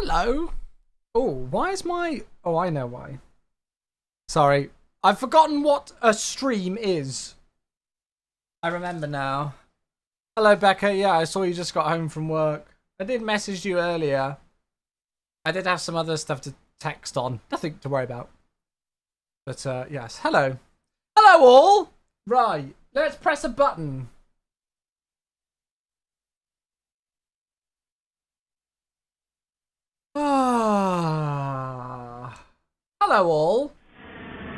Hello. Oh, why is my... Oh, I know why. Sorry. I've forgotten what a stream is. I remember now. Hello, Becca. Yeah, I saw you just got home from work. I did message you earlier. I did have some other stuff to text on. Nothing to worry about. But, yes. Hello. Hello, all. Right. Let's press a button. Ah. Hello, all.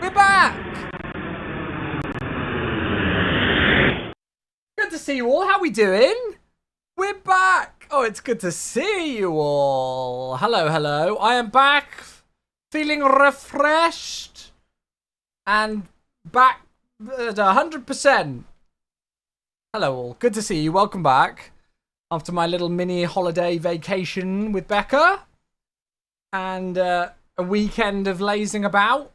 We're back. Good to see you all. How we doing? We're back. Oh, it's good to see you all. Hello, hello. I am back, feeling refreshed and back at 100%. Hello, all. Good to see you. Welcome back after my little mini holiday vacation with Becca and a weekend of lazing about.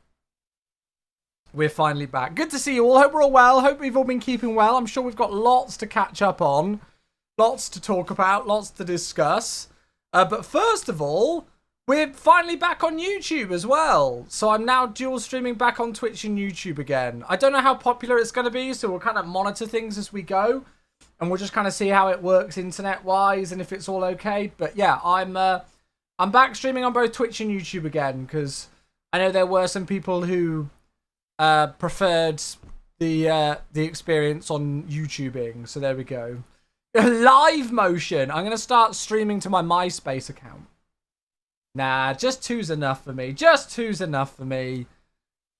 We're finally back. Good to see you all. Hope we're all well. Hope we've all been keeping well. I'm sure we've got lots to catch up on. Lots to talk about. Lots to discuss. But first of all, we're finally back on YouTube as well. So I'm now dual streaming back on Twitch and YouTube again. I don't know how popular it's going to be, so we'll kind of monitor things as we go. And we'll just kind of see how it works internet-wise and if it's all okay. But yeah, I'm back streaming on both Twitch and YouTube again because I know there were some people who preferred the experience on YouTubing, so there we go. Live motion. I'm gonna start streaming to my MySpace account. Nah, just two's enough for me. Just two's enough for me.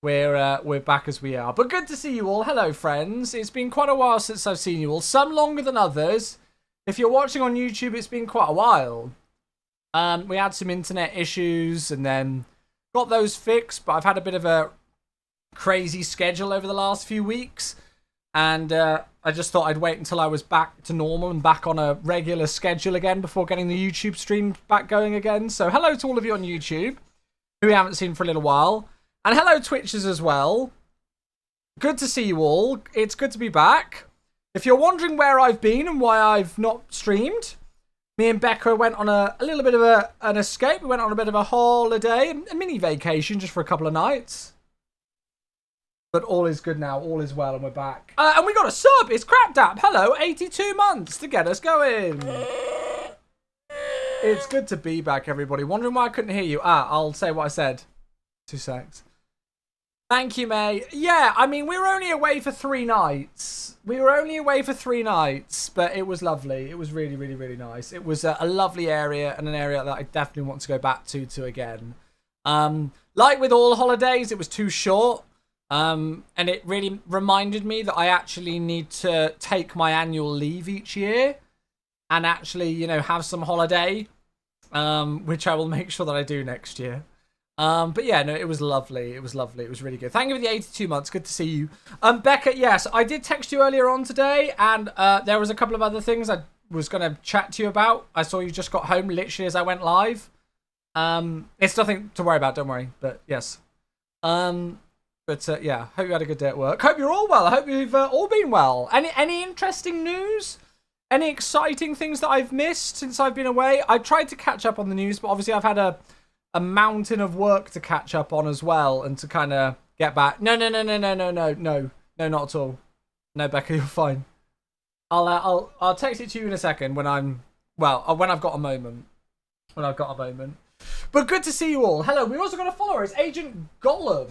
We're back as we are. But good to see you all. Hello, friends. It's been quite a while since I've seen you all. Some longer than others. If you're watching on YouTube, it's been quite a while. We had some internet issues and then got those fixed, but I've had a bit of a crazy schedule over the last few weeks, and I just thought I'd wait until I was back to normal and back on a regular schedule again before getting the YouTube stream back going again. So hello to all of you on YouTube who we haven't seen for a little while, and hello Twitchers as well. Good to see you all. It's good to be back. If you're wondering where I've been and why I've not streamed, me and Becca went on a little bit of an escape. We went on a bit of a holiday, a mini vacation just for a couple of nights. But all is good now. All is well, and we're back. And we got a sub. It's Crapdap. Hello, 82 months to get us going. It's good to be back, everybody. Wondering why I couldn't hear you? I'll say what I said. 2 secs. Thank you, May. Yeah, I mean, we were only away for 3 nights. But it was lovely. It was really, really, really nice. It was a lovely area and an area that I definitely want to go back to again. Like with all holidays, it was too short. And it really reminded me that I actually need to take my annual leave each year and actually, you know, have some holiday, which I will make sure that I do next year. But yeah, no, it was lovely. It was lovely. It was really good. Thank you for the 82 months. Good to see you. Becca, yes, I did text you earlier on today, and there was a couple of other things I was going to chat to you about. I saw you just got home literally as I went live. It's nothing to worry about, don't worry. But yes. But yeah, hope you had a good day at work. Hope you're all well. I hope you've all been well. Any interesting news? Any exciting things that I've missed since I've been away? I tried to catch up on the news, but obviously I've had a mountain of work to catch up on as well, and to kind of get back. No, not at all. No, Becca, you're fine. I'll text it to you in a second when when I've got a moment. But good to see you all. Hello. We also got a follower. It's Agent Gollum.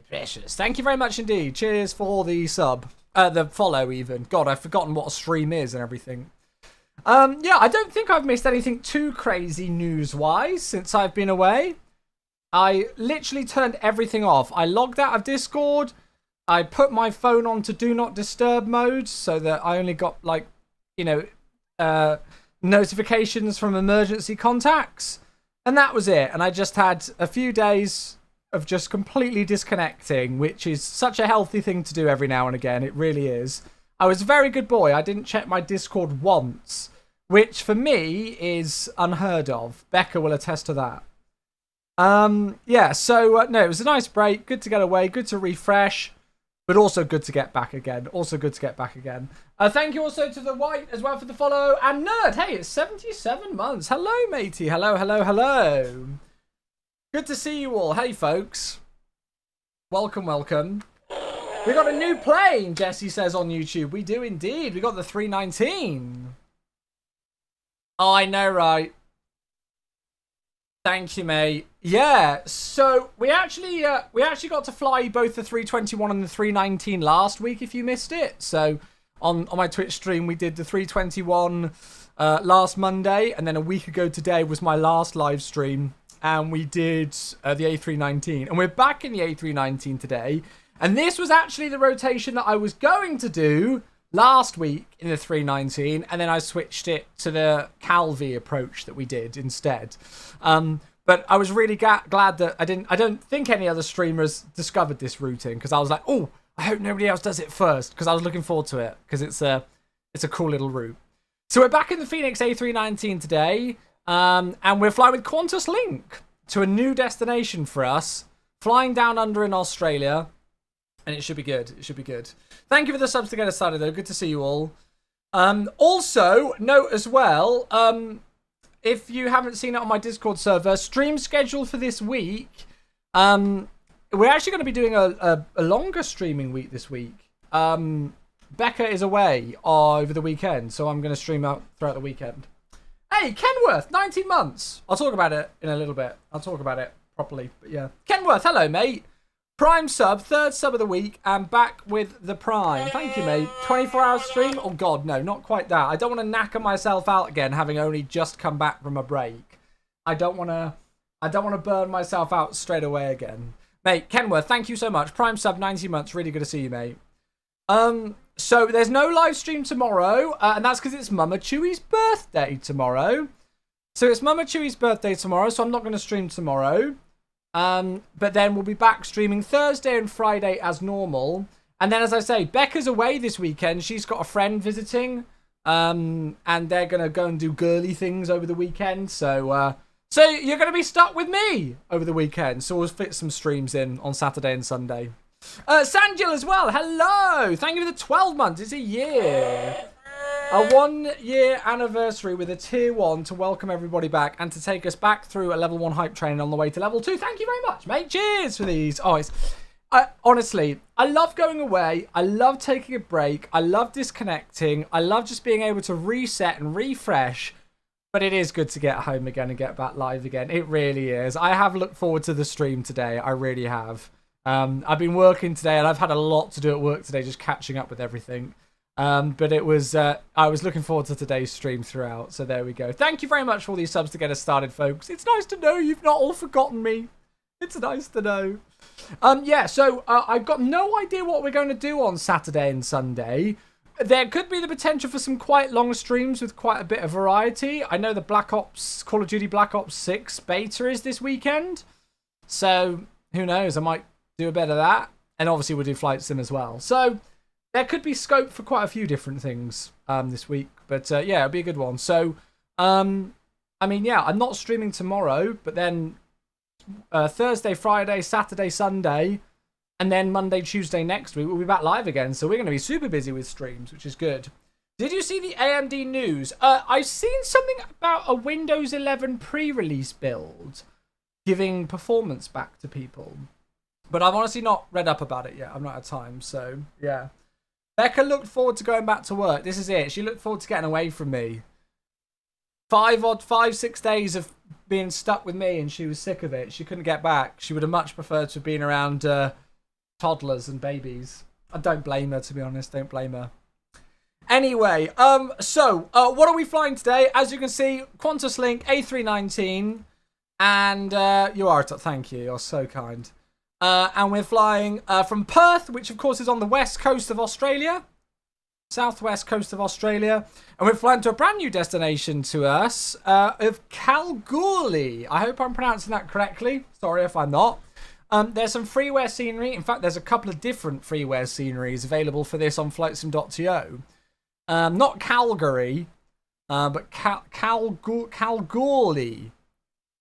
Precious. Thank you very much indeed. Cheers for the sub. The follow even. God, I've forgotten what a stream is and everything. Yeah, I don't think I've missed anything too crazy news-wise since I've been away. I literally turned everything off. I logged out of Discord. I put my phone on to Do Not Disturb mode so that I only got, like, you know, notifications from emergency contacts. And that was it. And I just had a few days of just completely disconnecting, which is such a healthy thing to do every now and again. It really is. I was a very good boy. I didn't check my Discord once, which for me is unheard of. Becca will attest to that. Yeah, so no, it was a nice break. Good to get away. Good to refresh. But also good to get back again. Thank you also to the White as well for the follow. And Nerd, hey, it's 77 months. Hello, matey. Hello. Good to see you all. Hey, folks. Welcome. We got a new plane, Jesse says on YouTube. We do indeed. We got the 319. Oh, I know, right? Thank you, mate. Yeah, so we actually got to fly both the 321 and the 319 last week, if you missed it. So on my Twitch stream, we did the 321 last Monday, and then a week ago today was my last live stream, and we did the A319. And we're back in the A319 today, and this was actually the rotation that I was going to do last week in the 319, and then I switched it to the Kalgoorlie approach that we did instead. But I was really glad that I don't think any other streamers discovered this routing, because I was like, oh, I hope nobody else does it first, because I was looking forward to it, because it's a cool little route. So we're back in the Phoenix A319 today, and we're flying with Qantas Link to a new destination for us, flying down under in Australia, and it should be good. Thank you for the subs to get us started, though. Good to see you all. Also, note as well, if you haven't seen it on my Discord server, stream schedule for this week. We're actually going to be doing a longer streaming week this week. Becca is away over the weekend, so I'm going to stream out throughout the weekend. Hey, Kenworth, 19 months. I'll talk about it in a little bit. I'll talk about it properly, but yeah. Kenworth, hello, mate. Prime sub, third sub of the week, and back with the Prime. Thank you, mate. 24-hour stream? Oh, God, no, not quite that. I don't want to knacker myself out again, having only just come back from a break. I don't want to burn myself out straight away again. Mate, Kenworth, thank you so much. Prime sub, 90 months. Really good to see you, mate. So there's no live stream tomorrow, and that's because it's Mama Chewy's birthday tomorrow. So it's Mama Chewy's birthday tomorrow, so I'm not going to stream tomorrow. But then we'll be back streaming Thursday and Friday as normal. And then, as I say, Becca's away this weekend. She's got a friend visiting. And they're going to go and do girly things over the weekend. So you're going to be stuck with me over the weekend. So we'll fit some streams in on Saturday and Sunday. Sanjil as well. Hello. Thank you for the 12 months. It's a year. A 1-year anniversary with a tier 1 to welcome everybody back and to take us back through a level 1 hype training on the way to level 2. Thank you very much, mate. Cheers for these. Oh, honestly, I love going away. I love taking a break. I love disconnecting. I love just being able to reset and refresh. But it is good to get home again and get back live again. It really is. I have looked forward to the stream today. I really have. I've been working today and I've had a lot to do at work today, just catching up with everything. But it was, I was looking forward to today's stream throughout. So there we go. Thank you very much for all these subs to get us started, folks. It's nice to know you've not all forgotten me. It's nice to know. Yeah, so I've got no idea what we're going to do on Saturday and Sunday. There could be the potential for some quite long streams with quite a bit of variety. I know the Call of Duty Black Ops 6 beta is this weekend. So who knows? I might do a bit of that. And obviously we'll do Flight Sim as well. So there could be scope for quite a few different things this week. But yeah, it'll be a good one. So, I mean, yeah, I'm not streaming tomorrow. But then Thursday, Friday, Saturday, Sunday, and then Monday, Tuesday next week, we'll be back live again. So we're going to be super busy with streams, which is good. Did you see the AMD news? I've seen something about a Windows 11 pre-release build giving performance back to people. But I've honestly not read up about it yet. I've not had time. So, yeah. Becca looked forward to going back to work. This is it. She looked forward to getting away from me. 6 days of being stuck with me, and she was sick of it. She couldn't get back. She would have much preferred to have been around toddlers and babies. I don't blame her, to be honest. Don't blame her. Anyway, so what are we flying today? As you can see, Qantas Link A319, and thank you. You're so kind. And we're flying from Perth, which of course is on the west coast of Australia. Southwest coast of Australia. And we're flying to a brand new destination to us of Kalgoorlie. I hope I'm pronouncing that correctly. Sorry if I'm not. There's some freeware scenery. In fact, there's a couple of different freeware sceneries available for this on flightsim.to. Not Calgary, but Kalgoorlie,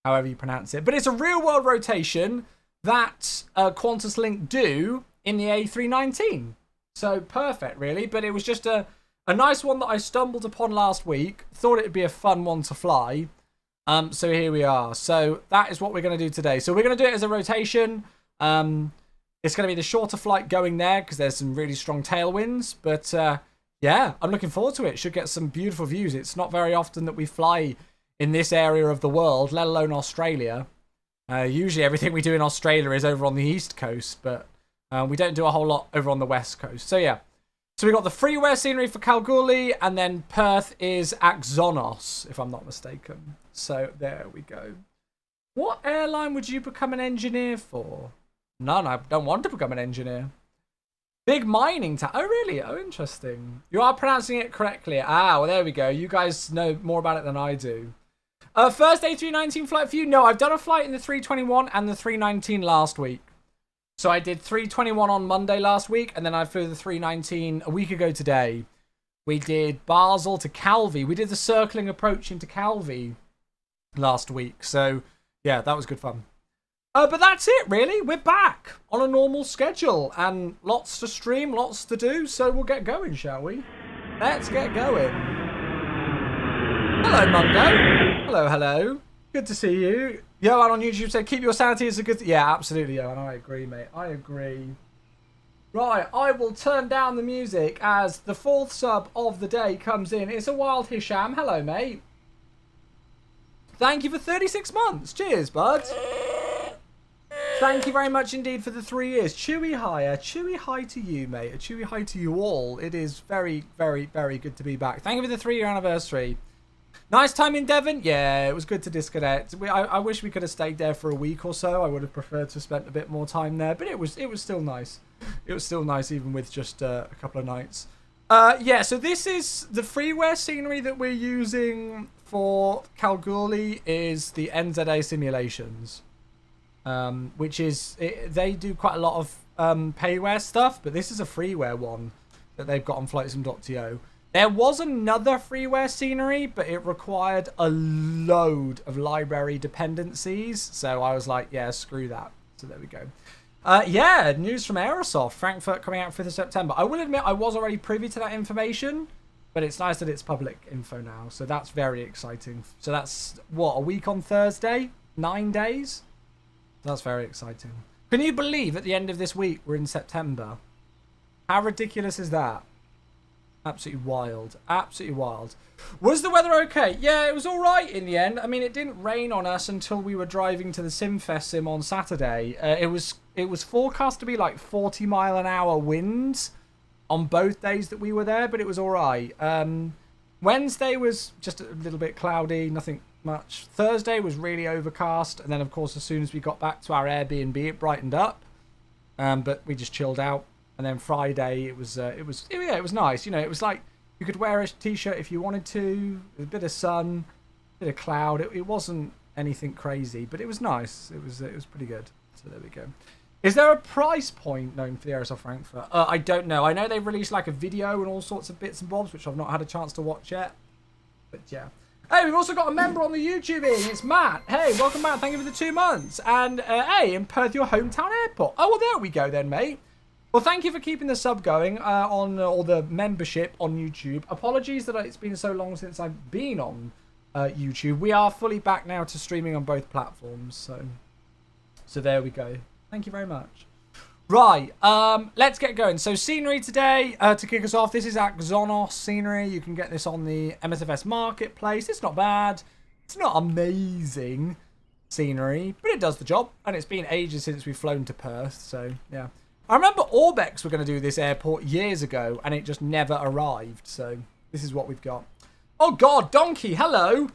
however you pronounce it. But it's a real-world rotation that Qantas Link do in the A319. So perfect, really. But it was just a nice one that I stumbled upon last week. Thought it'd be a fun one to fly. So here we are. So that is what we're going to do today. So we're going to do it as a rotation. It's going to be the shorter flight going there because there's some really strong tailwinds. But yeah, I'm looking forward to it. Should get some beautiful views. It's not very often that we fly in this area of the world, let alone Australia. Usually everything we do in Australia is over on the east coast, but we don't do a whole lot over on the west coast. So yeah. So we got the freeware scenery for Kalgoorlie, and then Perth is Axonos, if I'm not mistaken. So there we go. What airline would you become an engineer for? None. I don't want to become an engineer. Big mining town. Oh, really? Oh, interesting. You are pronouncing it correctly. Ah, well, there we go. You guys know more about it than I do. First A319 flight for you? No, I've done a flight in the 321 and the 319 last week. So I did 321 on Monday last week, and then I flew the 319 a week ago today. We did Basel to Calvi. We did the circling approach into Calvi last week. So, yeah, that was good fun. But that's it, really. We're back on a normal schedule, and lots to stream, lots to do, so we'll get going, shall we? Let's get going. Hello, Mungo. Hello, hello. Good to see you. Johan on YouTube said, keep your sanity is a good... Yeah, absolutely, Johan. I agree, mate. I agree. Right, I will turn down the music as the fourth sub of the day comes in. It's a Wild Hisham. Hello, mate. Thank you for 36 months. Cheers, bud. Thank you very much indeed for the 3 years. Chewy hi. A chewy hi to you, mate. A chewy hi to you all. It is very, very, very good to be back. Thank you for the 3-year anniversary. Nice time in Devon? Yeah, it was good to disconnect. I wish we could have stayed there for a week or so. I would have preferred to have spent a bit more time there, but it was still nice. It was still nice even with just a couple of nights. Yeah, so this is the freeware scenery that we're using for Kalgoorlie is the NZA simulations. Which is, they do quite a lot of payware stuff, but this is a freeware one that they've got on flightsim.to. There was another freeware scenery, but it required a load of library dependencies, so I was like, yeah, screw that. So there we go. Yeah, news from Aerosoft, Frankfurt coming out 5th of September. I will admit I was already privy to that information, but it's nice that it's public info now, so that's very exciting. So that's, what, a week on Thursday? 9 days? That's very exciting. Can you believe at the end of this week we're in September? How ridiculous is that? Absolutely wild. Absolutely wild. Was the weather okay? Yeah, it was all right in the end. I mean, it didn't rain on us until we were driving to the Simfest sim on Saturday. It was forecast to be like 40-mile-an-hour winds on both days that we were there, but it was all right. Wednesday was just a little bit cloudy, nothing much. Thursday was really overcast, and then of course as soon as we got back to our Airbnb it brightened up, but we just chilled out. And then Friday it was nice, you know. It was like you could wear a t-shirt if you wanted to, with a bit of sun, a bit of cloud. It wasn't anything crazy, but it was nice. It was pretty good. So there we go. Is there a price point known for the Aerosoft Frankfurt? I don't know. I know they've released like a video and all sorts of bits and bobs, which I've not had a chance to watch yet. But yeah. Hey, we've also got a member on the YouTube in. It's Matt. Hey, welcome Matt. Thank you for the 2 months. And hey, in Perth, your hometown airport. Oh, well, there we go then, mate. Well, thank you for keeping the sub going on, or the membership on YouTube. Apologies that it's been so long since I've been on YouTube. We are fully back now to streaming on both platforms. So there we go. Thank you very much. Right, let's get going. So scenery today, to kick us off, this is Axonos scenery. You can get this on the MSFS marketplace. It's not bad. It's not amazing scenery, but it does the job. And it's been ages since we've flown to Perth, so yeah. I remember Orbex were going to do this airport years ago, and it just never arrived. So this is what we've got. Oh God, Donkey, hello.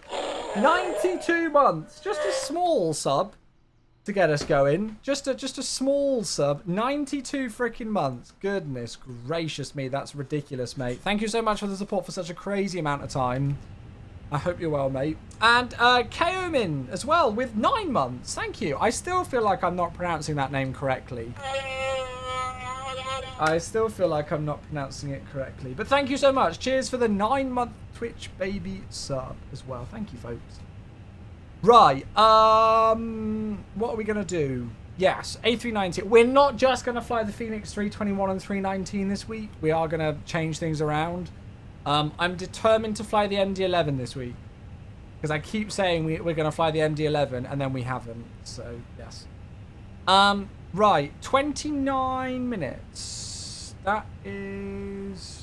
92 months, just a small sub to get us going. Just a small sub. 92 freaking months. Goodness gracious me, that's ridiculous, mate. Thank you so much for the support for such a crazy amount of time. I hope you're well, mate. And Kaomin as well with 9 months. Thank you. I still feel like I'm not pronouncing that name correctly. I still feel like I'm not pronouncing it correctly. But thank you so much. Cheers for the 9-month Twitch baby sub as well. Thank you, folks. Right. What are we going to do? Yes, A319. We're not just going to fly the Phoenix 321 and 319 this week. We are going to change things around. I'm determined to fly the MD-11 this week. Because I keep saying we're going to fly the MD-11 and then we haven't. So, yes. Right, 29 minutes. That is...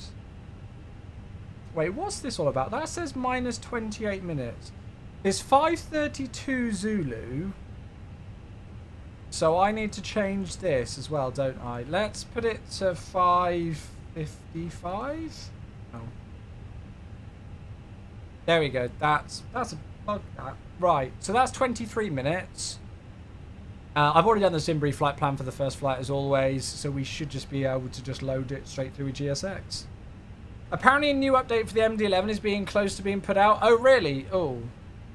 Wait, what's this all about? That says minus 28 minutes. It's 5:32 Zulu. So I need to change this as well, don't I? Let's put it to 5:55. Oh. There we go. That's a bug. Right. So that's 23 minutes. I've already done the Simbury flight plan for the first flight as always, so we should just be able to just load it straight through with GSX. Apparently a new update for the MD-11 is being close to being put out. Oh, really? Oh.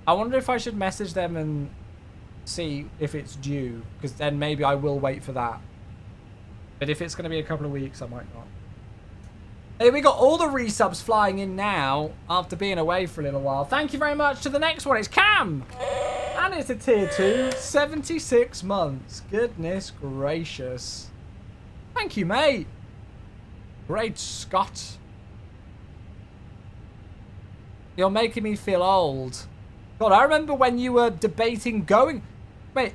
I wonder if I should message them and see if it's due, because then maybe I will wait for that. But if it's going to be a couple of weeks, I might not. Hey, we got all the resubs flying in now after being away for a little while. Thank you very much to the next one. It's Cam. And it's a tier 2. 76 months. Goodness gracious. Thank you, mate. Great Scott. You're making me feel old. God, I remember when you were debating going... Wait,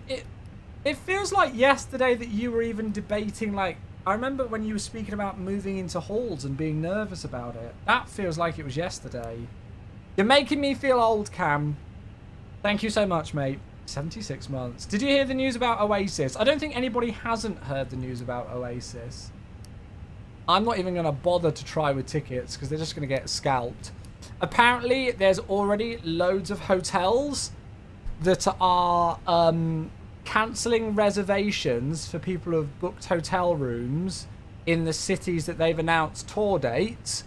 it feels like yesterday that you were even debating, like... I remember when you were speaking about moving into halls and being nervous about it. That feels like it was yesterday. You're making me feel old, Cam. Thank you so much, mate. 76 months. Did you hear the news about Oasis? I don't think anybody hasn't heard the news about Oasis. I'm not even going to bother to try with tickets because they're just going to get scalped. Apparently, there's already loads of hotels that are cancelling reservations for people who have booked hotel rooms in the cities that they've announced tour dates.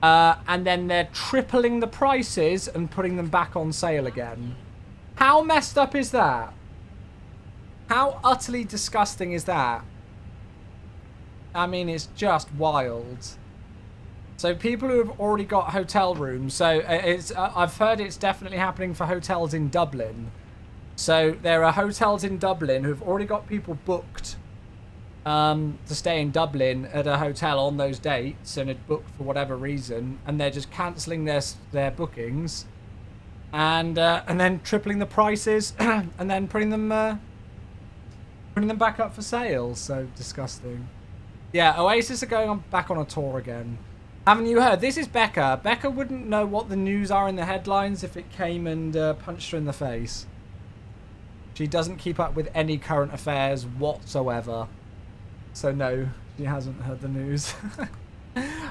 And then they're tripling the prices and putting them back on sale again. How messed up is that? How utterly disgusting is that? I mean, it's just wild. So people who have already got hotel rooms, so I've heard it's definitely happening for hotels in Dublin. So there are hotels in Dublin who have already got people booked to stay in Dublin at a hotel on those dates and had booked for whatever reason, and they're just cancelling their bookings and then tripling the prices and then putting them back up for sale. So disgusting. Yeah, Oasis are going back on a tour again. Haven't you heard? This is Becca. Becca wouldn't know what the news are in the headlines if it came and punched her in the face. She doesn't keep up with any current affairs whatsoever. So no, she hasn't heard the news.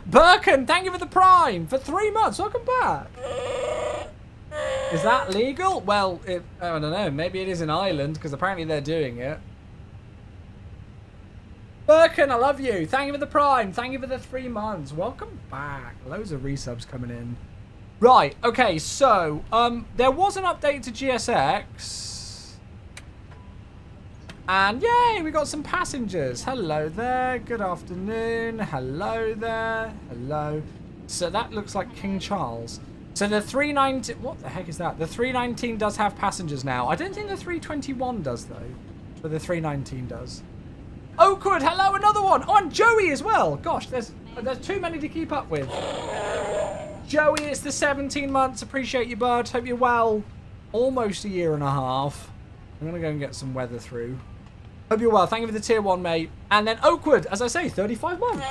Birkin, thank you for the Prime for 3 months. Welcome back. Is that legal? Well, I don't know. Maybe it is in Ireland because apparently they're doing it. Birkin, I love you. Thank you for the Prime. Thank you for the 3 months. Welcome back. Loads of resubs coming in. Right. Okay. So, there was an update to GSX. And yay, we got some passengers. Hello there. Good afternoon. Hello there. Hello. So that looks like King Charles. So the 319... What the heck is that? The 319 does have passengers now. I don't think the 321 does, though. But the 319 does. Oakwood, hello, another one. Oh, and Joey as well. Gosh, there's too many to keep up with. Joey, it's the 17 months. Appreciate you, bud. Hope you're well. Almost a year and a half. I'm going to go and get some weather through. Hope you're well. Thank you for the tier 1, mate. And then Oakwood, as I say, 35 months.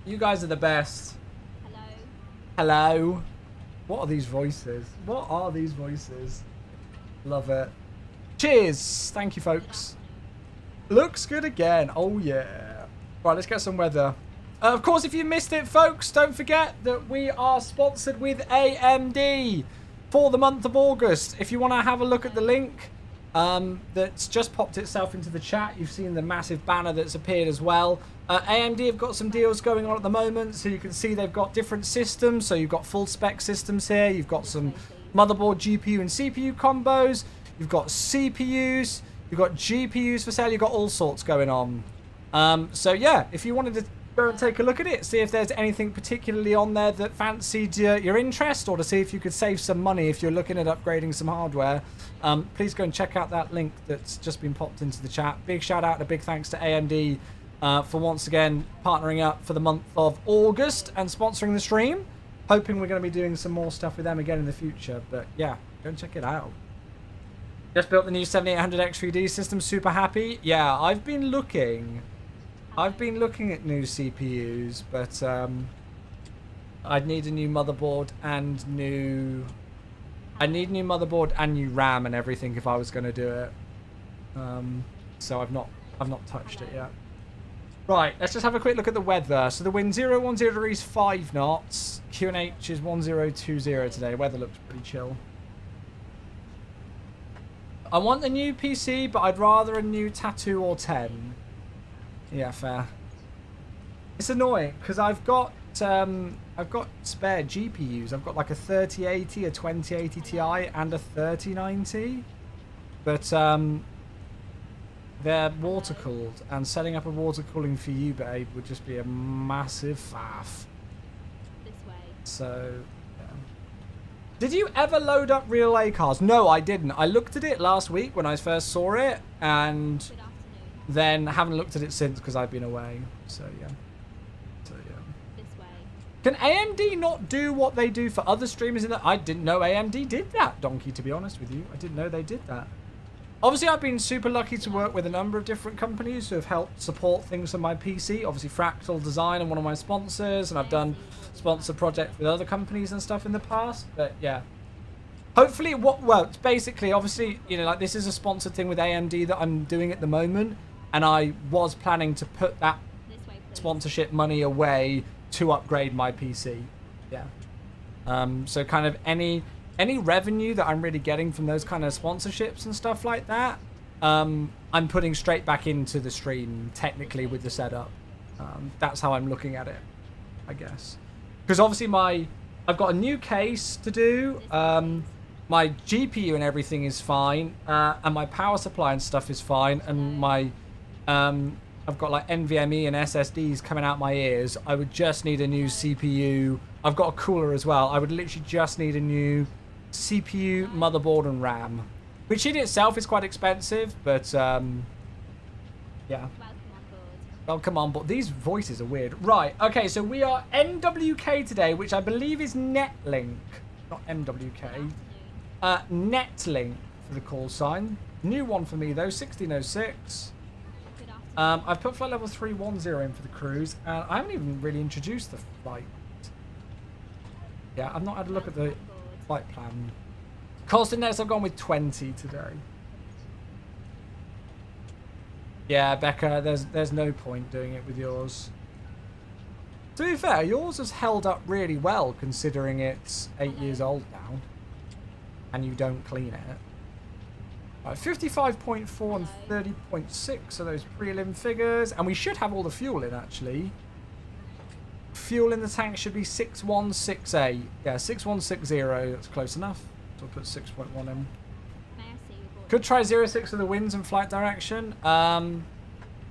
You guys are the best. Hello. Hello. What are these voices? What are these voices? Love it. Cheers. Thank you, folks. Looks good again. Oh, yeah. Right, let's get some weather. Of course, if you missed it, folks, don't forget that we are sponsored with AMD for the month of August. If you want to have a look at the link that's just popped itself into the chat, you've seen the massive banner that's appeared as well. AMD have got some deals going on at the moment, so you can see they've got different systems. So you've got full spec systems here. You've got some motherboard, GPU, and CPU combos. You've got CPUs. You've got GPUs for sale. You've got all sorts going on. So yeah, if you wanted to go and take a look at it, see if there's anything particularly on there that fancied your interest, or to see if you could save some money if you're looking at upgrading some hardware. Please go and check out that link that's just been popped into the chat. Big shout out and a big thanks to AMD for once again partnering up for the month of August and sponsoring the stream. Hoping we're going to be doing some more stuff with them again in the future, but yeah, go and check it out. Just built the new 7800X 3D system, super happy. Yeah, I've been looking at new CPUs, but I'd need a new motherboard and new RAM and everything if I was going to do it. So I've not touched it yet. Right, let's just have a quick look at the weather. So the wind 010 degrees 5 knots. QNH is 1020 today. Weather looks pretty chill. I want a new PC, but I'd rather a new Tattoo or 10. Yeah, fair. It's annoying because I've got spare GPUs. I've got like a 3080, a 2080 Ti, and a 3090. But they're water cooled, and setting up a water cooling for you, babe, would just be a massive faff. This way. So, yeah. Did you ever load up real A cars? No, I didn't. I looked at it last week when I first saw it, and then haven't looked at it since because I've been away. So yeah. This way. Can AMD not do what they do for other streamers in that? I didn't know AMD did that, Donkey, to be honest with you. I didn't know they did that. Obviously, I've been super lucky to work with a number of different companies who have helped support things on my PC. Obviously, Fractal Design and one of my sponsors, and I've done sponsor projects with other companies and stuff in the past. But yeah, hopefully, it's basically, obviously, you know, like this is a sponsored thing with AMD that I'm doing at the moment, and I was planning to put that sponsorship money away to upgrade my PC. Yeah. So kind of any revenue that I'm really getting from those kind of sponsorships and stuff like that, I'm putting straight back into the stream, technically, with the setup. That's how I'm looking at it, I guess. Because obviously I've got a new case to do. My GPU and everything is fine, and my power supply and stuff is fine, and my I've got like NVMe and SSDs coming out my ears. I would just need a new CPU. I've got a cooler as well. I would literally just need a new CPU, motherboard, and RAM, which in itself is quite expensive, but yeah. Welcome on board. These voices are weird. Right, okay, so we are NWK today, which I believe is Netlink, not MWK. Netlink for the call sign. New one for me though, 1606. I've put flight level 310 in for the cruise, and I haven't even really introduced the flight. Yeah, I've not had a look at the flight plan. Cost index, I've gone with 20 today. Yeah, Becca, there's no point doing it with yours. To be fair, yours has held up really well considering it's 8 years old now, and you don't clean it. Right, 55.4 and 30.6 are those prelim figures, and we should have all the fuel in actually. Fuel in the tank should be 6168. Yeah, 6160. That's close enough. So I'll put 6.1 in. Could try 06 for the winds and flight direction. I'll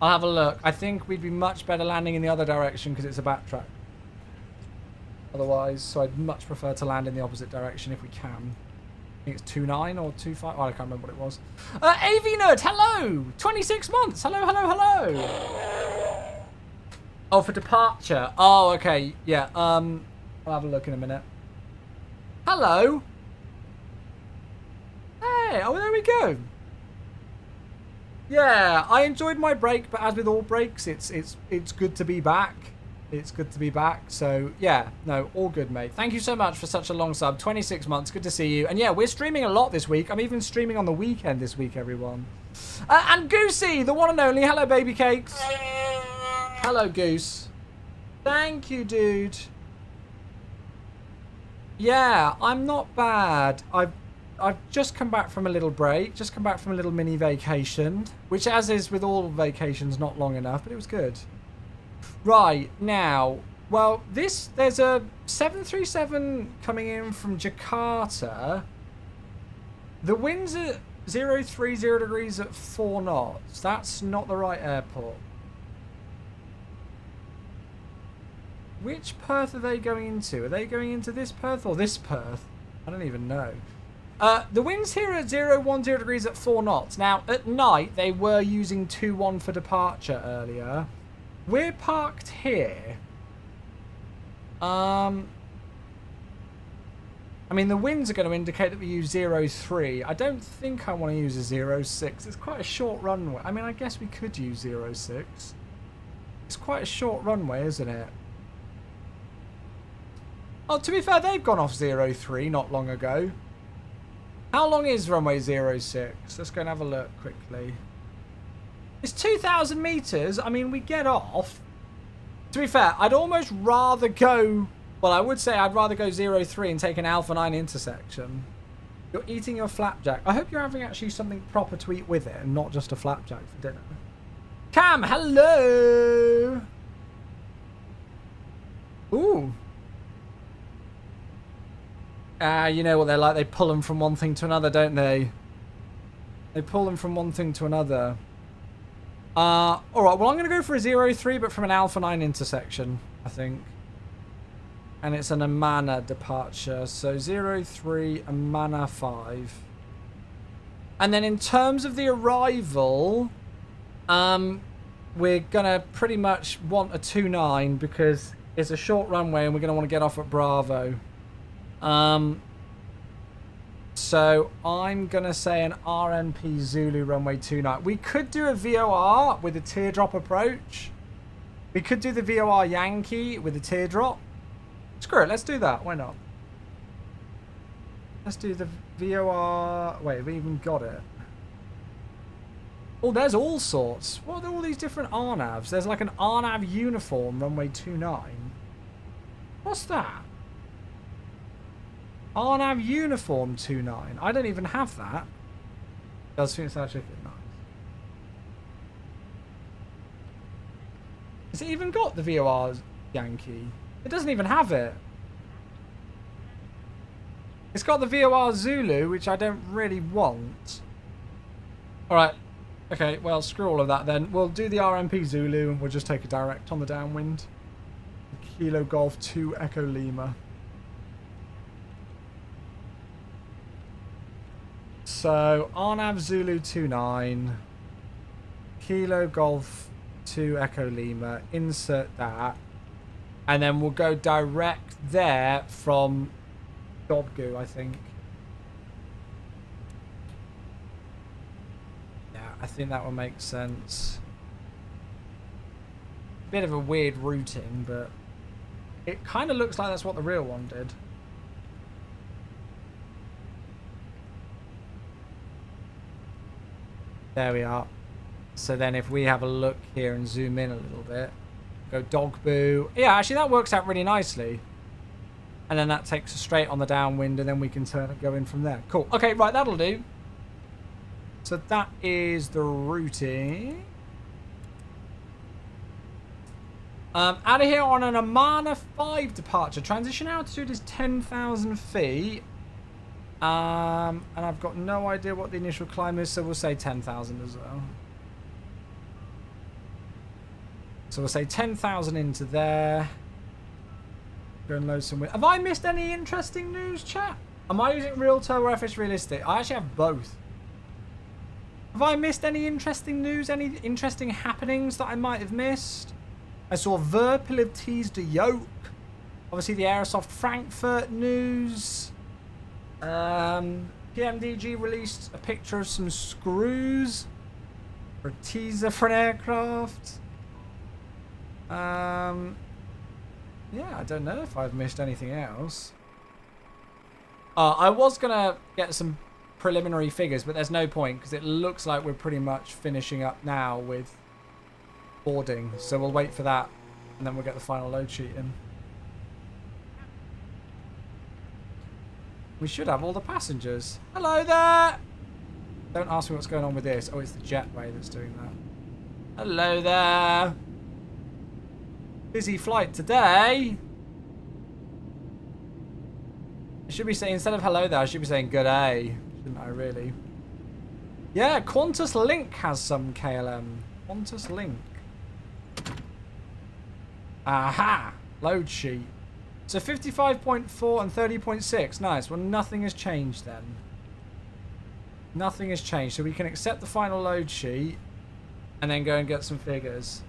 have a look. I think we'd be much better landing in the other direction because it's a backtrack. Otherwise, so I'd much prefer to land in the opposite direction if we can. I think it's 2.9 or 2.5. Oh, I can't remember what it was. AV Nerd, hello! 26 months. Hello, hello, hello. Oh, for departure. Oh, okay. Yeah. I'll have a look in a minute. Hello. Hey. Oh, there we go. Yeah, I enjoyed my break, but as with all breaks, it's good to be back. It's good to be back. So, yeah, no, all good, mate. Thank you so much for such a long sub. 26 months. Good to see you. And, yeah, we're streaming a lot this week. I'm even streaming on the weekend this week, everyone. And Goosey, the one and only. Hello, baby cakes. Hello, Goose. Thank you, dude. Yeah, I'm not bad. I've just come back from a little break. Just come back from a little mini vacation. Which, as is with all vacations, not long enough. But it was good. Right, now, well, there's a 737 coming in from Jakarta. The wind's at 030 degrees at 4 knots. That's not the right airport. Which Perth are they going into? Are they going into this Perth or this Perth? I don't even know. The winds here are 010 degrees at 4 knots. Now, at night, they were using 21 for departure earlier. We're parked here. I mean, the winds are going to indicate that we use 03. I don't think I want to use a 06. It's quite a short runway. I mean, I guess we could use 06. It's quite a short runway, isn't it? Oh, to be fair, they've gone off 03 not long ago. How long is runway 06? Let's go and have a look quickly. It's 2,000 meters. I mean, we get off. To be fair, I'd almost rather go... Well, I would say I'd rather go 03 and take an Alpha 9 intersection. You're eating your flapjack. I hope you're having actually something proper to eat with it and not just a flapjack for dinner. Cam, hello! Ooh. You know what they're like. They pull them from one thing to another, don't they? They pull them from one thing to another. Alright, well, I'm going to go for a 03, but from an Alpha 9 intersection, I think. And it's an Amana departure. So 03, Amana 5. And then in terms of the arrival, we're going to pretty much want a 29 because it's a short runway and we're going to want to get off at Bravo. So I'm going to say an RNP Zulu runway 29. We could do a VOR with a teardrop approach. We could do the VOR Yankee with a teardrop. Screw it, let's do that. Why not? Let's do the VOR... Wait, have we even got it? Oh, there's all sorts. What are all these different RNAVs? There's like an RNAV uniform runway 29. What's that? RNAV uniform 29. I don't even have that. Does seem to actually nice. Has it even got the VOR Yankee? It doesn't even have it. It's got the VOR Zulu, which I don't really want. Alright. Okay, well, screw all of that then. We'll do the RMP Zulu and we'll just take a direct on the downwind. Kilo Golf 2 Echo Lima. So, RNAV Zulu 29. Kilo Golf 2 Echo Lima. Insert that. And then we'll go direct there from Dobgoo, I think. Yeah, I think that will make sense. Bit of a weird routing, but it kind of looks like that's what the real one did. There we are. So then if we have a look here and zoom in a little bit. Go Dogboo. Yeah, actually that works out really nicely. And then that takes us straight on the downwind and then we can turn and go in from there. Cool. Okay, right, that'll do. So that is the routing. Out of here on an Amana 5 departure. Transition altitude is 10,000 feet. And I've got no idea what the initial climb is, so we'll say 10,000 as well. So we'll say 10,000 into there. Go and load some wind. Have I missed any interesting news, chat? Am I using real turbo or FS realistic? I actually have both. Have I missed any interesting news? Any interesting happenings that I might have missed? I saw Verpil have teased a yoke. Obviously the Aerosoft Frankfurt news. PMDG released a picture of some screws. For a teaser for an aircraft. Yeah, I don't know if I've missed anything else. I was going to get some preliminary figures, but there's no point because it looks like we're pretty much finishing up now with boarding. So we'll wait for that and then we'll get the final load sheet in. We should have all the passengers. Hello there! Don't ask me what's going on with this. Oh, it's the jetway that's doing that. Hello there! Busy flight today. I should be saying, instead of hello there, I should be saying good day. Shouldn't I, really? Yeah, Qantas Link has some KLM. Qantas Link. Aha! Load sheet. So 55.4 and 30.6. Nice. Well, nothing has changed then. Nothing has changed. So we can accept the final load sheet and then go and get some figures.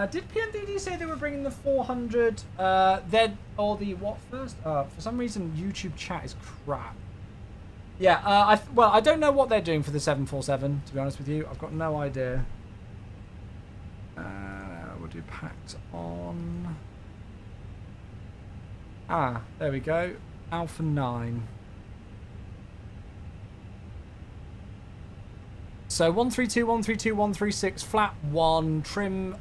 Did PMDD say they were bringing the 400 then, or the what first? For some reason, YouTube chat is crap. Yeah, well, I don't know what they're doing for the 747, to be honest with you. I've got no idea. We'll do packs on. Ah, there we go. Alpha 9. So 132, 132, 136, flat 1, trim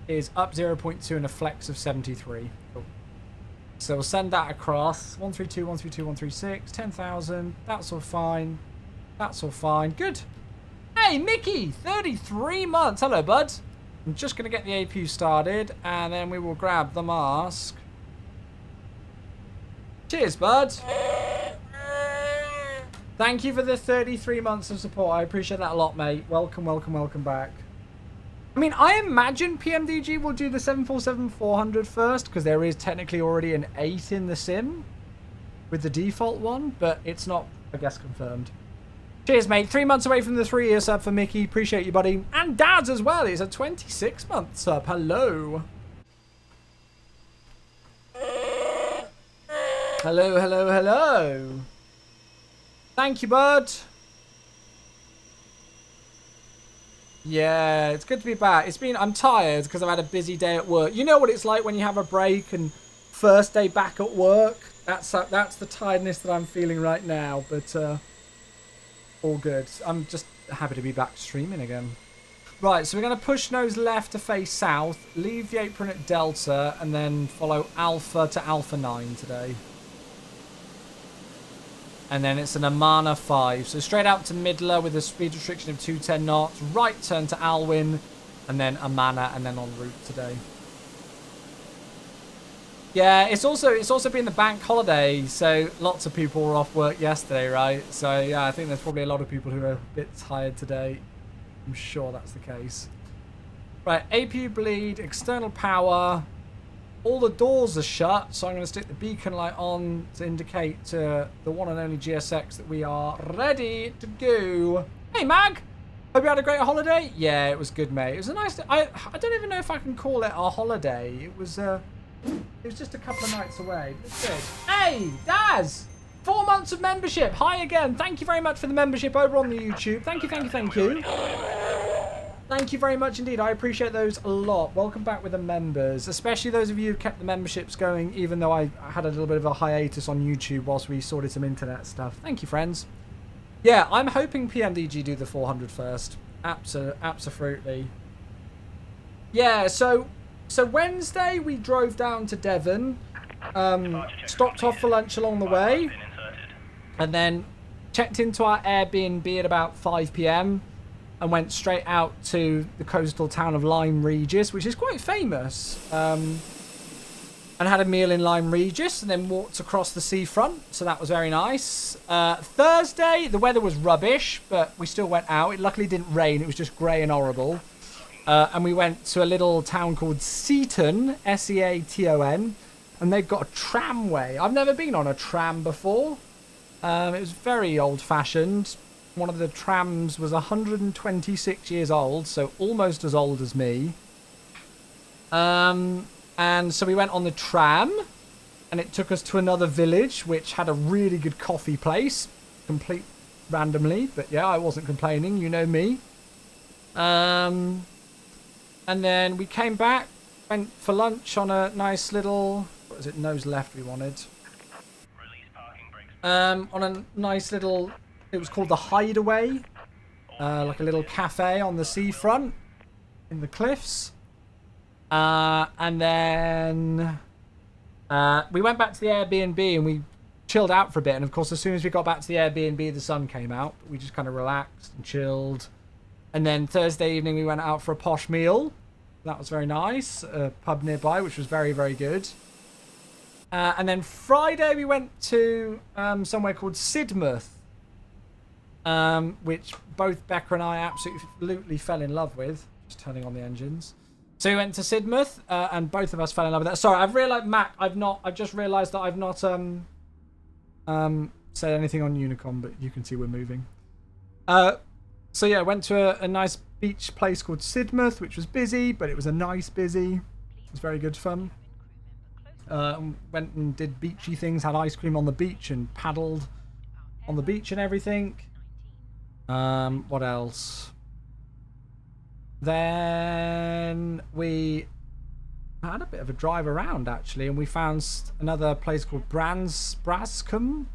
is up 0.2 and a flex of 73. Cool. So we'll send that across. 132, 132, 136, 10,000. That's all fine. That's all fine. Good. Hey, Mickey, 33 months. Hello, bud. I'm just going to get the APU started, and then we will grab the mask. Cheers, bud. Thank you for the 33 months of support. I appreciate that a lot, mate. Welcome, welcome, welcome back. I mean, I imagine PMDG will do the 747-400 first, because there is technically already an 8 in the sim with the default one, but it's not, I guess, confirmed. Cheers, mate. 3 months away from the 3-year sub for Mickey. Appreciate you, buddy. And Dad's as well. It's a 26-month sub. Hello. Hello, hello, hello. Thank you, bud. Yeah, it's good to be back. I'm tired because I've had a busy day at work. You know what it's like when you have a break and first day back at work? That's the tiredness that I'm feeling right now, but all good. I'm just happy to be back streaming again. Right, so we're going to push nose left to face south, leave the apron at Delta, and then follow Alpha to Alpha 9 today. And then it's an Amana 5. So straight out to Midler with a speed restriction of 210 knots. Right turn to Alwyn. And then Amana and then en route today. Yeah, it's also been the bank holiday. So lots of people were off work yesterday, right? So yeah, I think there's probably a lot of people who are a bit tired today. I'm sure that's the case. Right, APU bleed, external power. All the doors are shut, so I'm going to stick the beacon light on to indicate to the one and only GSX that we are ready to go. Hey, Mag! Hope you had a great holiday? Yeah, it was good, mate. It was a nice... I don't even know if I can call it a holiday. It was just a couple of nights away. But it's good. Hey, Daz! 4 months of membership. Hi again. Thank you very much for the membership over on the YouTube. Thank you, thank you, thank you. Thank you very much indeed. I appreciate those a lot. Welcome back with the members, especially those of you who kept the memberships going, even though I had a little bit of a hiatus on YouTube whilst we sorted some internet stuff. Thank you, friends. Yeah, I'm hoping PMDG do the 400 first. Absolutely. Yeah, so Wednesday we drove down to Devon, stopped off for lunch along the way, and then checked into our Airbnb at about 5 p.m. and went straight out to the coastal town of Lyme Regis, which is quite famous, and had a meal in Lyme Regis and then walked across the seafront, so that was very nice. Thursday, the weather was rubbish, but we still went out. It luckily didn't rain, it was just grey and horrible. And we went to a little town called Seaton, S-E-A-T-O-N, and they've got a tramway. I've never been on a tram before. It was very old-fashioned. One of the trams was 126 years old, so almost as old as me. And so we went on the tram, and it took us to another village, which had a really good coffee place. Complete randomly, but yeah, I wasn't complaining, you know me. And then we came back, went for lunch on a nice little... What was it? Nose left we wanted. On a nice little... It was called the Hideaway, like a little cafe on the seafront in the cliffs. And then we went back to the Airbnb and we chilled out for a bit. And of course, as soon as we got back to the Airbnb, the sun came out. We just kind of relaxed and chilled. And then Thursday evening, we went out for a posh meal. That was very nice. A pub nearby, which was very, very good. And then Friday, we went to somewhere called Sidmouth. which both Becca and I absolutely fell in love with. Just turning on the engines. So we went to Sidmouth, and both of us fell in love with that. Sorry, I've realised, Mac, I've just realised that I've not said anything on Unicom, but you can see we're moving. So yeah, went to a nice beach place called Sidmouth, which was busy, but it was a nice busy. It was very good fun. Went and did beachy things, had ice cream on the beach and paddled on the beach and everything. What else? Then we had a bit of a drive around actually, and we found another place called Brascombe,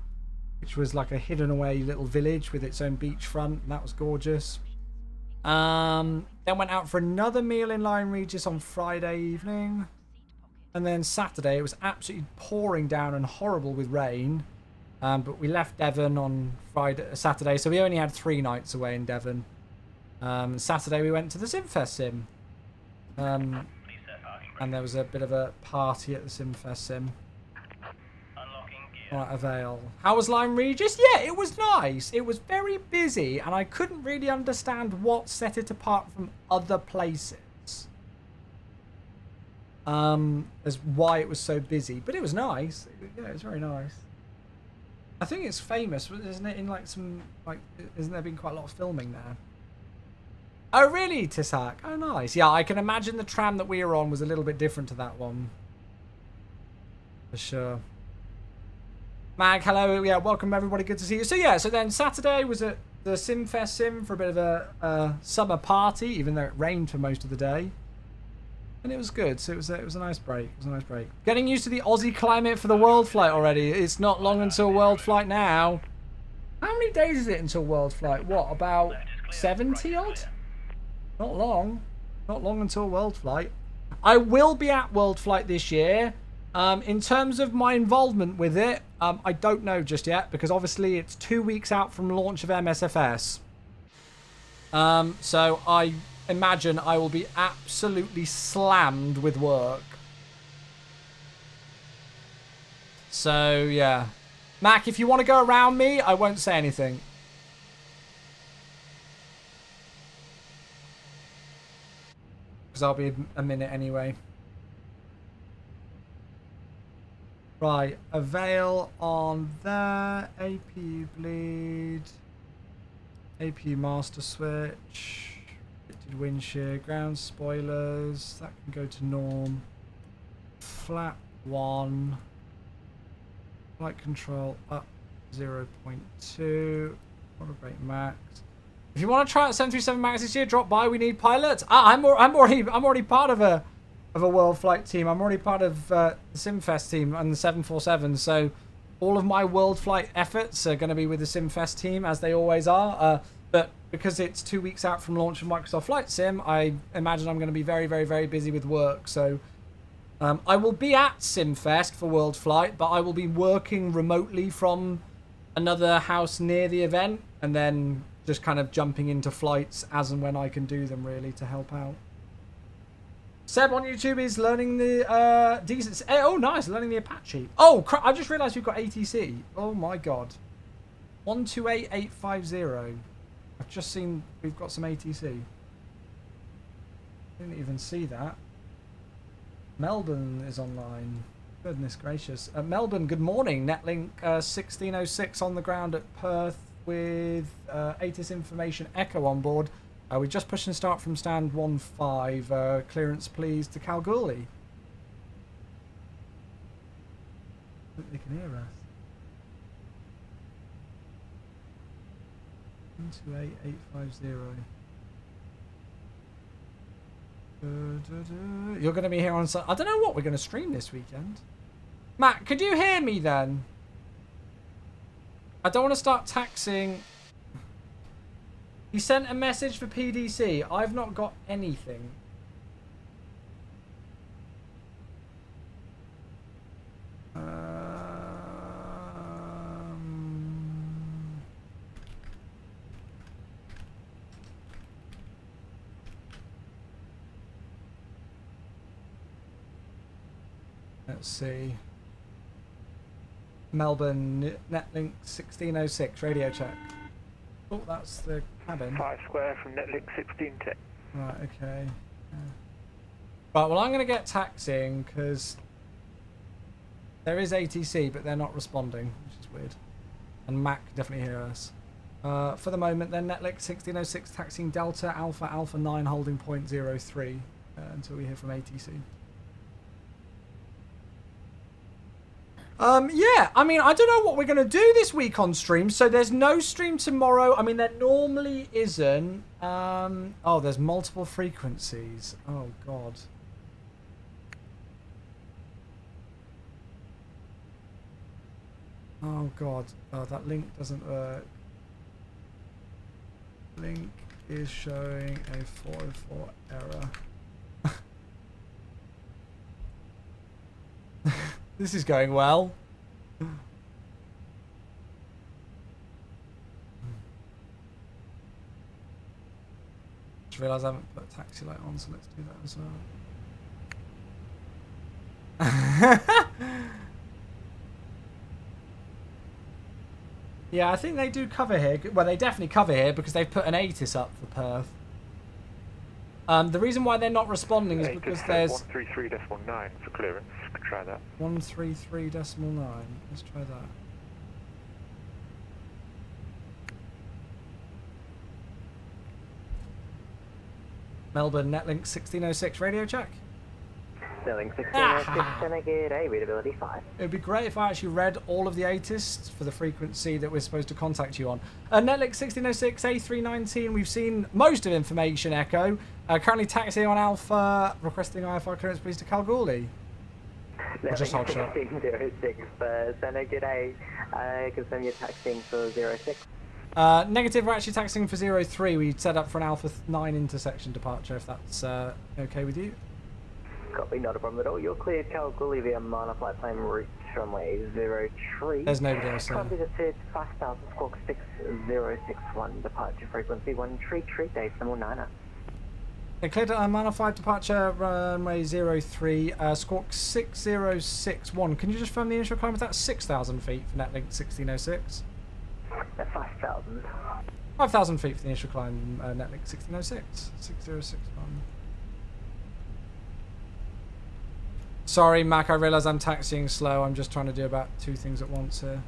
which was like a hidden away little village with its own beachfront, and that was gorgeous. Then went out for another meal in Lyme Regis on Friday evening. And then Saturday, it was absolutely pouring down and horrible with rain. But we left Devon on Saturday, so we only had 3 nights away in Devon. Saturday, we went to the Simfest Sim. And there was a bit of a party at the Simfest Sim. Right, Avail. How was Lyme Regis? Yeah, it was nice. It was very busy, and I couldn't really understand what set it apart from other places. As why it was so busy, but it was nice. Yeah, it was very nice. I think it's famous, isn't it? In like some isn't there been quite a lot of filming there? Oh really, Tisak? Oh nice. Yeah, I can imagine the tram that we were on was a little bit different to that one. For sure. Mag, hello. Yeah, welcome everybody. Good to see you. So yeah, so then Saturday was at the Simfest Sim for a bit of a summer party, even though it rained for most of the day. And it was good, so it was a nice break. It was a nice break. Getting used to the Aussie climate for the World Flight already. It's not long until World Flight now. How many days is it until World Flight? What, about 70 odd? Not long. Not long until World Flight. I will be at World Flight this year. In terms of my involvement with it, I don't know just yet, because obviously it's 2 weeks out from launch of MSFS. So I imagine I will be absolutely slammed with work. So, yeah. Mac, if you want to go around me, I won't say anything. Because I'll be a minute anyway. Right, Avail on there. APU bleed. APU master switch. Wind shear, ground spoilers, that can go to norm. Flat 1. Flight control up 0.2. Water brake max. If you want to try out 737 Max this year, drop by. We need pilots. I'm already part of a World Flight team. I'm already part of the Simfest team and the 747. So all of my World Flight efforts are going to be with the Simfest team, as they always are. But because it's 2 weeks out from launch of Microsoft Flight Sim, I imagine I'm going to be very, very, very busy with work. So I will be at Simfest for World Flight, but I will be working remotely from another house near the event, and then just kind of jumping into flights as and when I can do them, really, to help out. Seb on YouTube is learning the decent... Oh, nice, learning the Apache. Oh, crap, I just realised we've got ATC. Oh, my God. 128850. I've just seen we've got some ATC. Didn't even see that. Melbourne is online. Goodness gracious. Melbourne, good morning. Netlink 1606 on the ground at Perth with ATIS information Echo on board. We just push and start from stand 15. Clearance please to Kalgoorlie. I think they can hear us. 128850. You're going to be here on Sunday. I don't know what we're going to stream this weekend. Matt, could you hear me then? I don't want to start taxing. He sent a message for PDC. I've not got anything. Let's see. Melbourne, Netlink 1606, radio check. Oh, that's the cabin. 5 square from Netlink 16 tech. Right, okay. Yeah. Right, well, I'm going to get taxiing because there is ATC, but they're not responding, which is weird. And Mac can definitely hear us. For the moment, then Netlink 1606 taxiing Delta Alpha Alpha 9 holding point 03 until we hear from ATC. Yeah, I mean, I don't know what we're going to do this week on stream. So there's no stream tomorrow. I mean, there normally isn't. Oh, there's multiple frequencies. Oh, God. Oh, God. Oh, that link doesn't work. Link is showing a 404 error. This is going well. Just realised I haven't put taxi light on, so let's do that as well. Yeah, I think they do cover here. Well, they definitely cover here because they've put an ATIS up for Perth. The reason why they're not responding is because there's 133.9 for clearance. You can try that. 133.9. Let's try that. Melbourne Netlink 1606 radio check. Netlink 1606, can I get a readability 5? It would be great if I actually read all of the ATIS for the frequency that we're supposed to contact you on. Netlink 1606 A319, we've seen most of information, Echo. Currently taxiing on Alpha, requesting IFR clearance please to Kalgoorlie. Or just hold shot. 1606, Senna, g'day. Confirm you're taxiing for 06. Negative, we're actually taxiing for 03. We set up for an Alpha 9 intersection departure, if that's okay with you. Copy, not a problem at all. You're cleared Kalgoorlie via minor flight plan route runway 03. There's nobody else there. Time to 5000 squawk 6061, departure frequency 1 tree, decimal 9er. They cleared minor 5 departure runway 03, squawk 6061. Can you just confirm the initial climb? Is that 6,000 feet for Netlink 1606? 5,000. 5,000 feet for the initial climb, Netlink 1606. 6061. Sorry, Mac, I realise I'm taxiing slow. I'm just trying to do about 2 things at once here.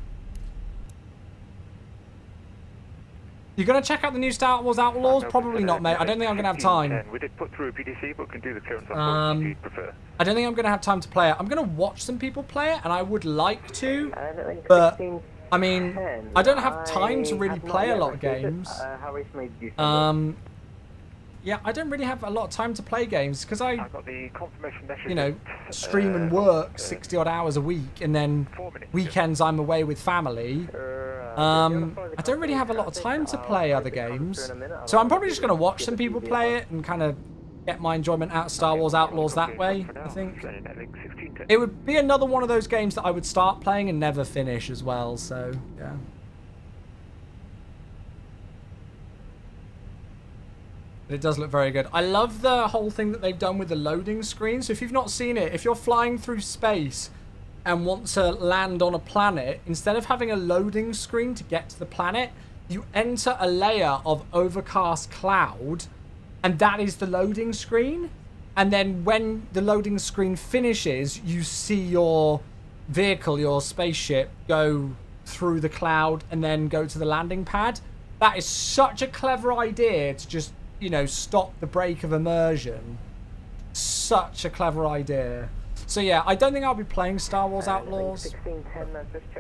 You're going to check out the new Star Wars Outlaws? Probably not, mate. I don't think I'm going to have time. We did put through a PDC, but can do the clearance on board if you prefer. I don't think I'm going to have time to play it. I'm going to watch some people play it, and I would like to, but, I mean, I don't have time to really play a lot of games. How recently did you send it? Yeah, I don't really have a lot of time to play games because I got the confirmation message, you know, stream and work 60 odd hours a week, and then weekends I'm away with family. I don't really have a lot of time to play other games, so I'm probably just going to watch some people play it and kind of get my enjoyment out of Star Wars Outlaws that way, I think. It would be another one of those games that I would start playing and never finish as well, so yeah. It does look very good. I love the whole thing that they've done with the loading screen. So if you've not seen it, if you're flying through space and want to land on a planet, instead of having a loading screen to get to the planet, you enter a layer of overcast cloud, and that is the loading screen. And then when the loading screen finishes, you see your vehicle, your spaceship, go through the cloud and then go to the landing pad. That is such a clever idea to just, you know, stop the break of immersion. Such a clever idea. So yeah, I don't think I'll be playing Star Wars Outlaws.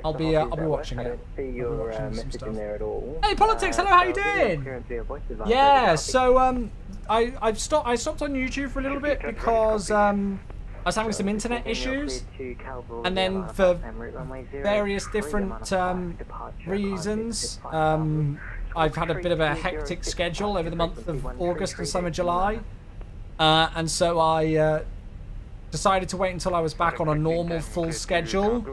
I'll be watching it. Hey Politics, hello, how you doing? Yeah, so I stopped on YouTube for a little bit because I was having some internet issues, and then for various different reasons, I've had a bit of a hectic schedule over the month of August and summer July, and so I decided to wait until I was back on a normal full schedule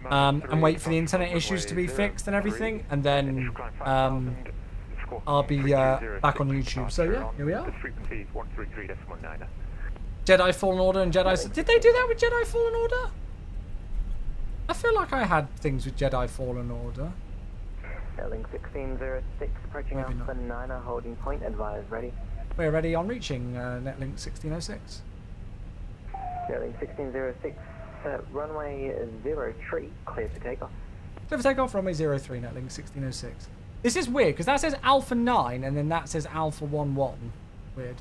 and wait for the internet issues to be fixed and everything, and then I'll be back on YouTube. So yeah, here we are. Jedi Fallen Order and Jedi... Did they do that with Jedi Fallen Order? I feel like I had things with Jedi Fallen Order. Link 1606, approaching Maybe Alpha not. 9, holding point, advise ready. We're ready on reaching Netlink 1606. Link 1606, runway 03, clear for takeoff. Clear for takeoff, runway 03, Netlink 1606. This is weird, because that says Alpha 9, and then that says Alpha 11. Weird.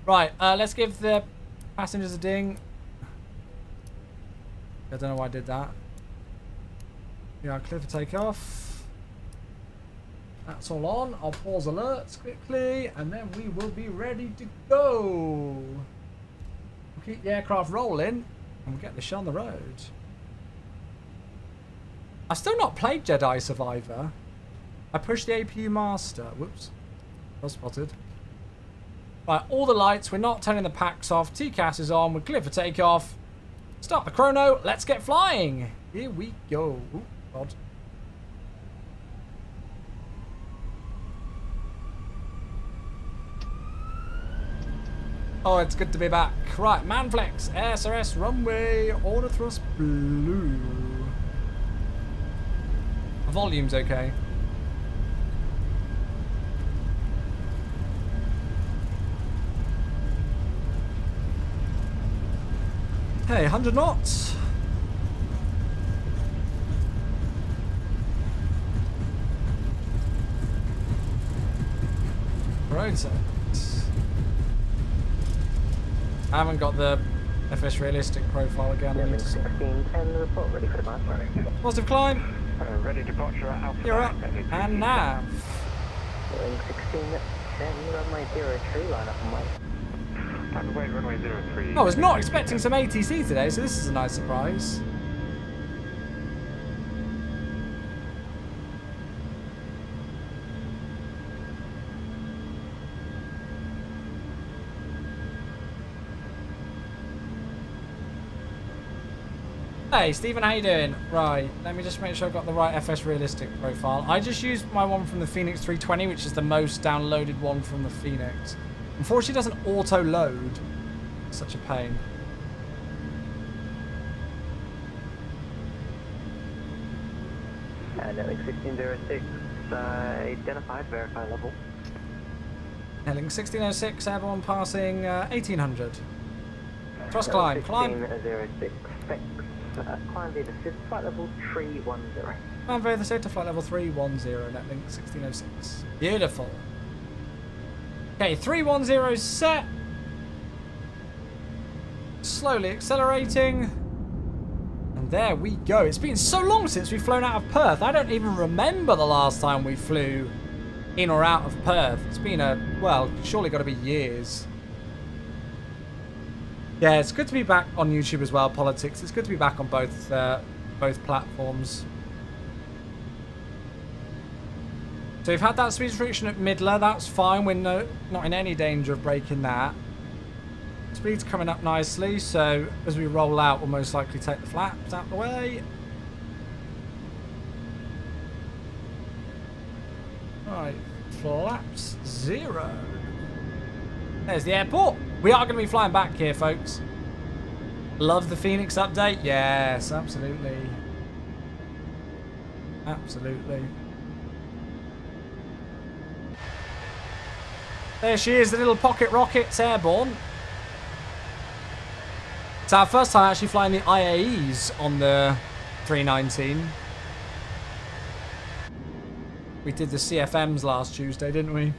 Right, let's give the passengers a ding. I don't know why I did that. Yeah, clear for takeoff. That's all on. I'll pause alerts quickly, and then we will be ready to go. We'll keep the aircraft rolling, and we'll get this show on the road. I've still not played Jedi Survivor. I pushed the APU master. Whoops. Was spotted. Right, all the lights. We're not turning the packs off. TCAS is on. We're clear for takeoff. Start the chrono. Let's get flying. Here we go. Ooh, God. Oh, it's good to be back. Right, Manflex, SRS runway, order thrust blue. The volume's okay. Hey, 100 knots. Road set. I haven't got the FS realistic profile again. I need to sort. 1610, report ready for departure. Positive climb. Ready departure at Alpha You're 9, up. Netlink And 16. nav. Link 1610, runway 03, line up and wait. Time to wait, runway 03. I was not expecting some ATC today, so this is a nice surprise. Hey Stephen, how you doing? Right, let me just make sure I've got the right FS realistic profile. I just used my one from the Phoenix 320, which is the most downloaded one from the Phoenix. Unfortunately, it doesn't auto-load. Such a pain. Link 1606, identified, verify level. Link 1606, airborne passing 1800. Thrust climb, climb. 1606, climb via the SID, flight level 310. Climb via the SID to flight level 310, Netlink 1606. Beautiful. Okay, 310 set. Slowly accelerating. And there we go. It's been so long since we've flown out of Perth. I don't even remember the last time we flew in or out of Perth. It's been well, surely got to be years. Yeah, it's good to be back on YouTube as well, Politics. It's good to be back on both platforms. So we've had that speed restriction at Midler. That's fine. We're not in any danger of breaking that. Speed's coming up nicely, so as we roll out, we'll most likely take the flaps out the way. Right, flaps 0. There's the airport. We are going to be flying back here, folks. Love the Phoenix update. Yes, absolutely. Absolutely. There she is, the little pocket rocket's airborne. It's our first time actually flying the IAEs on the 319. We did the CFMs last Tuesday, didn't we?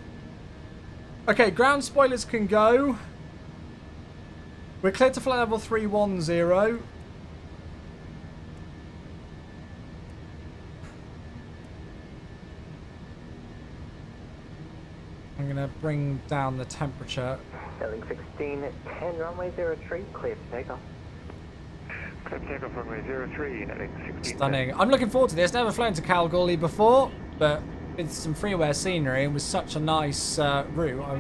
Okay, ground spoilers can go. We're cleared to flight level 310. I'm going to bring down the temperature. Link 1610, runway 03, clear for takeoff. Clear for takeoff, runway 03, Netlink 16. Stunning. I'm looking forward to this. Never flown to Kalgoorlie before, but with some freeware scenery and with such a nice route, I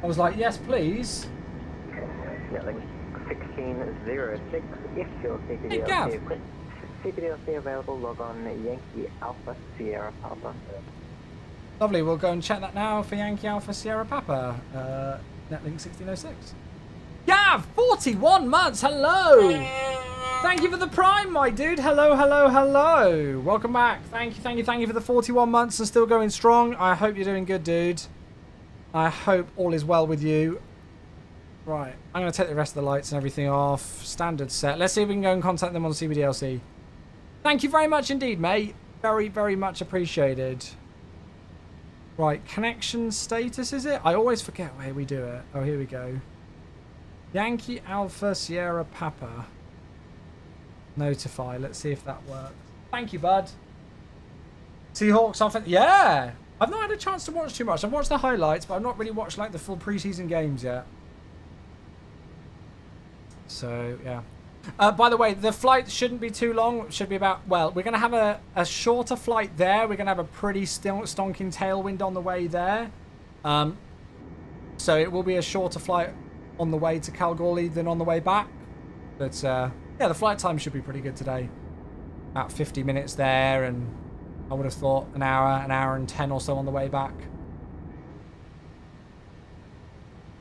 was like, yes, please. Link 1606, if you're Hey, Gav. CPDLC equipped, CPDLC available, log on Yankee Alpha Sierra Papa. Lovely. We'll go and check that now for Yankee Alpha Sierra Papa. Netlink 1606. Gav, 41 months. Hello. thank you for the Prime, my dude. Hello, hello, hello. Welcome back. Thank you, thank you, thank you for the 41 months and still going strong. I hope you're doing good, dude. I hope all is well with you. Right, I'm going to take the rest of the lights and everything off. Standard set. Let's see if we can go and contact them on CBDLC. Thank you very much indeed, mate. Very, very much appreciated. Right, connection status, is it? I always forget where we do it. Oh, here we go. Yankee Alpha Sierra Papa. Notify. Let's see if that works. Thank you, bud. Seahawks off. Yeah! I've not had a chance to watch too much. I've watched the highlights, but I've not really watched like the full preseason games yet. So, yeah. By the way, the flight shouldn't be too long. It should be about, well, we're going to have a shorter flight there. We're going to have a pretty stonking tailwind on the way there. So it will be a shorter flight on the way to Kalgoorlie than on the way back. But, yeah, the flight time should be pretty good today. About 50 minutes there, and I would have thought an hour and 10 or so on the way back.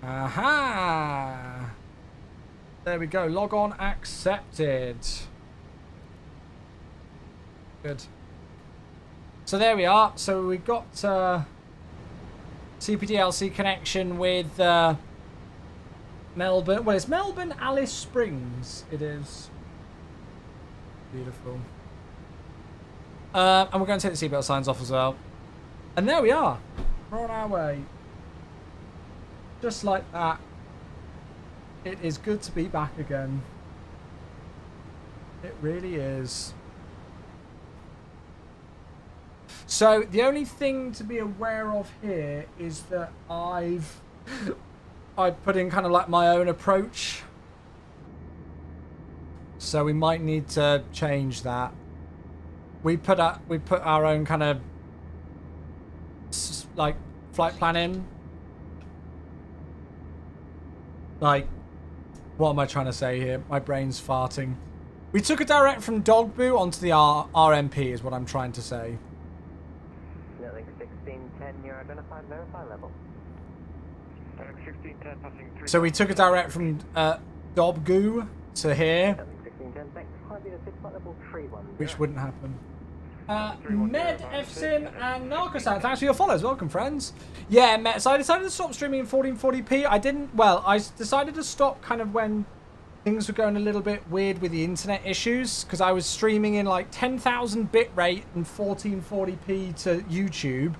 Aha! There we go. Log on accepted. Good. So there we are. So we got CPDLC connection with Melbourne. Well, it's Melbourne Alice Springs. It is. Beautiful. And we're going to take the seatbelt signs off as well. And there we are. We're on our way. Just like that. It is good to be back again. It really is. So the only thing to be aware of here is that I put in kind of like my own approach. So we might need to change that. We put our own kind of like flight plan in. Like, what am I trying to say here? My brain's farting. We took a direct from Dogbu onto the RMP is what I'm trying to say. Nothing 1610, you're identified, verify level. 1610 passing 3. So we took a direct from Dogbu to here. Nothing 1610, thanks. Climb to 6 level 31. Which wouldn't happen. Med, FSIM, and Narcosan, thanks for your follows. Welcome, friends. Yeah, Met, so I decided to stop streaming in 1440p. I decided to stop kind of when things were going a little bit weird with the internet issues, because I was streaming in like 10,000 bit rate and 1440p to YouTube,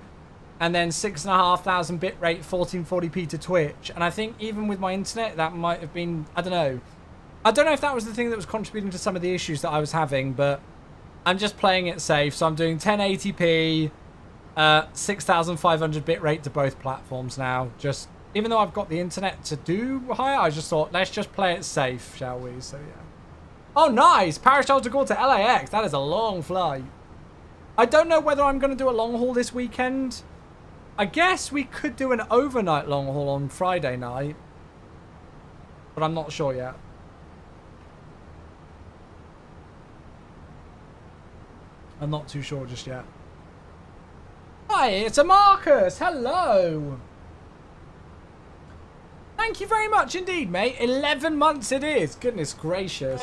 and then 6,500 bit rate 1440p to Twitch. And I think even with my internet, that might have been, I don't know. I don't know if that was the thing that was contributing to some of the issues that I was having, but I'm just playing it safe, so I'm doing 1080p, 6,500 bitrate to both platforms now. Just, even though I've got the internet to do higher, I just thought, let's just play it safe, shall we? So, yeah. Oh, nice! Paris Charles de Gaulle to LAX. That is a long flight. I don't know whether I'm going to do a long haul this weekend. I guess we could do an overnight long haul on Friday night. But I'm not sure yet. I'm not too sure just yet. Hi, it's a Marcus. Hello. Thank you very much indeed, mate. 11 months it is. Goodness gracious.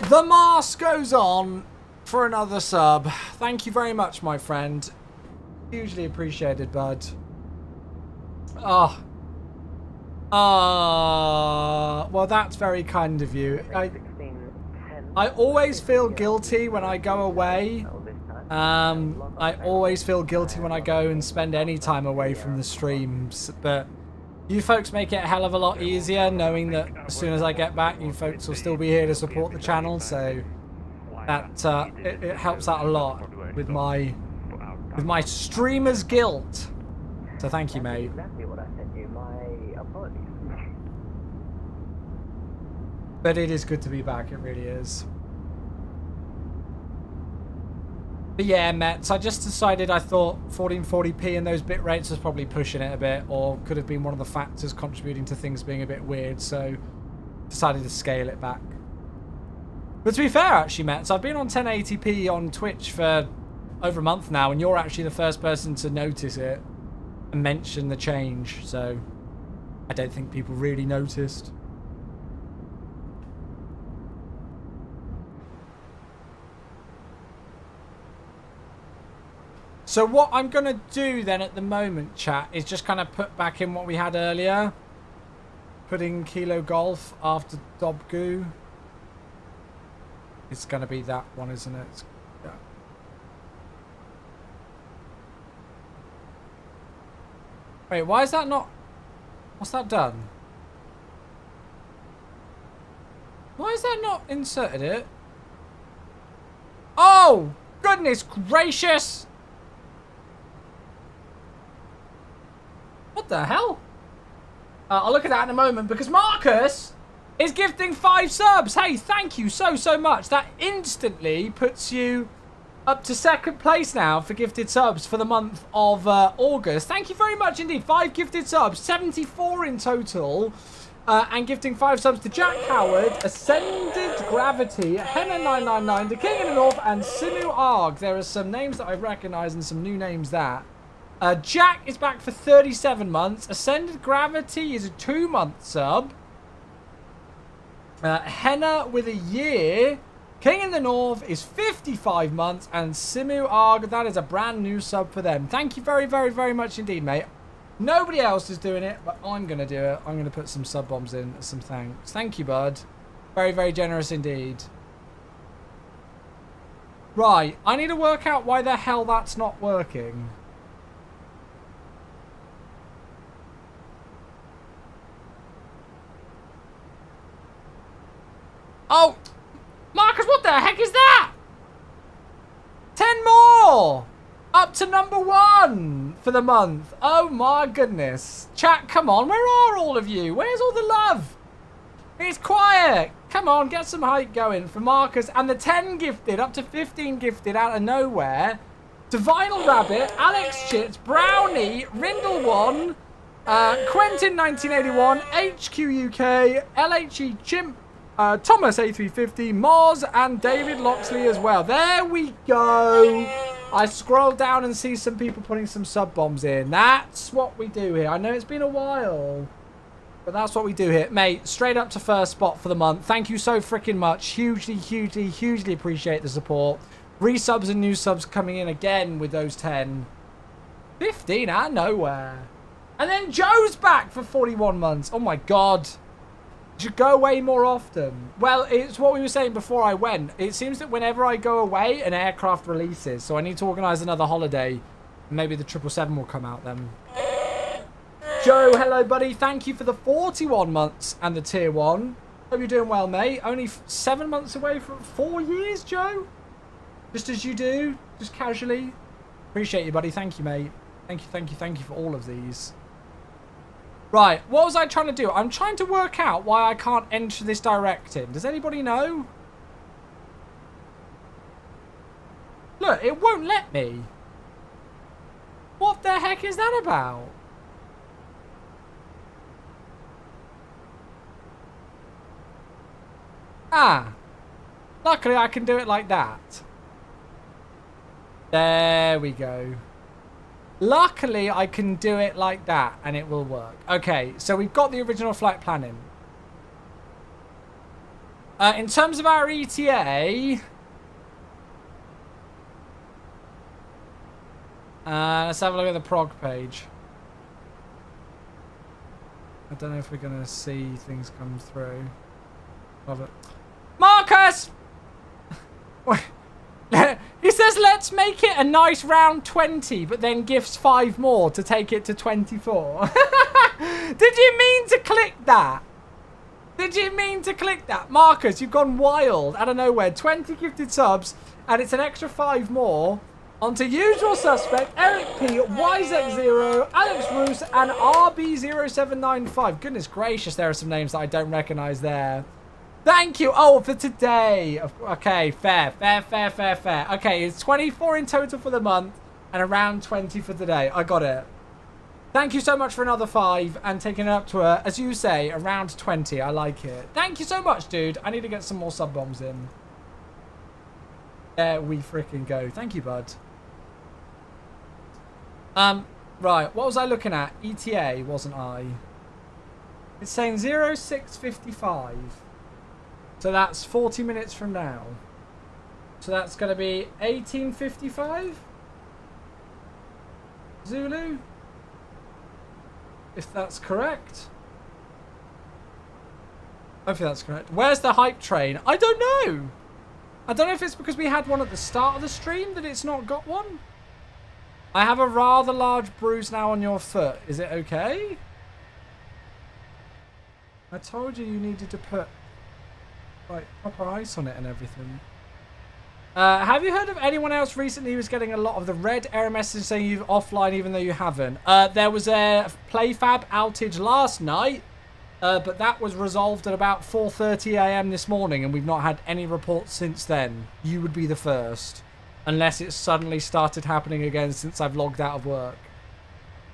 The mask goes on for another sub. Thank you very much, my friend. Hugely appreciated, bud. Oh. Well, that's very kind of you. I always feel guilty when I go away. I always feel guilty when I go and spend any time away from the streams. But you folks make it a hell of a lot easier knowing that as soon as I get back, you folks will still be here to support the channel. So that it helps out a lot with my streamer's guilt. So thank you, mate. Exactly what I sent you. My apologies. But it is good to be back, it really is. But yeah, Mets, I just decided I thought 1440p and those bit rates was probably pushing it a bit, or could have been one of the factors contributing to things being a bit weird, so decided to scale it back. But to be fair, actually, Mets, I've been on 1080p on Twitch for over a month now, and you're actually the first person to notice it and mention the change, so I don't think people really noticed. So what I'm going to do then at the moment, chat, is just kind of put back in what we had earlier. Put in Kilo Golf after Dobgoo. It's going to be that one, isn't it? Yeah. Wait, why is that not... What's that done? Why is that not inserted it? Oh! Goodness gracious! What the hell? I'll look at that in a moment because Marcus is gifting 5 subs. Hey, thank you so much. That instantly puts you up to 2nd place now for gifted subs for the month of August. Thank you very much indeed. 5 gifted subs, 74 in total. And gifting 5 subs to Jack Howard, Ascended Gravity, Henna999, The King in the North, and Simu Arg. There are some names that I recognise and some new names that. Jack is back for 37 months. Ascended Gravity is a 2-month sub. Henna with a year. King in the North is 55 months. And Simu Arg, that is a brand new sub for them. Thank you very much indeed, mate. Nobody else is doing it, but I'm going to do it. I'm going to put some sub bombs in. Some thanks. Thank you, bud. Very generous indeed. Right. I need to work out why the hell that's not working. Oh! Marcus, what the heck is that? 10 more! Up to number 1 for the month. Oh my goodness. Chat, come on. Where are all of you? Where's all the love? It's quiet. Come on, get some hype going for Marcus. And the 10 gifted, up to 15 gifted out of nowhere. To Vinyl Rabbit, Alex Chits, Brownie, Rindle1, Quentin 1981, HQ UK, LHE Chimp, Thomas A350, Moz, and David Loxley as well. There we go. I scroll down and see some people putting some sub bombs in. That's what we do here. I know it's been a while, but that's what we do here. Mate, straight up to 1st spot for the month. Thank you so freaking much. Hugely appreciate the support. Resubs and new subs coming in again with those 10. 15 out of nowhere. And then Joe's back for 41 months. Oh my God. Should go away more often. Well, it's what we were saying before I went. It seems that whenever I go away, an aircraft releases. So I need to organise another holiday. Maybe the 777 will come out then. Joe, hello, buddy. Thank you for the 41 months and the tier 1. Hope you're doing well, mate. Only 7 months away from 4 years, Joe. Just as you do. Just casually. Appreciate you, buddy. Thank you, mate. Thank you for all of these. Right, what was I trying to do? I'm trying to work out why I can't enter this directing. Does anybody know? Look, it won't let me. What the heck is that about? Ah. Luckily, I can do it like that. There we go. Luckily, I can do it like that, and it will work. Okay, so we've got the original flight planning. In terms of our ETA... let's have a look at the prog page. I don't know if we're going to see things come through. Love it. Marcus! He says, let's make it a nice round 20, but then gifts 5 more to take it to 24. Did you mean to click that? Did you mean to click that? Marcus, you've gone wild out of nowhere. 20 gifted subs, and it's an extra 5 more. Onto usual suspect, Eric P, YZ0, Alex Roos, and RB0795. Goodness gracious, there are some names that I don't recognise there. Thank you. Oh, for today. Okay, fair. Okay, it's 24 in total for the month and around 20 for today. I got it. Thank you so much for another 5 and taking it up to, as you say, around 20. I like it. Thank you so much, dude. I need to get some more sub bombs in. There we freaking go. Thank you, bud. Right. What was I looking at? ETA, wasn't I? It's saying 0655. So that's 40 minutes from now. So that's going to be 1855? Zulu? If that's correct. Hopefully that's correct. Where's the hype train? I don't know. I don't know if it's because we had one at the start of the stream that it's not got one. I have a rather large bruise now on your foot. Is it okay? I told you needed to put like proper ice on it and everything. Have you heard of anyone else recently who was getting a lot of the red error messages saying you're offline even though you haven't? There was a PlayFab outage last night, but that was resolved at about 4:30 a.m. this morning, and we've not had any reports since then. You would be the first, unless it suddenly started happening again since I've logged out of work.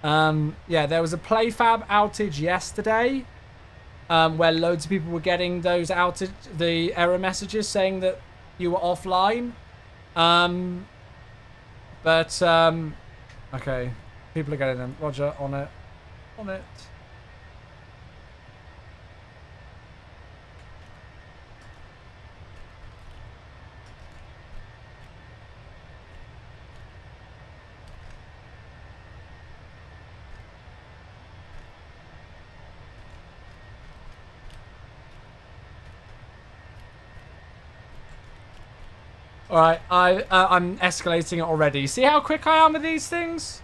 Yeah, there was a PlayFab outage yesterday, where loads of people were getting those the error messages saying that you were offline. Okay. People are getting them. Roger, on it. On it. Alright, I'm escalating it already. See how quick I am with these things?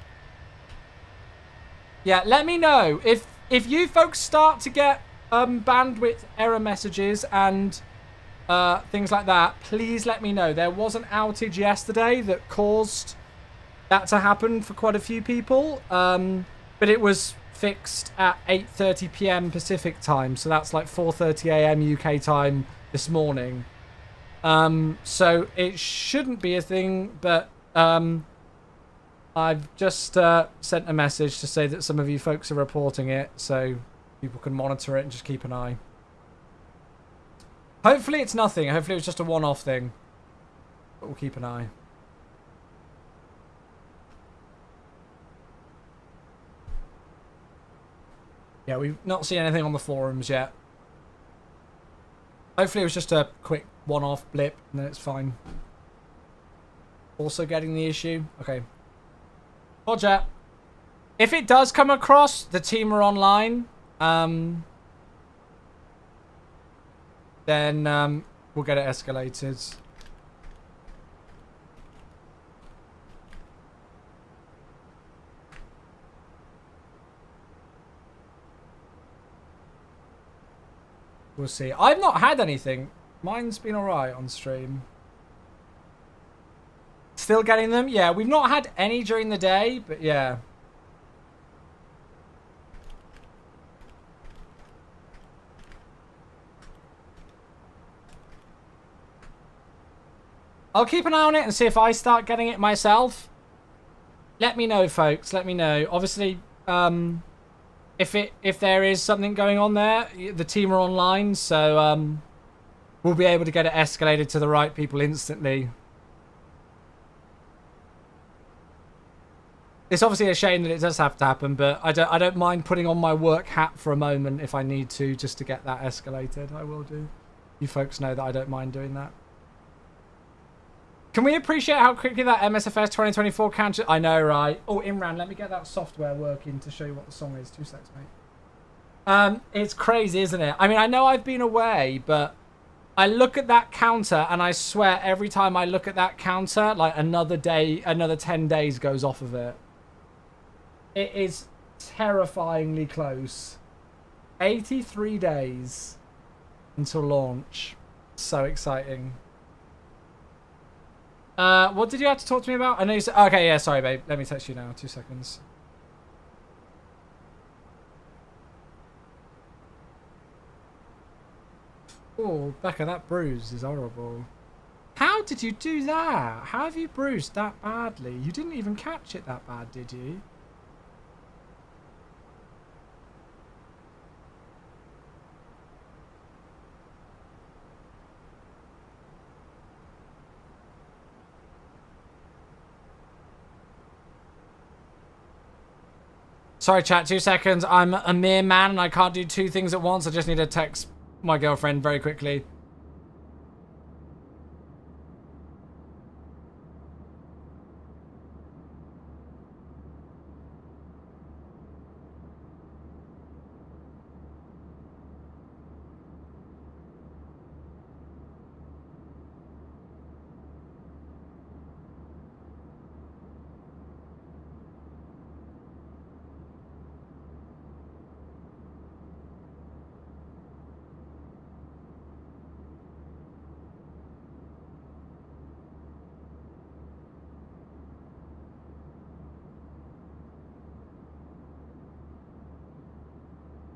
Yeah, let me know. If you folks start to get bandwidth error messages and things like that, please let me know. There was an outage yesterday that caused that to happen for quite a few people. But it was fixed at 8:30 p.m. Pacific time. So that's like 4:30 a.m. UK time this morning. So it shouldn't be a thing, but I've just sent a message to say that some of you folks are reporting it, so people can monitor it and just keep an eye. Hopefully it's nothing. Hopefully it was just a one-off thing, but we'll keep an eye. Yeah, we've not seen anything on the forums yet. Hopefully it was just a quick one-off blip and then it's fine. Also getting the issue. Okay. Roger. If it does come across, the team are online. Then we'll get it escalated. We'll see. I've not had anything. Mine's been alright on stream. Still getting them? Yeah, we've not had any during the day, but yeah. I'll keep an eye on it and see if I start getting it myself. Let me know, folks. Let me know. Obviously, if there is something going on there, the team are online, so we'll be able to get it escalated to the right people instantly. It's obviously a shame that it does have to happen, but I don't mind putting on my work hat for a moment if I need to, just to get that escalated. I will do. You folks know that I don't mind doing that. Can we appreciate how quickly that MSFS 2024 counter... I know, right? Oh, Imran, let me get that software working to show you what the song is. 2 seconds, mate. It's crazy, isn't it? I mean, I know I've been away, but I look at that counter and I swear every time I look at that counter, like another day, another 10 days goes off of it. It is terrifyingly close. 83 days until launch. So exciting. What did you have to talk to me about? I know you said... Okay, yeah, sorry, babe. Let me text you now. 2 seconds. Oh, Becca, that bruise is horrible. How did you do that? How have you bruised that badly? You didn't even catch it that bad, did you? Sorry, chat, 2 seconds. I'm a mere man and I can't do 2 things at once. I just need to text my girlfriend very quickly.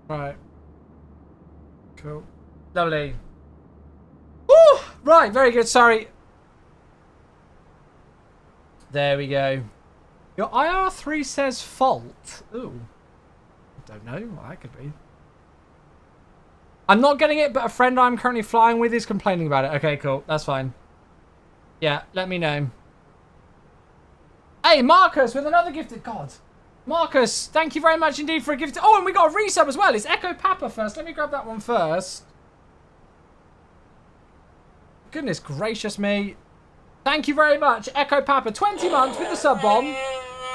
Right. Cool. Lovely. Woo! Right, very good. Sorry. There we go. Your IR3 says fault. Ooh. I don't know what that could be. I'm not getting it, but a friend I'm currently flying with is complaining about it. Okay, cool. That's fine. Yeah, let me know. Hey, Marcus with another gifted. God. Marcus, thank you very much indeed for a gift. Oh, and we got a resub as well. It's Echo Papa first. Let me grab that one first. Goodness gracious me. Thank you very much, Echo Papa. 20 months with the sub bomb.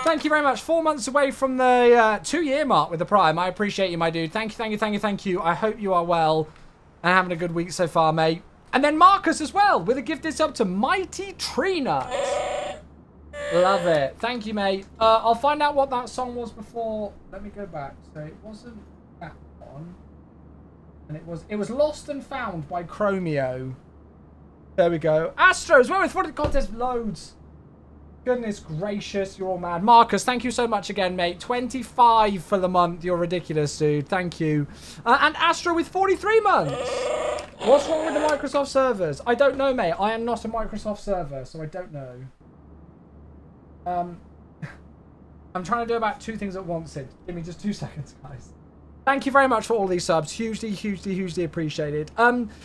Thank you very much. 4 months away from the 2-year mark with the Prime. I appreciate you, my dude. Thank you, thank you, thank you, thank you. I hope you are well and having a good week so far, mate. And then Marcus as well with a gifted sub to Mighty Tree Nut. Love it. Thank you, mate. I'll find out what that song was before. Let me go back. So it wasn't that one. And it was Lost and Found by Chromeo. There we go. Astros, well, it's one of the contests, loads. Goodness gracious, you're all mad. Marcus, thank you so much again, mate. 25 for the month. You're ridiculous, dude. Thank you. And Astro with 43 months. What's wrong with the Microsoft servers? I don't know, mate. I am not a Microsoft server, so I don't know. I'm trying to do about 2 things at once, Sid. Give me just 2 seconds, guys. Thank you very much for all these subs. Hugely, hugely, hugely appreciated.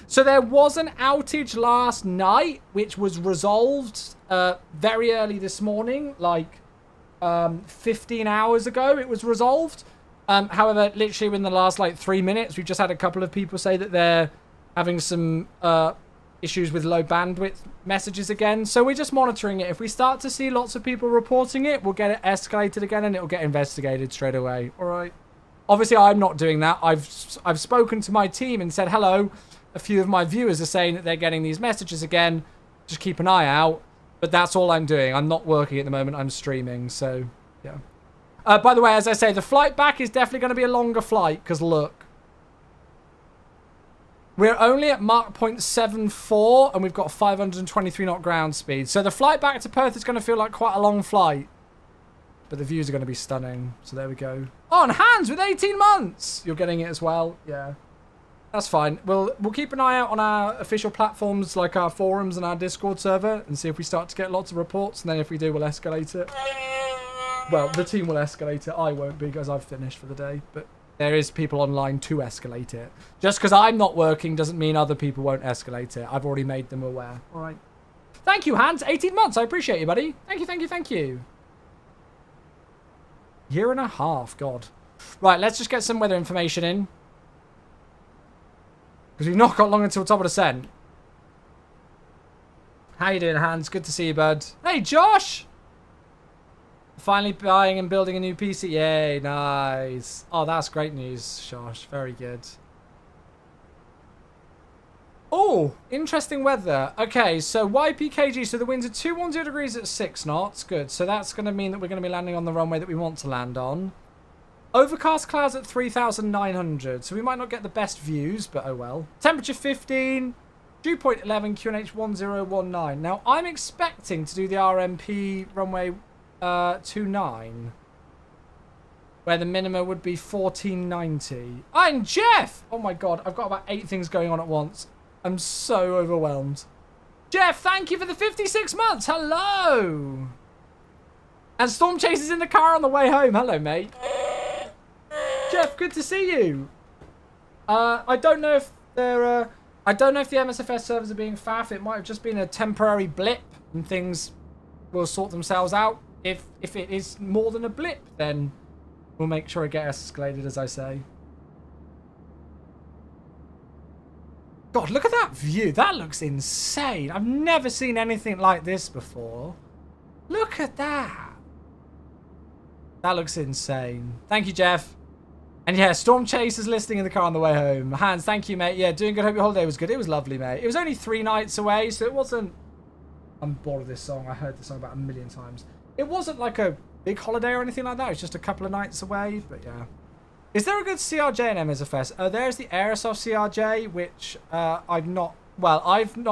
So there was an outage last night, which was resolved very early this morning, like 15 hours ago it was resolved. However, literally within the last like 3 minutes, we've just had a couple of people say that they're having some issues with low bandwidth messages again. So we're just monitoring it. If we start to see lots of people reporting it, we'll get it escalated again and it'll get investigated straight away. All right. Obviously, I'm not doing that. I've spoken to my team and said, hello. A few of my viewers are saying that they're getting these messages again. Just keep an eye out. But that's all I'm doing. I'm not working at the moment. I'm streaming. So, yeah. By the way, as I say, the flight back is definitely going to be a longer flight. Because, look. We're only at Mach 0.74. And we've got 523 knot ground speed. So, the flight back to Perth is going to feel like quite a long flight. But the views are going to be stunning. So there we go. Oh, and Hans with 18 months. You're getting it as well. Yeah. That's fine. We'll keep an eye out on our official platforms like our forums and our Discord server and see if we start to get lots of reports. And then if we do, we'll escalate it. Well, the team will escalate it. I won't because I've finished for the day. But there is people online to escalate it. Just because I'm not working doesn't mean other people won't escalate it. I've already made them aware. All right. Thank you, Hans. 18 months. I appreciate you, buddy. Thank you, thank you, thank you. Year and a half, God. Right, let's just get some weather information in. Because we've not got long until top of descent. How you doing, Hans? Good to see you, bud. Hey, Josh! Finally buying and building a new PC. Yay, nice. Oh, that's great news, Josh. Very good. Oh, interesting weather. Okay, so YPKG, so the winds are 210 degrees at 6 knots. Good. So that's going to mean that we're going to be landing on the runway that we want to land on. Overcast clouds at 3,900. So we might not get the best views, but oh well. Temperature 15. Dew point 11. QNH 1019. Now, I'm expecting to do the RMP runway 29. Where the minimum would be 1490. I'm Jeff! Oh my god, I've got about 8 things going on at once. I'm so overwhelmed. Jeff, thank you for the 56 months. Hello. And Storm Chaser's in the car on the way home. Hello, mate. Jeff, good to see you. I don't know if they're... I don't know if the MSFS servers are being faff. It might have just been a temporary blip and things will sort themselves out. If it is more than a blip, then we'll make sure it gets escalated, as I say. God, look at that view. That looks insane. I've never seen anything like this before. Look at that. That looks insane. Thank you, Jeff. And yeah, Storm Chaser's listening in the car on the way home. Hans, thank you, mate. Yeah, doing good. Hope your holiday was good. It was lovely, mate. It was only 3 nights away, so it wasn't... I'm bored of this song. I heard this song about 1,000,000 times. It wasn't like a big holiday or anything like that. It was just a couple of nights away, but yeah. Is there a good CRJ in MSFS? There's the Aerosoft CRJ, which I've not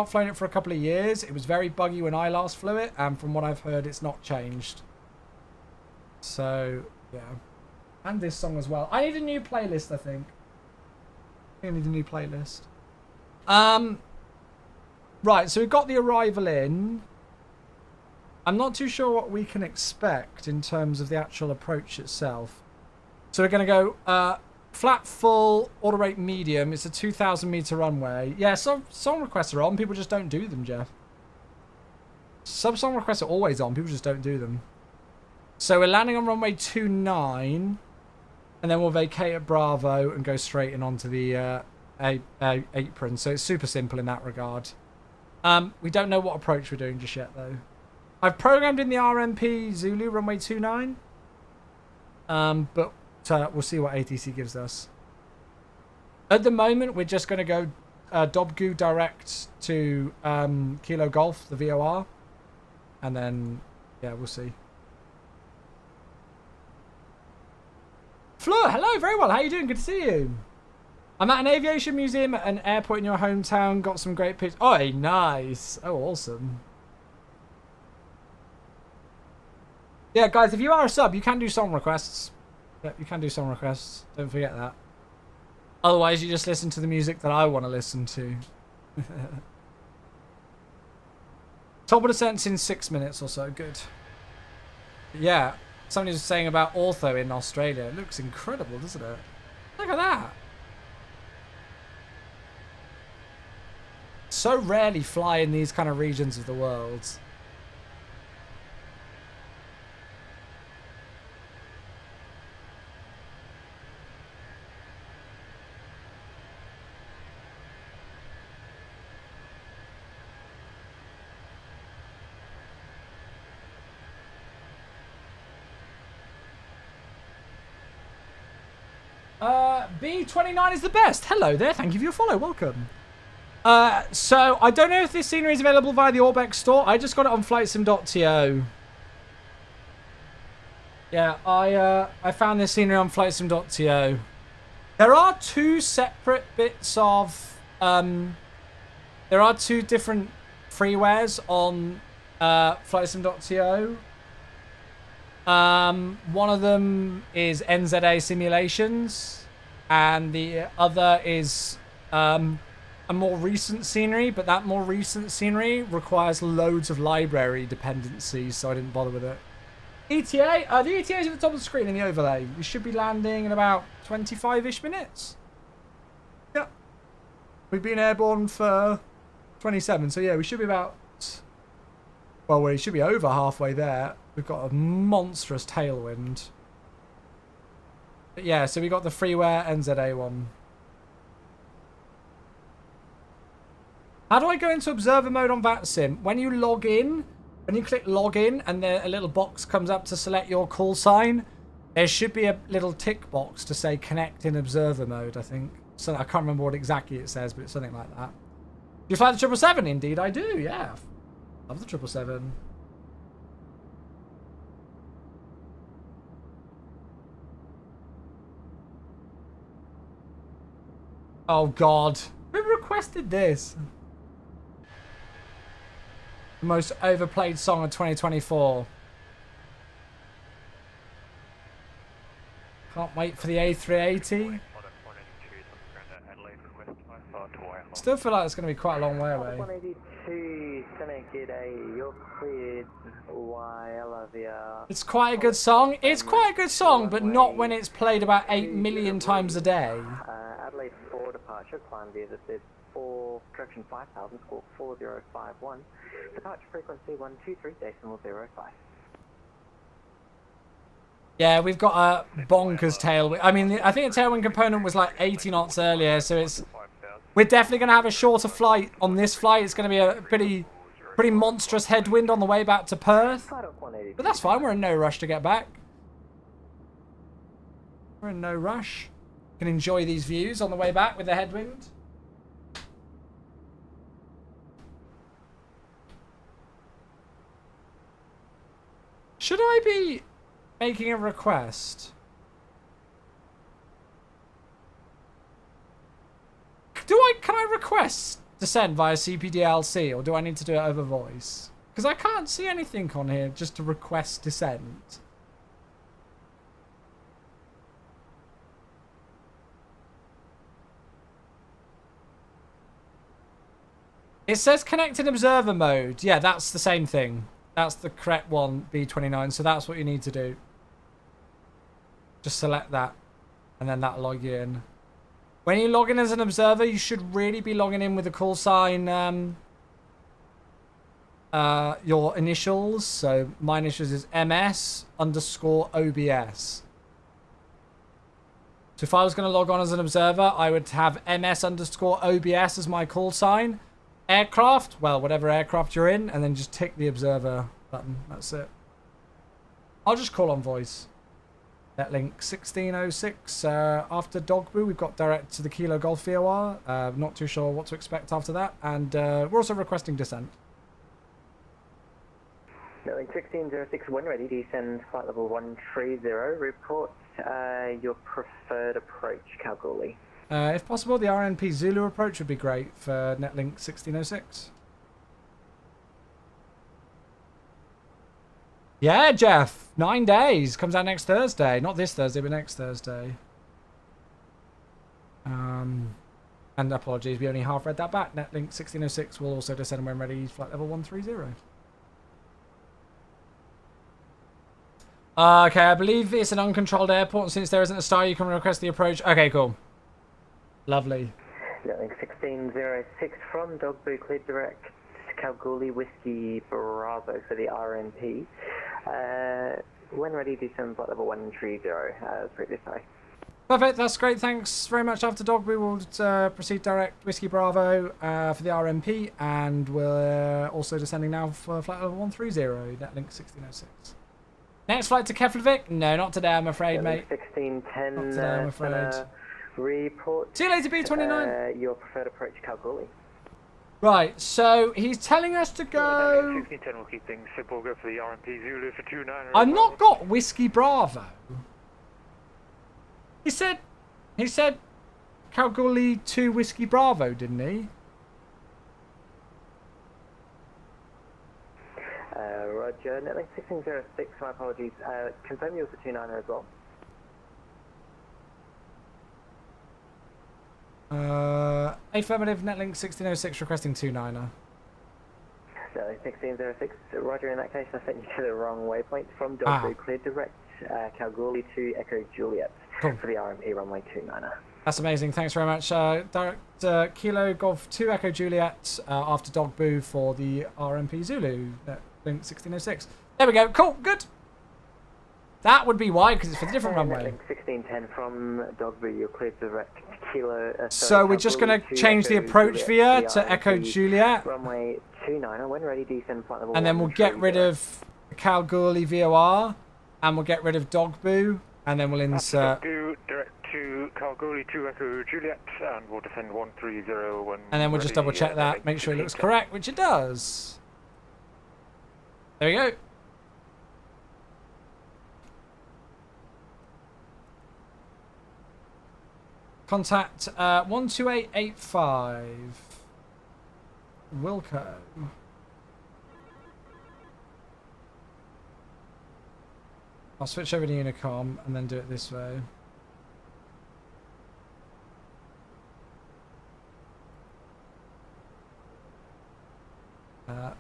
flown it for a couple of years. It was very buggy when I last flew it, and from what I've heard, it's not changed. So, yeah. And this song as well. I need a new playlist, I think. I need a new playlist. Right, so we've got the arrival in. I'm not too sure what we can expect in terms of the actual approach itself. So we're going to go flat, full, auto rate, medium. It's a 2,000 meter runway. Yeah, some song requests are on. People just don't do them, Jeff. Some song requests are always on. People just don't do them. So we're landing on runway 29. And then we'll vacate at Bravo and go straight in onto the apron. So it's super simple in that regard. We don't know what approach we're doing just yet, though. I've programmed in the RMP Zulu runway 29. But we'll see what ATC gives us. At the moment, we're just going to go Dobgu direct to Kilo Golf, the VOR. And then, yeah, we'll see. Fleur, hello, very well. How you doing? Good to see you. I'm at an aviation museum at an airport in your hometown. Got some great pictures. Oh, nice. Oh, awesome. Yeah, guys, if you are a sub, you can do song requests. Yeah, you can do song requests. Don't forget that. Otherwise, you just listen to the music that I want to listen to. Top of descent's in 6 minutes or so. Good. Yeah. Somebody was saying about ortho in Australia. It looks incredible, doesn't it? Look at that. So rarely fly in these kind of regions of the world. B29 is the best. Hello there. Thank you for your follow. Welcome. So I don't know if this scenery is available via the Orbex store. I just got it on flightsim.to. Yeah, I found this scenery on flightsim.to. There are two separate bits of there are two different freewares on flightsim.to. One of them is NZA Simulations, and the other is a more recent scenery, but that more recent scenery requires loads of library dependencies, so I didn't bother with it. ETA? The ETA is at the top of the screen in the overlay. We should be landing in about 25-ish minutes. Yep. We've been airborne for 27, so yeah, we should be about... Well, we should be over halfway there. We've got a monstrous tailwind. But yeah, so we got the freeware NZA one. How do I go into observer mode on VATSIM? When you log in, when you click login and then a little box comes up to select your call sign, there should be a little tick box to say connect in observer mode, I think. So I can't remember what exactly it says, but it's something like that. Do you fly the 777? Indeed, I do, yeah. Love the 777. Oh, God. Who requested this? The most overplayed song of 2024. Can't wait for the A380. Still feel like it's going to be quite a long way away. 182, Senate, you're cleared. It's quite a good song. It's quite a good song, but not when it's played about 8 million times a day. Adelaide 4 departure, climb via the SID 4, direction 5000, score 4051. Departure frequency 123, decimal 05. Yeah, we've got a bonkers tailwind. I mean, I think the tailwind component was like 80 knots earlier, so it's... We're definitely going to have a shorter flight on this flight. It's going to be a pretty monstrous headwind on the way back to Perth. But that's fine. We're in no rush to get back. We're in no rush. Can enjoy these views on the way back with the headwind. Should I be making a request? Can I request descent via CPDLC, or do I need to do it over voice? Because I can't see anything on here just to request descent. It says connected observer mode. Yeah, that's the same thing. That's the correct one, B29. So that's what you need to do. Just select that. And then that'll log you in. When you log in as an observer, you should really be logging in with the call sign, your initials. So my initials is MS_OBS. So if I was going to log on as an observer, I would have MS_OBS as my call sign. Aircraft, well, whatever aircraft you're in, and then just tick the observer button. That's it. I'll just call on voice. Netlink 1606. After Dogboo, we've got direct to the Kilo Golf VOR. Not too sure what to expect after that. And we're also requesting descent. Netlink 1606, when ready, descend flight level 130. Report your preferred approach, Kalgoorlie. If possible, the RNP Zulu approach would be great for Netlink 1606. Yeah, Jeff. 9 days. Comes out next Thursday. Not this Thursday, but next Thursday. And apologies, we only half read that back. Netlink 1606 will also descend when ready, flight level 130. Okay, I believe it's an uncontrolled airport, and since there isn't a star, you can request the approach. Okay, cool. Lovely. Netlink 1606 from Dogboo, cleared direct Kalgoorlie Whiskey Bravo for the RNP. When ready, descend flight level 130 as previously. Perfect, that's great. Thanks very much. After Dogboo, we'll proceed direct Whiskey Bravo for the RMP, and we're also descending now for flight level 130, Netlink 1606. Next flight to Keflavik? No, not today, I'm afraid, mate. 1610. Not today, I'm afraid. Report. See you later, B29. Your preferred approach, Kalgoorlie. Right, so he's telling us to go... 1610 will keep things simple. Go for the RMP Zulu for 29. I've not got Whiskey Bravo. He said Kalgoorlie 2 Whiskey Bravo, didn't he? Roger. Netlink 1606, my apologies. Confirm you for 29 as well. Affirmative, Netlink 1606 requesting 29er. Netlink 1606, Roger. In that case, I sent you to the wrong waypoint. From Dogboo, cleared direct Kalgoorlie to Echo Juliet for the RMP runway 29er. That's amazing. Thanks very much. Direct Kilo Golf 2 Echo Juliet after Dogboo for the RMP Zulu, Netlink 1606. There we go. Cool. Good. That would be why, because it's for the different runway. Netlink 1610 from Dogboo, you're cleared direct Kilo. So we're just going to change the approach via to Echo Juliet. Runway 29er. When ready, descend flight level. And then we'll get rid of Kalgoorlie VOR, and we'll get rid of Dogboo, and then we'll insert. Direct to Kalgoorlie 2 Echo Juliet, and we'll descend 130 when. And then we'll just double check that, make sure it looks correct, which it does. There we go. Contact 12885 Wilco. I'll switch over to Unicom and then do it this way.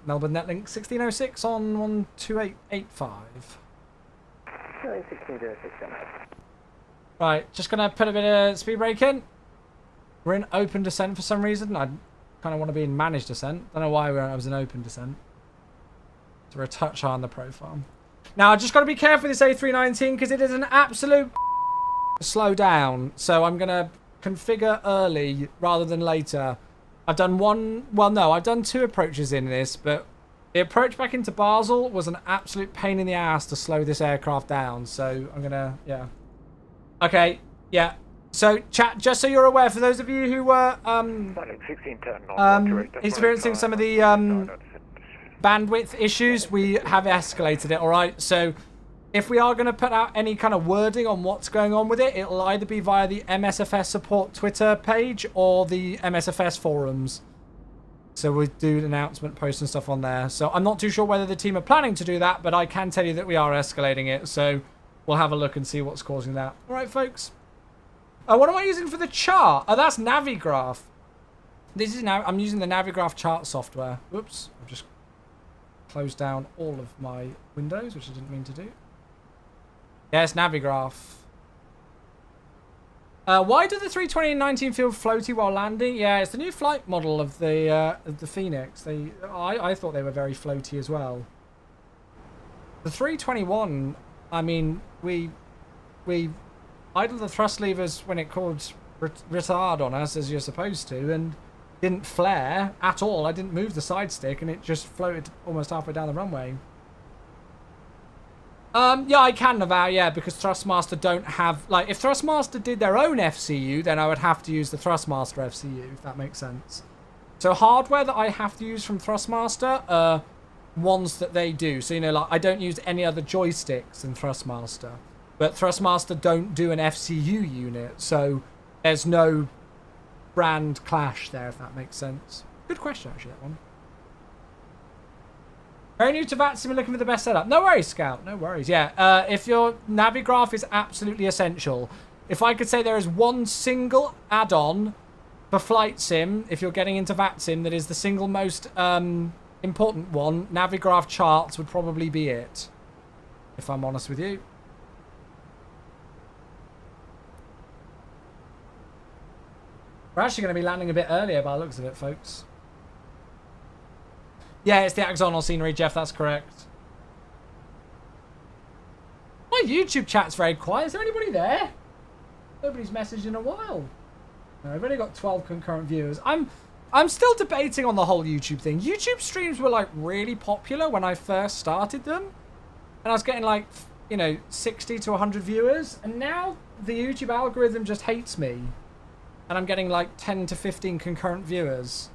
Melbourne Netlink 1606 on 12885. 1606. Right, just gonna put a bit of speed brake in. We're in open descent for some reason. I kind of want to be in managed descent. Don't know why I was in open descent. So we're a touch high on the profile. Now, I just got to be careful with this A319 because it is an absolute slow down. So I'm going to configure early rather than later. I've done I've done 2 approaches in this, but the approach back into Basel was an absolute pain in the ass to slow this aircraft down. So I'm going to, yeah. Okay, yeah. So, chat, just so you're aware, for those of you who were experiencing some of the bandwidth issues, we have escalated it, alright? So, if we are going to put out any kind of wording on what's going on with it, it'll either be via the MSFS support Twitter page or the MSFS forums. So we'll do an announcement post and stuff on there. So I'm not too sure whether the team are planning to do that, but I can tell you that we are escalating it. So we'll have a look and see what's causing that. Alright, folks. What am I using for the chart? Oh, that's Navigraph. This is now, I'm using the Navigraph chart software. Whoops, I've just closed down all of my windows, which I didn't mean to do. Yes, Navigraph. Why do the 320-19 feel floaty while landing? Yeah, it's the new flight model of the Phoenix. I thought they were very floaty as well. The 321, I mean, we idled the thrust levers when it called retard on us, as you're supposed to, and didn't flare at all. I didn't move the side stick, and it just floated almost halfway down the runway. Yeah, I can avow, yeah, because Thrustmaster don't have... Like, if Thrustmaster did their own FCU, then I would have to use the Thrustmaster FCU, if that makes sense. So hardware that I have to use from Thrustmaster, ones that they do. So, you know, like, I don't use any other joysticks than Thrustmaster. But Thrustmaster don't do an FCU unit, so there's no brand clash there, if that makes sense. Good question, actually, that one. Very new to VATSIM and looking for the best setup. No worries, Scout. No worries. Yeah, if your Navigraph is absolutely essential. If I could say there is one single add-on for Flight Sim, if you're getting into VATSIM, that is the single most important one, Navigraph charts would probably be it. If I'm honest with you. We're actually going to be landing a bit earlier by the looks of it, folks. Yeah, it's the axonal scenery, Jeff, that's correct. My YouTube chat's very quiet. Is there anybody there? Nobody's messaged in a while. No, I've only got 12 concurrent viewers. I'm still debating on the whole YouTube thing. YouTube streams were like really popular when I first started them. And I was getting like, you know, 60 to 100 viewers. And now the YouTube algorithm just hates me. And I'm getting like 10 to 15 concurrent viewers.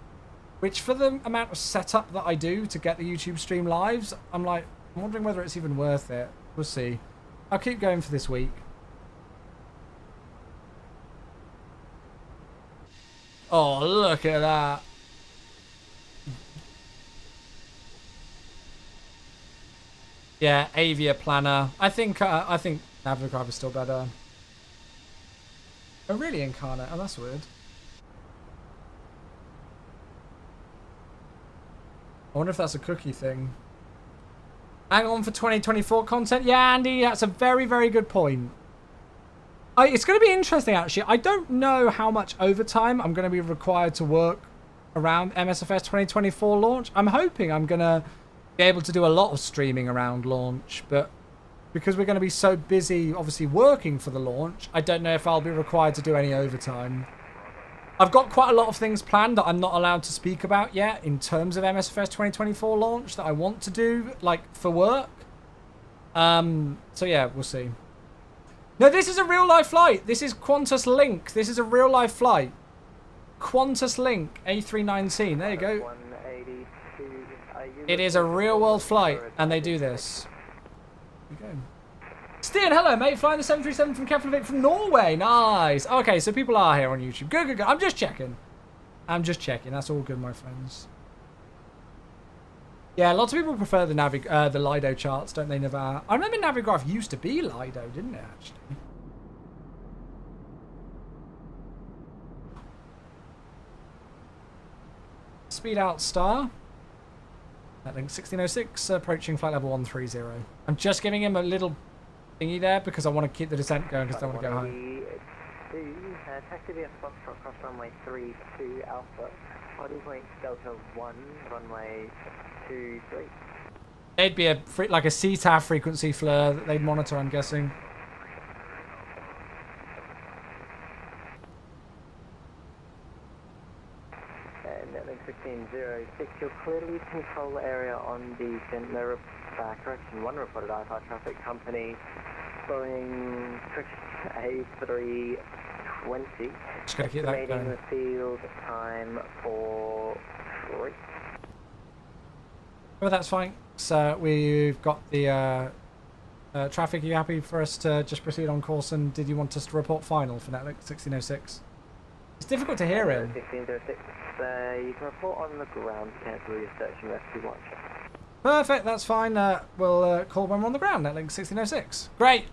Which, for the amount of setup that I do to get the YouTube stream lives, I'm wondering whether it's even worth it. We'll see. I'll keep going for this week. Oh, look at that. Yeah, Avia Planner. I think Navigraph is still better. Oh, really, Incarnate? Oh, that's weird. I wonder if that's a cookie thing. Hang on for 2024 content. Yeah, Andy, that's a very, very good point. It's going to be interesting, actually. I don't know how much overtime I'm going to be required to work around MSFS 2024 launch. I'm hoping I'm going to be able to do a lot of streaming around launch, but because we're going to be so busy, obviously, working for the launch, I don't know if I'll be required to do any overtime. I've got quite a lot of things planned that I'm not allowed to speak about yet in terms of MSFS 2024 launch that I want to do, like, for work. So, yeah, we'll see. No, this is a real-life flight. This is Qantas Link. This is a real-life flight. Qantas Link, A319. There you go. It is a real-world flight, and they do this. There you go. Stian, hello, mate. Flying the 737 from Keflavik from Norway. Nice. Okay, so people are here on YouTube. Good, good, good. I'm just checking. I'm just checking. That's all good, my friends. Yeah, lots of people prefer the Lido charts, don't they, Navarre? I remember Navigraph used to be Lido, didn't it, actually? Speed out star. That link 1606, approaching flight level 130. I'm just giving him a little thingy there because I want to keep the descent going because I don't want to go home. Taxi via Foxtrot cross runway 32 Alpha, body point Delta 1, runway 23. It'd be like a CTAF frequency flare that they'd monitor, I'm guessing. Netlink 1606, you're clearly control area on the correction 1 reported IFR traffic company, Boeing A320. Just gotta keep that going. The field time for 3. Oh, that's fine. So we've got the traffic. Are you happy for us to just proceed on course? And did you want us to report final for Netlink 1606? It's difficult to hear him. 1606. You can report on the ground. Cancel your search and rescue watch. Perfect. That's fine. We'll call when we're on the ground. Netlink 1606. Great.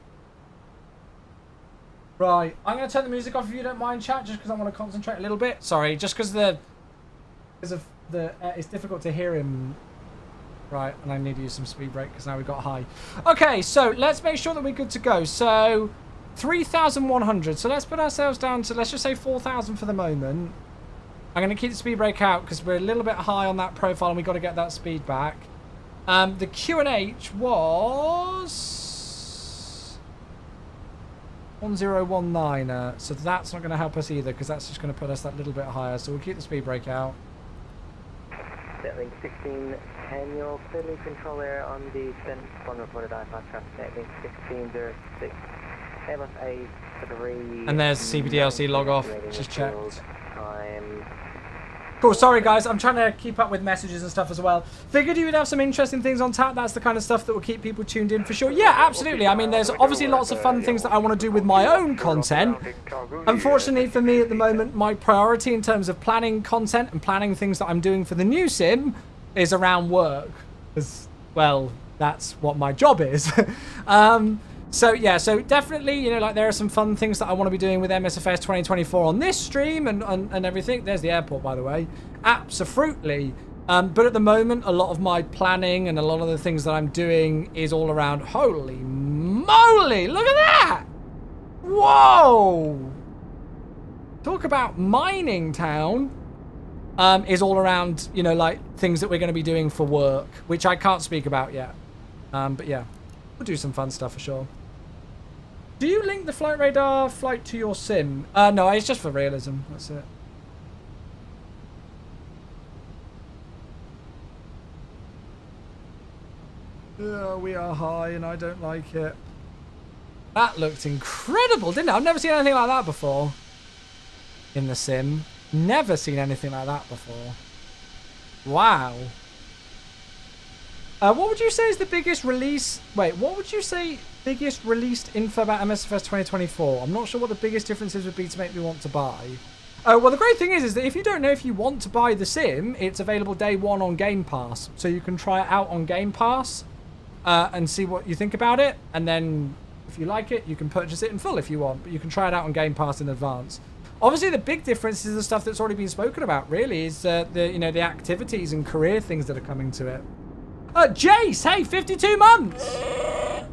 Right. I'm going to turn the music off if you don't mind, chat, just because I want to concentrate a little bit. Sorry, just because the because of the it's difficult to hear him. Right, and I need to use some speed brake because now we've got high. Okay, so let's make sure that we're good to go. So 3,100. So let's put ourselves down to, let's just say 4,000 for the moment. I'm going to keep the speed brake out because we're a little bit high on that profile and we've got to get that speed back. The Q&H was 1019. So that's not going to help us either because that's just going to put us that little bit higher. So we'll keep the speed brake out. Setlink 1610, you're clearly control area on the descent on reported I-5 traffic. Setlink 1606, Airbus A3. And there's CBDLC log off, just checked. Time. Cool, sorry guys, I'm trying to keep up with messages and stuff as well. Figured you would have some interesting things on tap. That's the kind of stuff that will keep people tuned in for sure. Yeah, absolutely. I mean, there's obviously lots of fun things that I want to do with my own content. Unfortunately for me at the moment, my priority in terms of planning content and planning things that I'm doing for the new sim is around work. Because, well, that's what my job is. So yeah, so definitely, you know, like there are some fun things that I want to be doing with MSFS 2024 on this stream and everything. There's the airport, by the way. Absolutely. But at the moment, a lot of my planning and a lot of the things that I'm doing is all around, holy moly, look at that. Whoa. Talk about mining town. Is all around, you know, like things that we're going to be doing for work, which I can't speak about yet. But yeah, we'll do some fun stuff for sure. Do you link the flight radar flight to your sim? No, it's just for realism. That's it. We are high and I don't like it. That looked incredible, didn't it? I've never seen anything like that before. In the sim. Never seen anything like that before. Wow. What would you say is the biggest release? Wait, what would you say biggest released info about MSFS 2024? I'm not sure what the biggest differences would be to make me want to buy. Well, the great thing is that if you don't know if you want to buy the sim, it's available day one on Game Pass. So you can try it out on Game Pass and see what you think about it. And then if you like it, you can purchase it in full if you want. But you can try it out on Game Pass in advance. Obviously, the big difference is the stuff that's already been spoken about, really, is the activities and career things that are coming to it. Jace, hey, 52 months.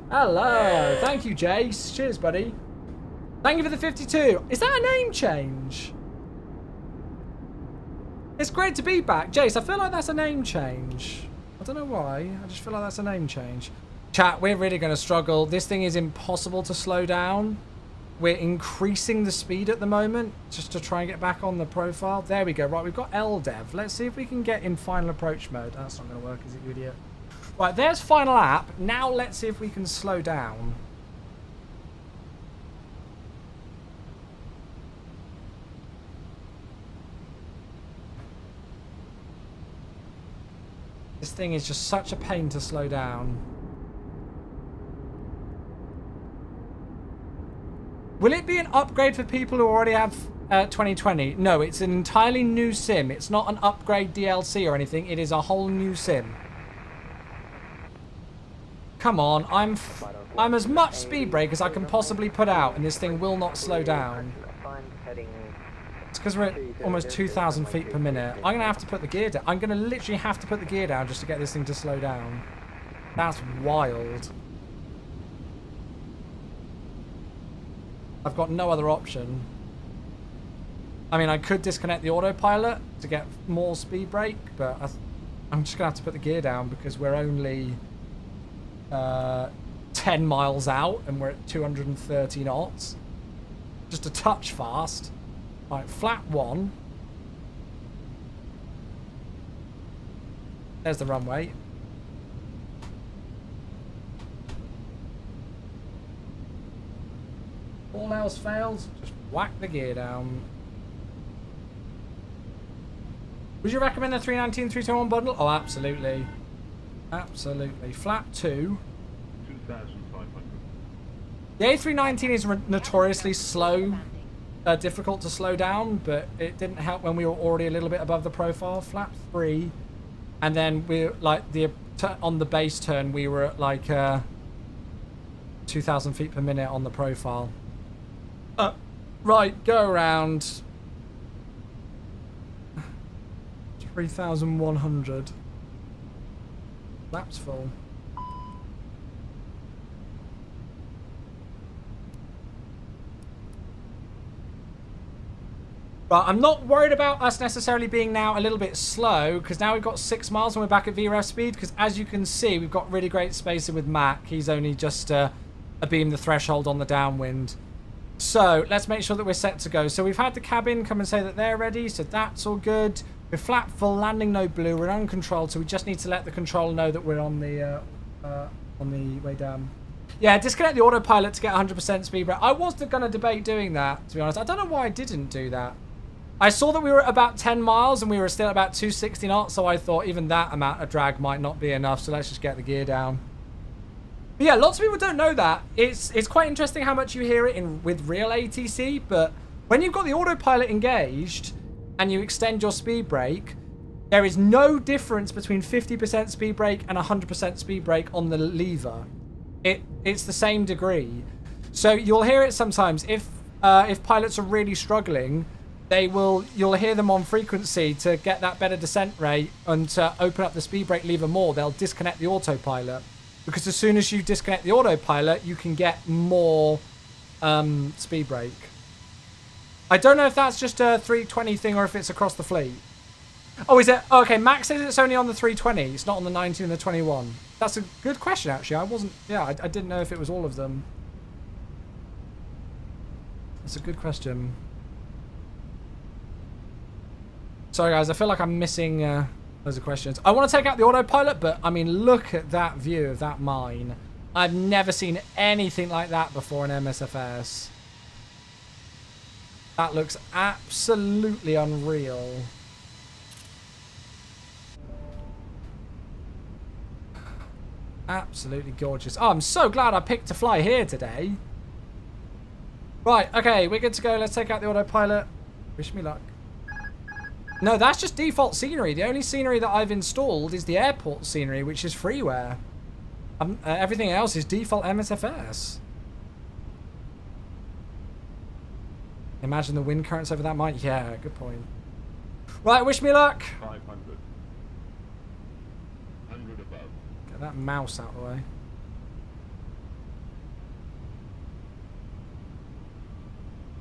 Hello. Thank you, Jace. Cheers, buddy. Thank you for the 52. Is that a name change? It's great to be back. Jace, I feel like that's a name change. I don't know why. I just feel like that's a name change. Chat, we're really going to struggle. This thing is impossible to slow down. We're increasing the speed at the moment just to try and get back on the profile. There we go. Right, we've got LDev. Let's see if we can get in final approach mode. That's not going to work, is it, you idiot? Right, there's final app. Now let's see if we can slow down. This thing is just such a pain to slow down. Will it be an upgrade for people who already have 2020? No, it's an entirely new sim. It's not an upgrade DLC or anything. It is a whole new sim. Come on, I'm as much speed brake as I can possibly put out, and this thing will not slow down. It's because we're at almost 2,000 feet per minute. I'm going to have to put the gear down. I'm going to literally have to put the gear down just to get this thing to slow down. That's wild. I've got no other option. I mean, I could disconnect the autopilot to get more speed brake, but I'm just going to have to put the gear down because we're only 10 miles out and we're at 230 knots. Just a touch fast. Right, flat one. There's the runway. All else fails, just whack the gear down. Would you recommend the 319 321 bundle? Oh, absolutely. Absolutely. Flat 2. 2,500. The A319 is notoriously slow. Difficult to slow down, but it didn't help when we were already a little bit above the profile. Flat 3. And then we're like on the base turn, we were at like 2,000 feet per minute on the profile. Right, go around. 3,100. Laps full. But I'm not worried about us necessarily being now a little bit slow, because now we've got 6 miles and we're back at VREF speed, because as you can see, we've got really great spacing with Mac. He's only just a beam the threshold on the downwind. So let's make sure that we're set to go. So we've had the cabin come and say that they're ready, so that's all good. We're flat full, landing no blue, we're uncontrolled, so we just need to let the controller know that we're on the way down. Yeah, disconnect the autopilot to get 100% speed brake. I was going to debate doing that, to be honest. I don't know why I didn't do that. I saw that we were at about 10 miles and we were still at about 260 knots, so I thought even that amount of drag might not be enough, so let's just get the gear down. But yeah, lots of people don't know that. It's quite interesting how much you hear it with real ATC, but when you've got the autopilot engaged and you extend your speed brake, there is no difference between 50% speed brake and 100% speed brake on the lever. It's the same degree. So you'll hear it sometimes. If pilots are really struggling, you'll hear them on frequency to get that better descent rate, and to open up the speed brake lever more, they'll disconnect the autopilot. Because as soon as you disconnect the autopilot, you can get more speed brake. I don't know if that's just a 320 thing or if it's across the fleet. Oh, is it? Oh, okay, Max says it's only on the 320. It's not on the 19 and the 21. That's a good question, actually. I didn't know if it was all of them. That's a good question. Sorry, guys, I feel like I'm missing loads of questions. I want to take out the autopilot, but, I mean, look at that view of that mine. I've never seen anything like that before in MSFS. That looks absolutely unreal. Absolutely gorgeous. Oh, I'm so glad I picked to fly here today. Right, okay, we're good to go. Let's take out the autopilot. Wish me luck. No, that's just default scenery. The only scenery that I've installed is the airport scenery, which is freeware. Everything else is default MSFS. Imagine the wind currents over that mine. Yeah, good point. Right, wish me luck. 500. 100 above. Get that mouse out of the way.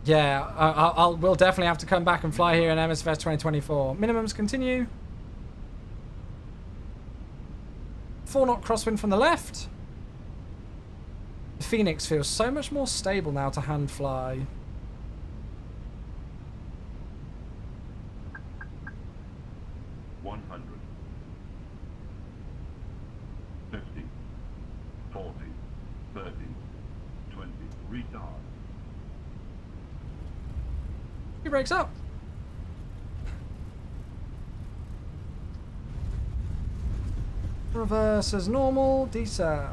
Yeah, we'll definitely have to come back and fly here in MSFS 2024. Minimums continue. 4 knot crosswind from the left. The Phoenix feels so much more stable now to hand fly. He breaks up. Reverse as normal. Decel.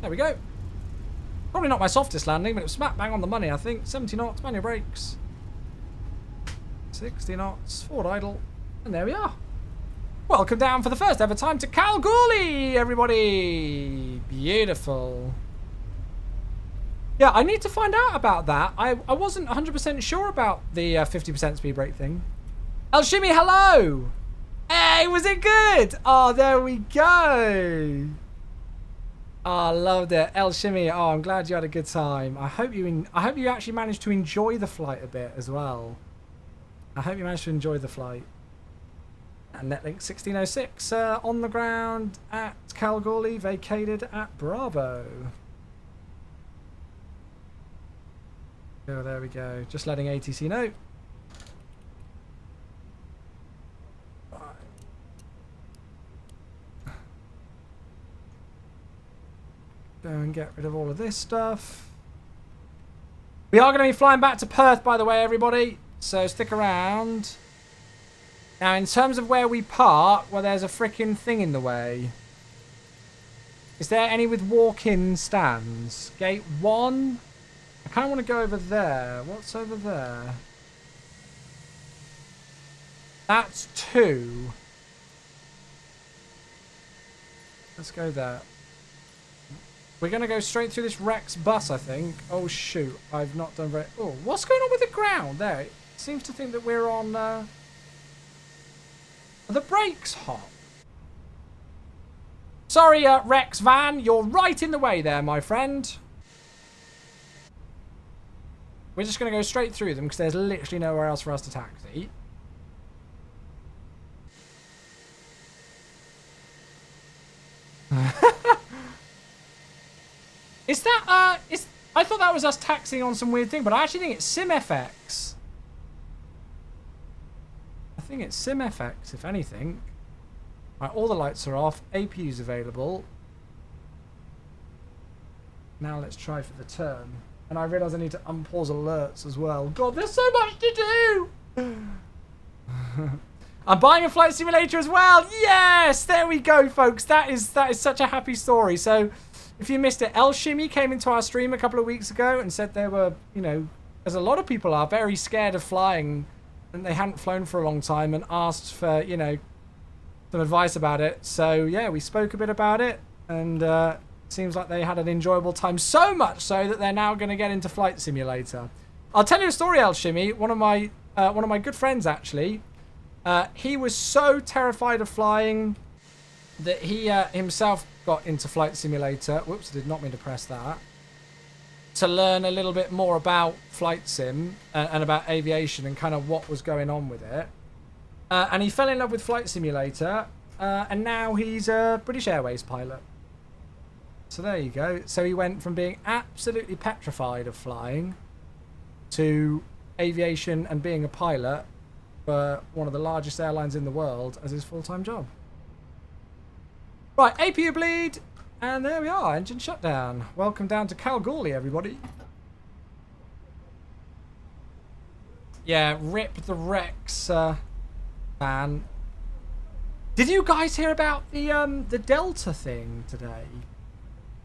There we go. Probably not my softest landing, but it was smack bang on the money, I think. 70 knots, manual brakes. 60 knots, forward idle. And there we are. Welcome down for the first ever time to Kalgoorlie, everybody. Beautiful. Yeah, I need to find out about that. I wasn't 100% sure about the 50% speed brake thing. El Shimmy, hello! Hey, was it good? Oh, there we go. Oh, I loved it. El Shimmy, oh, I'm glad you had a good time. I hope you actually managed to enjoy the flight a bit as well. I hope you managed to enjoy the flight. And Netlink 1606 on the ground at Kalgoorlie, vacated at Bravo. Oh, there we go. Just letting ATC know. Go and get rid of all of this stuff. We are going to be flying back to Perth, by the way, everybody. So stick around. Now, in terms of where we park, well, there's a freaking thing in the way. Is there any with walk-in stands? Gate 1. I kind of want to go over there. What's over there? That's 2. Let's go there. We're going to go straight through this Rex bus, I think. Oh, shoot. I've not done very... Oh, what's going on with the ground? There. It seems to think that we're on... Are the brakes hot? Sorry, Rex Van, you're right in the way there, my friend. We're just going to go straight through them because there's literally nowhere else for us to taxi. Is that, I thought that was us taxiing on some weird thing, but I actually think it's SimFX. I think it's SimFX, if anything. Right, all the lights are off. APU's available. Now let's try for the turn. And I realise I need to unpause alerts as well. God, there's so much to do! I'm buying a flight simulator as well! Yes! There we go, folks. That is such a happy story. So, if you missed it, El Shimmy came into our stream a couple of weeks ago and said they were, you know, as a lot of people are, very scared of flying. And they hadn't flown for a long time and asked for, you know, some advice about it. So, yeah, we spoke a bit about it. And, seems like they had an enjoyable time, so much so that they're now going to get into Flight Simulator. I'll tell you a story, El Shimmy. One of my good friends, actually. He was so terrified of flying that he himself got into Flight Simulator. Whoops, I did not mean to press that. To learn a little bit more about flight sim and about aviation and kind of what was going on with it. And he fell in love with Flight Simulator. And now he's a British Airways pilot. So there you go. So he went from being absolutely petrified of flying to aviation and being a pilot for one of the largest airlines in the world as his full-time job. Right, APU bleed. And there we are, engine shutdown. Welcome down to Kalgoorlie, everybody. Yeah, rip the Rex fan. Did you guys hear about the Delta thing today?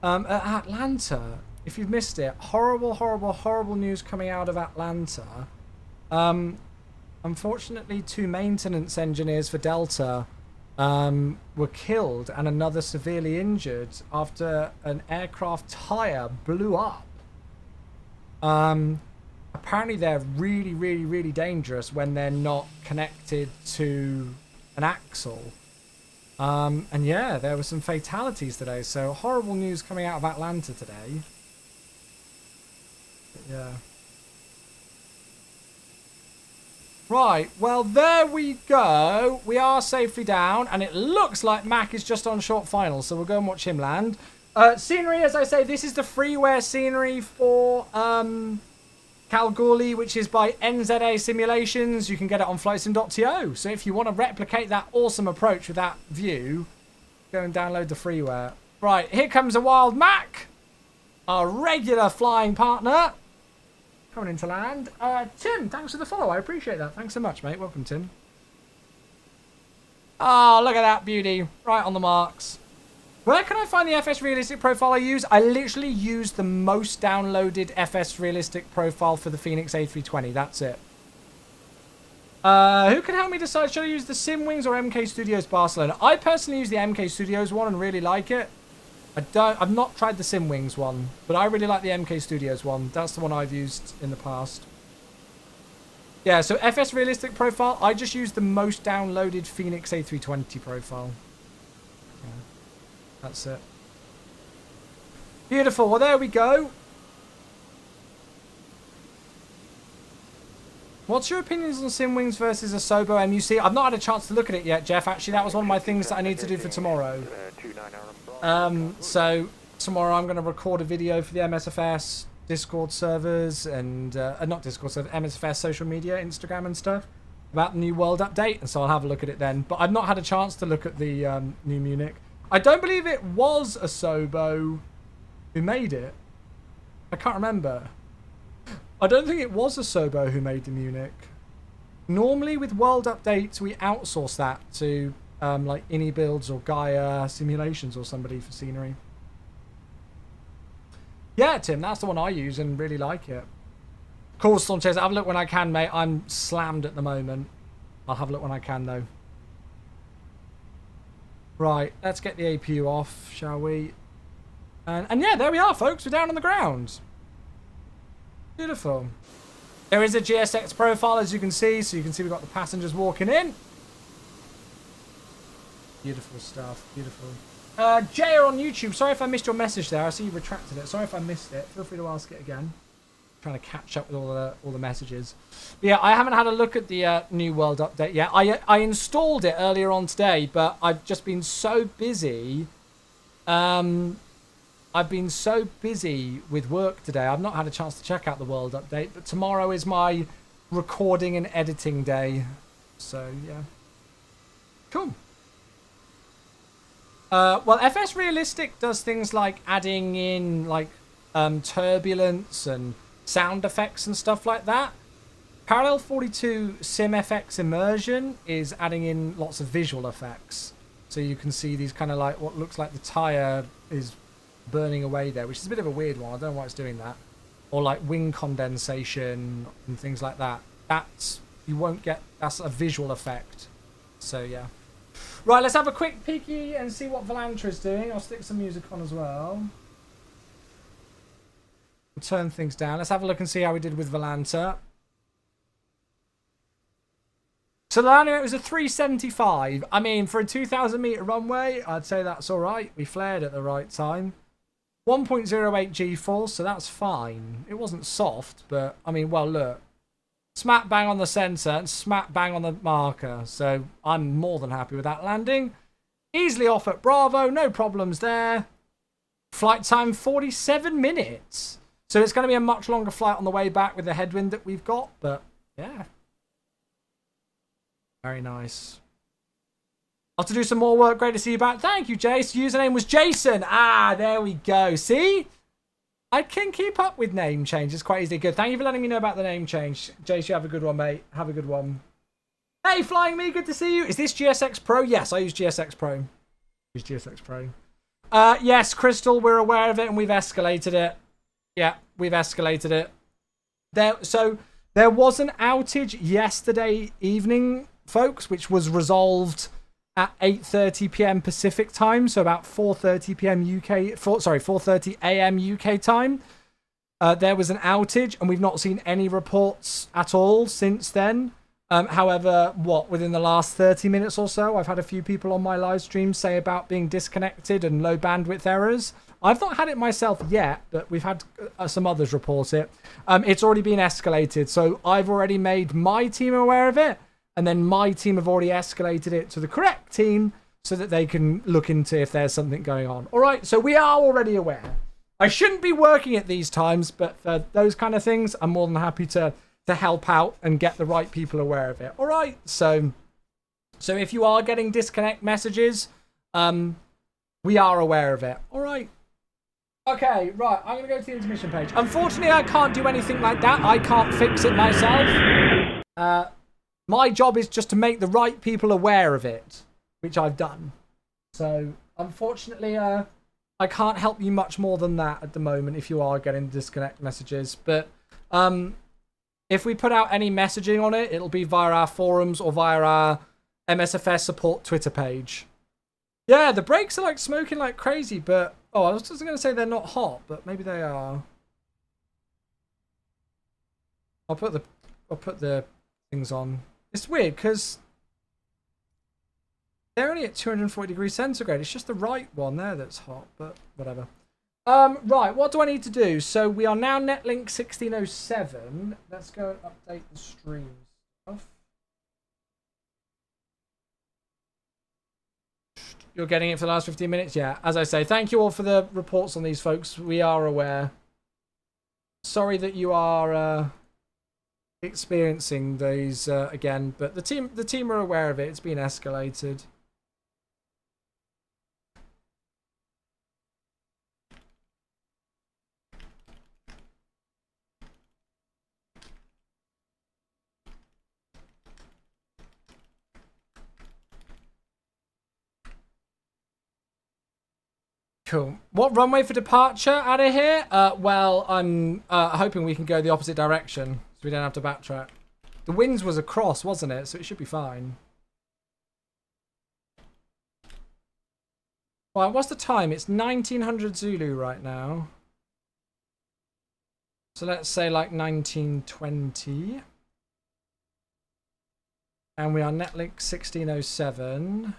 At Atlanta, if you've missed it, horrible news coming out of Atlanta. Unfortunately, 2 maintenance engineers for Delta were killed and another severely injured after an aircraft tire blew up. Apparently, they're really dangerous when they're not connected to an axle. And yeah, there were some fatalities today, so horrible news coming out of Atlanta today. But yeah. Right, well, there we go. We are safely down, and it looks like Mac is just on short final, so we'll go and watch him land. Scenery, as I say, this is the freeware scenery for Kalgoorlie, which is by NZA Simulations. You can get it on flightsim.to. So if you want to replicate that awesome approach with that view, go and download the freeware. Right, here comes a Wild Mac, our regular flying partner, coming into land. Tim, thanks for the follow. I appreciate that. Thanks so much, mate. Welcome, Tim. Oh, look at that beauty. Right on the marks. Where can I find the FS Realistic profile I use? I literally use the most downloaded FS Realistic profile for the Phoenix A320. That's it. Who can help me decide, should I use the Sim Wings or MK Studios Barcelona? I personally use the MK Studios one and really like it. I've not tried the Sim Wings one, but I really like the MK Studios one. That's the one I've used in the past. Yeah, so FS Realistic profile, I just use the most downloaded Phoenix A320 profile. Yeah. That's it. Beautiful. Well, there we go. What's your opinions on Simwings versus Asobo MUC? I've not had a chance to look at it yet, Jeff. Actually, that was one of my things that I need to do for tomorrow. So tomorrow I'm going to record a video for the MSFS Discord servers and not Discord servers, MSFS social media, Instagram and stuff about the new world update, and so I'll have a look at it then. But I've not had a chance to look at the new Munich. I don't believe it was Asobo who made it. I can't remember. I don't think it was Asobo who made the Munich. Normally with world updates we outsource that to like Ini Builds or Gaia Simulations or somebody for scenery. Yeah, Tim, that's the one I use and really like it. Cool, Storm Chase. I'll have a look when I can, mate. I'm slammed at the moment. I'll have a look when I can, though. Right, let's get the APU off, shall we? And yeah, there we are, folks. We're down on the ground. Beautiful. There is a GSX profile, as you can see. So you can see we've got the passengers walking in. Beautiful stuff. Beautiful. Jay on YouTube. Sorry if I missed your message there. I see you retracted it. Sorry if I missed it. Feel free to ask it again. Trying to catch up with all the messages. But yeah, I haven't had a look at the New World update yet. I installed it earlier on today, but I've just been so busy. I've been so busy with work today. I've not had a chance to check out the World update. But tomorrow is my recording and editing day. So yeah, cool. Well, FS Realistic does things like adding in like turbulence and sound effects and stuff like that. Parallel 42 SimFX Immersion is adding in lots of visual effects. So you can see these kind of like what looks like the tire is burning away there, which is a bit of a weird one. I don't know why it's doing that. Or like wing condensation and things like that. That's, you won't get, that's a visual effect. So yeah. Right, let's have a quick peeky and see what Volantra is doing. I'll stick some music on as well. We'll turn things down. Let's have a look and see how we did with Volanta. So the landing rate was a 375. I mean, for a 2,000 meter runway, I'd say that's all right. We flared at the right time. 1.08 G-force, so that's fine. It wasn't soft, but I mean, well, look. Smack bang on the sensor and smack bang on the marker. So I'm more than happy with that landing. Easily off at Bravo, no problems there. Flight time 47 minutes. So it's going to be a much longer flight on the way back with the headwind that we've got, but yeah. Very nice. I'll have to do some more work. Great to see you back. Thank you, Jace. Username was Jason. Ah, there we go. See? I can keep up with name changes quite easily. Good. Thank you for letting me know about the name change. Jace, you have a good one, mate. Have a good one. Hey, Flying Me. Good to see you. Is this GSX Pro? Yes, I use GSX Pro. Use GSX Pro. Yes, Crystal, we're aware of it and we've escalated it. Yeah, we've escalated it. So there was an outage yesterday evening, folks, which was resolved at 8:30 p.m. Pacific time, so about 4:30 p.m. UK, 4:30 a.m. UK time. There was an outage, and we've not seen any reports at all since then. However, within the last 30 minutes or so, I've had a few people on my live stream say about being disconnected and low bandwidth errors. I've not had it myself yet, but we've had some others report it. It's already been escalated, so I've already made my team aware of it. And then my team have already escalated it to the correct team so that they can look into if there's something going on. All right, so we are already aware. I shouldn't be working at these times, but for those kind of things, I'm more than happy to help out and get the right people aware of it. All right, so if you are getting disconnect messages, we are aware of it. All right. Okay, right, I'm going to go to the intermission page. Unfortunately, I can't do anything like that. I can't fix it myself. My job is just to make the right people aware of it, which I've done. So, unfortunately, I can't help you much more than that at the moment if you are getting disconnect messages. But if we put out any messaging on it, it'll be via our forums or via our MSFS support Twitter page. Yeah, the brakes are like smoking like crazy, but... Oh, I was just going to say they're not hot, but maybe they are. I'll put the things on. It's weird because they're only at 240 degrees centigrade. It's just the right one there that's hot, but whatever. Right, what do I need to do? So we are now Netlink 1607. Let's go and update the stream stuff. You're getting it for the last 15 minutes? Yeah, as I say, thank you all for the reports on these, folks. We are aware. Sorry that you are... experiencing these again, but the team are aware of it. It's been escalated. Cool. What runway for departure out of here? Well, I'm hoping we can go the opposite direction so we don't have to backtrack. The winds was across, wasn't it? So it should be fine. Well, what's the time? It's 1900 Zulu right now. So let's say like 1920. And we are Netlink 1607.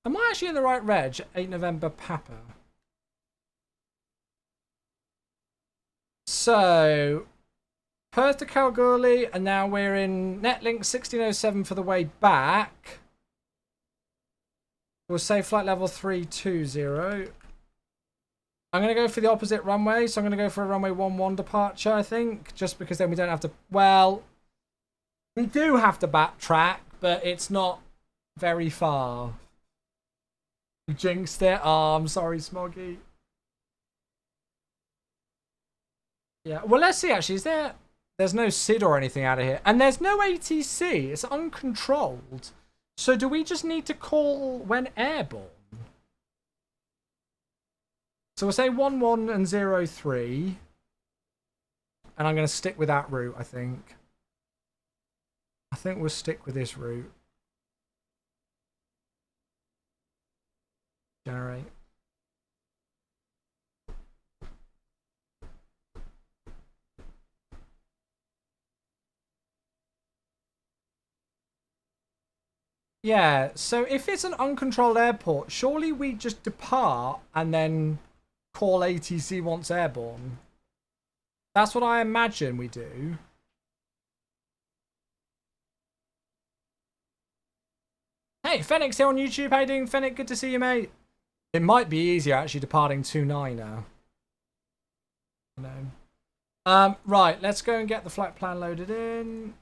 Am I actually in the right reg? 8 November Papa. So, Perth to Kalgoorlie, and now we're in Netlink 1607 for the way back. We'll say flight level 320. I'm going to go for the opposite runway, so I'm going to go for a runway 11 departure, I think, just because then we don't have to, well, we do have to backtrack, but it's not very far. You jinxed it. Oh, I'm sorry, Smoggy. Yeah, well, let's see, actually. There's no SID or anything out of here. And there's no ATC. It's uncontrolled. So do we just need to call when airborne? So we'll say 11 and 03. And I'm going to stick with that route, I think. I think we'll stick with this route. Generate. Yeah, so if it's an uncontrolled airport, surely we just depart and then call ATC once airborne. That's what I imagine we do. Hey, Fennec's here on YouTube. How you doing, Fennec? Good to see you, mate. It might be easier actually departing 29er. No. Right, let's go and get the flight plan loaded in.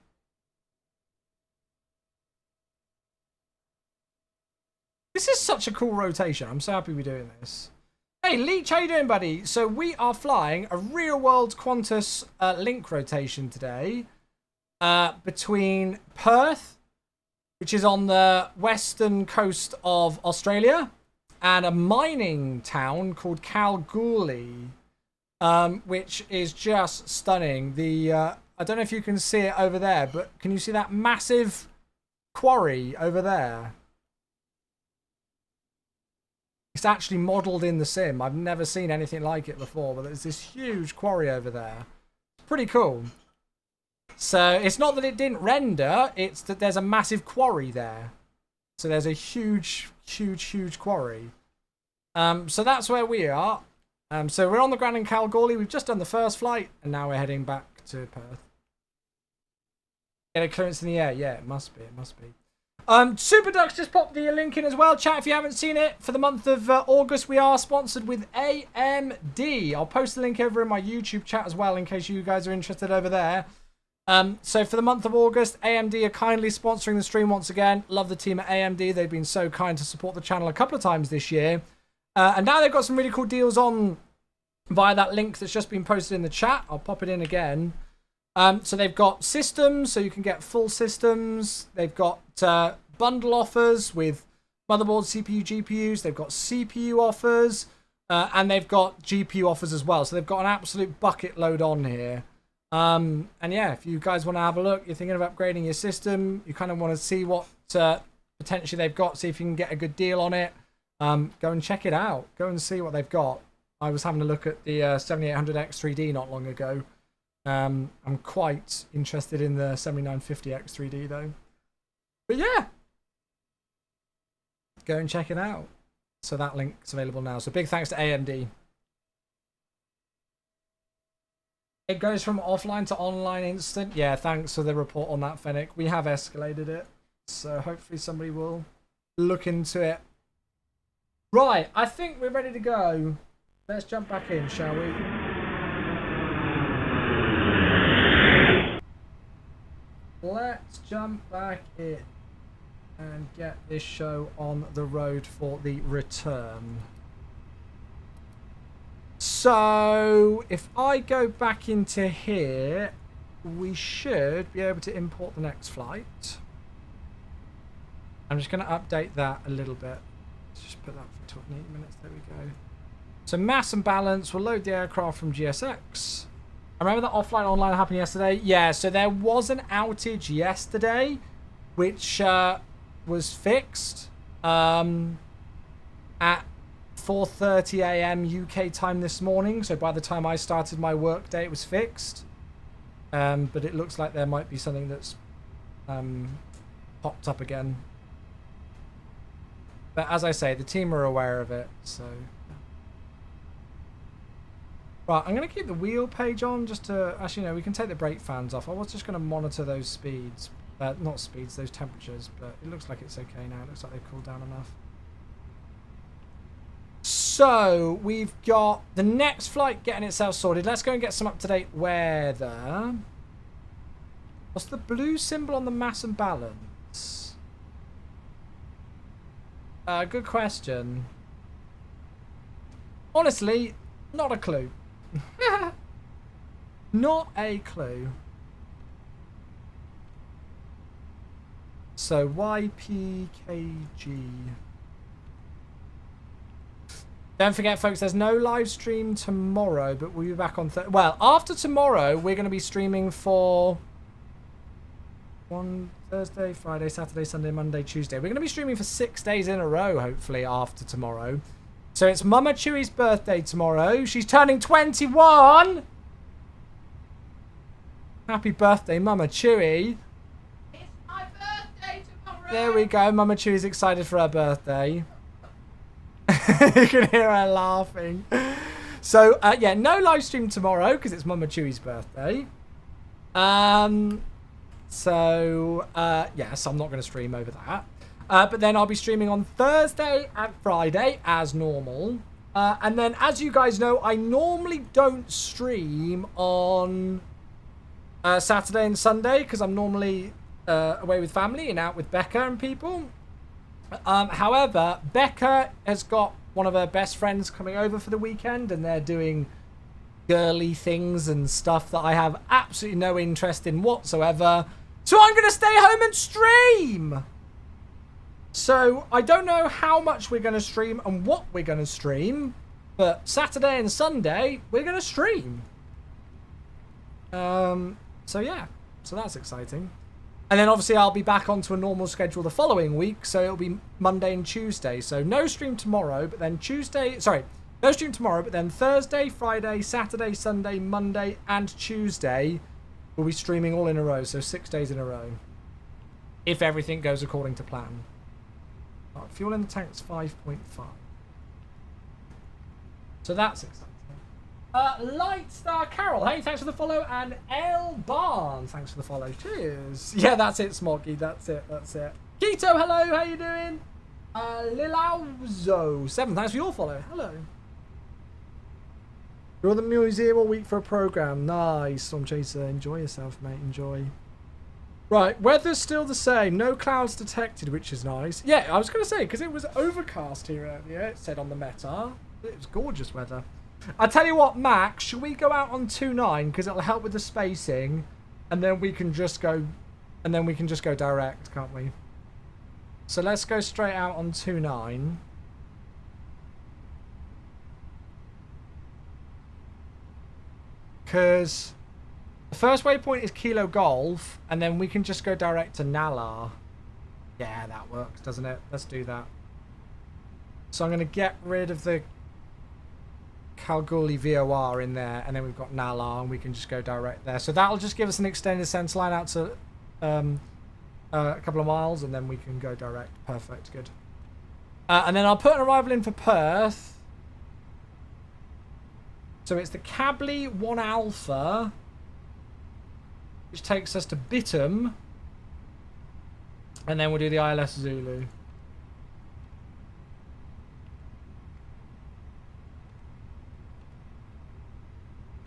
This is such a cool rotation. I'm so happy we're doing this. Hey, Leech, how you doing, buddy? So we are flying a real-world Qantas link rotation today between Perth, which is on the western coast of Australia, and a mining town called Kalgoorlie, which is just stunning. I don't know if you can see it over there, but can you see that massive quarry over there? It's actually modelled in the sim. I've never seen anything like it before, but there's this huge quarry over there. It's pretty cool. So it's not that it didn't render, it's that there's a massive quarry there. So there's a huge quarry. So that's where we are. So we're on the ground in Kalgoorlie. We've just done the first flight, and now we're heading back to Perth. Get a clearance in the air. Yeah, it must be. It must be. Super Ducks just popped the link in as well. Chat, if you haven't seen it, for the month of August, we are sponsored with AMD. I'll post the link over in my YouTube chat as well, in case you guys are interested over there. So for the month of August, AMD are kindly sponsoring the stream once again. Love the team at AMD. They've been so kind to support the channel a couple of times this year. And now they've got some really cool deals on via that link that's just been posted in the chat. I'll pop it in again. So they've got systems, so you can get full systems. They've got bundle offers with motherboard, CPU, GPUs. They've got CPU offers, and they've got GPU offers as well. So they've got an absolute bucket load on here. And yeah, if you guys want to have a look, you're thinking of upgrading your system, you kind of want to see what potentially they've got, see if you can get a good deal on it, go and check it out. Go and see what they've got. I was having a look at the 7800X3D not long ago. I'm quite interested in the 7950X3D though. But yeah, go and check it out. So that link's available now. So big thanks to AMD. It goes from offline to online instant. Yeah, thanks for the report on that, Fennec. We have escalated it. So hopefully somebody will look into it. Right, I think we're ready to go. Let's jump back in, shall we? Let's jump back in and get this show on the road for the return. So if I go back into here, we should be able to import the next flight. I'm just going to update that a little bit. Let's just put that for 28 minutes. There we go. So mass and balance, we'll load the aircraft from GSX. I remember that offline online happened yesterday. Yeah, so there was an outage yesterday, which was fixed at 4:30 a.m. UK time this morning. So by the time I started my work day, it was fixed. But it looks like there might be something that's popped up again. But as I say, the team are aware of it, so... Right, I'm going to keep the wheel page on just to... Actually, no, we can take the brake fans off. I was just going to monitor those speeds. Not speeds, those temperatures, but it looks like it's okay now. It looks like they've cooled down enough. So, we've got the next flight getting itself sorted. Let's go and get some up-to-date weather. What's the blue symbol on the mass and balance? Good question. Honestly, not a clue. Not a clue. So, YPKG. Don't forget, folks, there's no live stream tomorrow, but we'll be back on well, after tomorrow, we're going to be streaming for Thursday, Friday, Saturday, Sunday, Monday, Tuesday. We're going to be streaming for 6 days in a row, hopefully, after tomorrow. So it's Mama Chewy's birthday tomorrow. She's turning 21. Happy birthday, Mama Chewy. It's my birthday tomorrow. There we go. Mama Chewy's excited for her birthday. You can hear her laughing. So, yeah, no live stream tomorrow because it's Mama Chewy's birthday. So, yes, I'm not going to stream over that. But then I'll be streaming on Thursday and Friday as normal. And then, as you guys know, I normally don't stream on Saturday and Sunday because I'm normally away with family and out with Becca and people. However, Becca has got one of her best friends coming over for the weekend and they're doing girly things and stuff that I have absolutely no interest in whatsoever. So I'm going to stay home and stream. So I don't know how much we're going to stream and what we're going to stream, but Saturday and Sunday we're going to stream. So yeah, so that's exciting. And then obviously I'll be back onto a normal schedule the following week, so it'll be Monday and Tuesday. So no stream tomorrow, but then no stream tomorrow, but then Thursday, Friday, Saturday, Sunday, Monday, and Tuesday we'll be streaming all in a row, so 6 days in a row. If everything goes according to plan. Right, fuel in the tank's 5.5. So that's exciting. Lightstar Carol, hey, thanks for the follow, and L Barn, thanks for the follow. Cheers. Yeah, that's it, Smoggy. That's it. Keto, hello, how you doing? Lilauzo 7, thanks for your follow. Hello. You're at the museum all week for a program. Nice, Storm Chaser. Enjoy yourself, mate. Enjoy. Right, weather's still the same. No clouds detected, which is nice. Yeah, I was going to say, because it was overcast here earlier, it said on the meta. It was gorgeous weather. I tell you what, Max, should we go out on 2.9 because it'll help with the spacing, and then we can just go, direct, can't we? So let's go straight out on 2.9. Because the first waypoint is Kilo Golf, and then we can just go direct to Nalar. Yeah, that works, doesn't it? Let's do that. So I'm going to get rid of the Kalgoorlie VOR in there, and then we've got Nalar, and we can just go direct there. So that'll just give us an extended sense line out to a couple of miles, and then we can go direct. Perfect, good. And then I'll put an arrival in for Perth. So it's the Cably 1 Alpha, which takes us to Bittam, and then we'll do the ILS Zulu.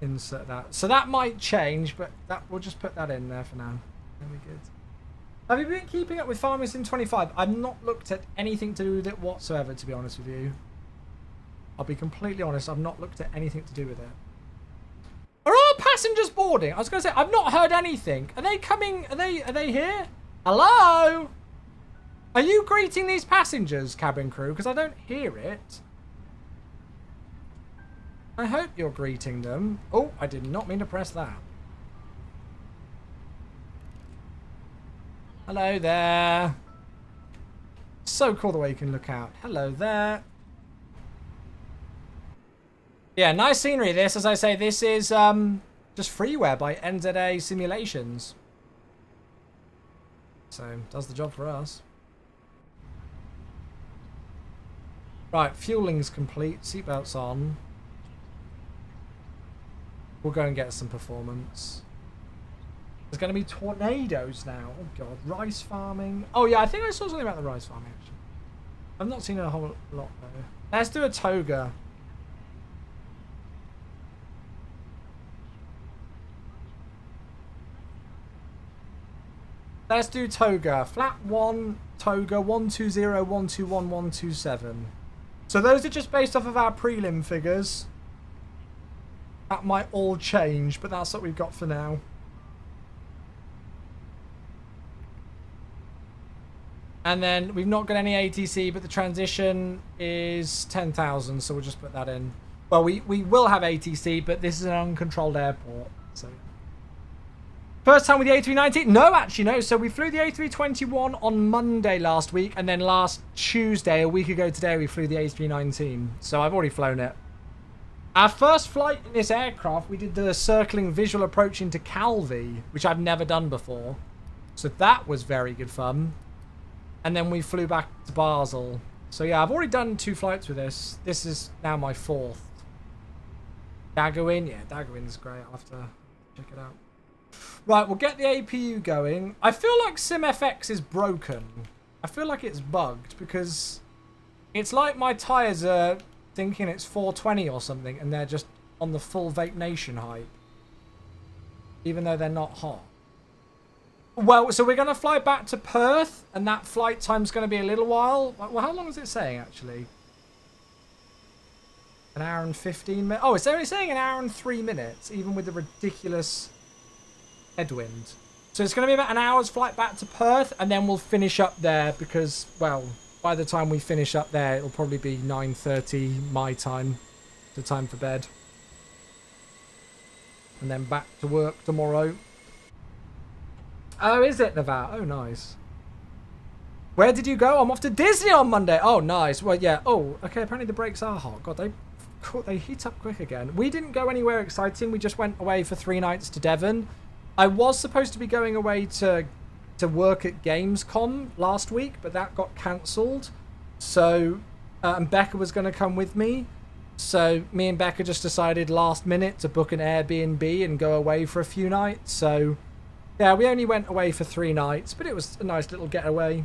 Insert that. So that might change, but we'll just put that in there for now. Very good. Have you been keeping up with Farming Sim 25? I've not looked at anything to do with it whatsoever, to be honest with you. I'll be completely honest, I've not looked at anything to do with it. Are our passengers boarding? I was going to say, I've not heard anything. Are they coming? Are they here? Hello? Are you greeting these passengers, cabin crew? Because I don't hear it. I hope you're greeting them. Oh, I did not mean to press that. Hello there. So cool the way you can look out. Hello there. Yeah, nice scenery this. As I say, this is just freeware by NZA Simulations. So, does the job for us. Right, fueling's complete. Seatbelts on. We'll go and get some performance. There's going to be tornadoes now. Oh, God. Rice farming. Oh, yeah, I think I saw something about the rice farming, actually. I've not seen a whole lot, though. Let's do a toga. Let's do toga. Flat 1, toga, 120, 121, 127. So those are just based off of our prelim figures. That might all change, but that's what we've got for now. And then we've not got any ATC, but the transition is 10,000, so we'll just put that in. Well, we will have ATC, but this is an uncontrolled airport, so... First time with the A319? No, actually, no. So we flew the A321 on Monday last week, and then last Tuesday, a week ago today, we flew the A319. So I've already flown it. Our first flight in this aircraft, we did the circling visual approach into Kalgoorlie, which I've never done before. So that was very good fun. And then we flew back to Basel. So yeah, I've already done 2 flights with this. This is now my 4th. Dagoin? Yeah, Dagoin's great. I'll have to check it out. Right, we'll get the APU going. I feel like SimFX is broken. I feel like it's bugged because it's like my tyres are thinking it's 420 or something and they're just on the full Vape Nation hype. Even though they're not hot. Well, so we're going to fly back to Perth and that flight time's going to be a little while. Well, how long is it saying actually? An hour and 15 minutes. Oh, it's only saying an hour and 3 minutes, even with the ridiculous headwind. So it's going to be about an hour's flight back to Perth, and then we'll finish up there because, well, by the time we finish up there, it'll probably be 9:30 my time, the time for bed. And then back to work tomorrow. Oh, is it, Navarre? Oh, nice. Where did you go? I'm off to Disney on Monday. Oh, nice. Well, yeah. Oh, okay. Apparently the brakes are hot. God, they heat up quick again. We didn't go anywhere exciting. We just went away for 3 nights to Devon. I was supposed to be going away to work at Gamescom last week, but that got cancelled. So, and Becca was going to come with me. So me and Becca just decided last minute to book an Airbnb and go away for a few nights. So, yeah, we only went away for 3 nights, but it was a nice little getaway.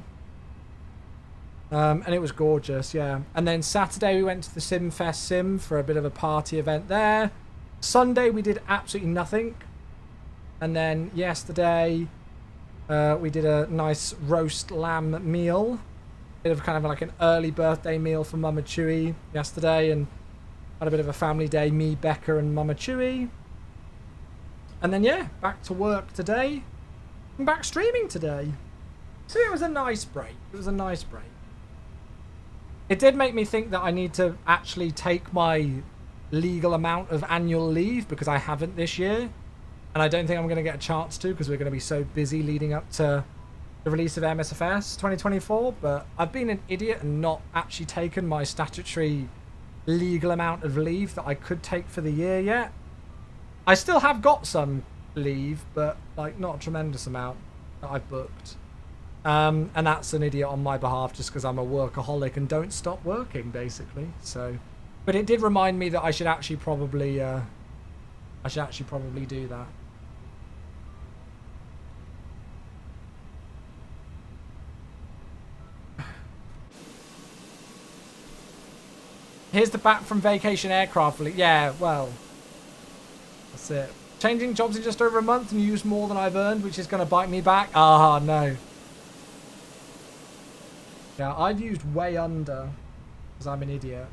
And it was gorgeous, yeah. And then Saturday we went to the SimFest Sim for a bit of a party event there. Sunday we did absolutely nothing. And then yesterday we did a nice roast lamb meal. Bit of kind of like an early birthday meal for Mama Chewy yesterday. And had a bit of a family day, me, Becca and Mama Chewy. And then, yeah, back to work today. And back streaming today. So it was a nice break. It was a nice break. It did make me think that I need to actually take my legal amount of annual leave because I haven't this year. And I don't think I'm going to get a chance to because we're going to be so busy leading up to the release of MSFS 2024. But I've been an idiot and not actually taken my statutory legal amount of leave that I could take for the year yet. I still have got some leave, but like not a tremendous amount that I've booked. And that's an idiot on my behalf just because I'm a workaholic and don't stop working, basically. So, but it did remind me that I should actually probably do that. Here's the back from vacation aircraft. Yeah, well, that's it. Changing jobs in just over a month and use more than I've earned, which is going to bite me back. Ah, no. Yeah, I've used way under because I'm an idiot.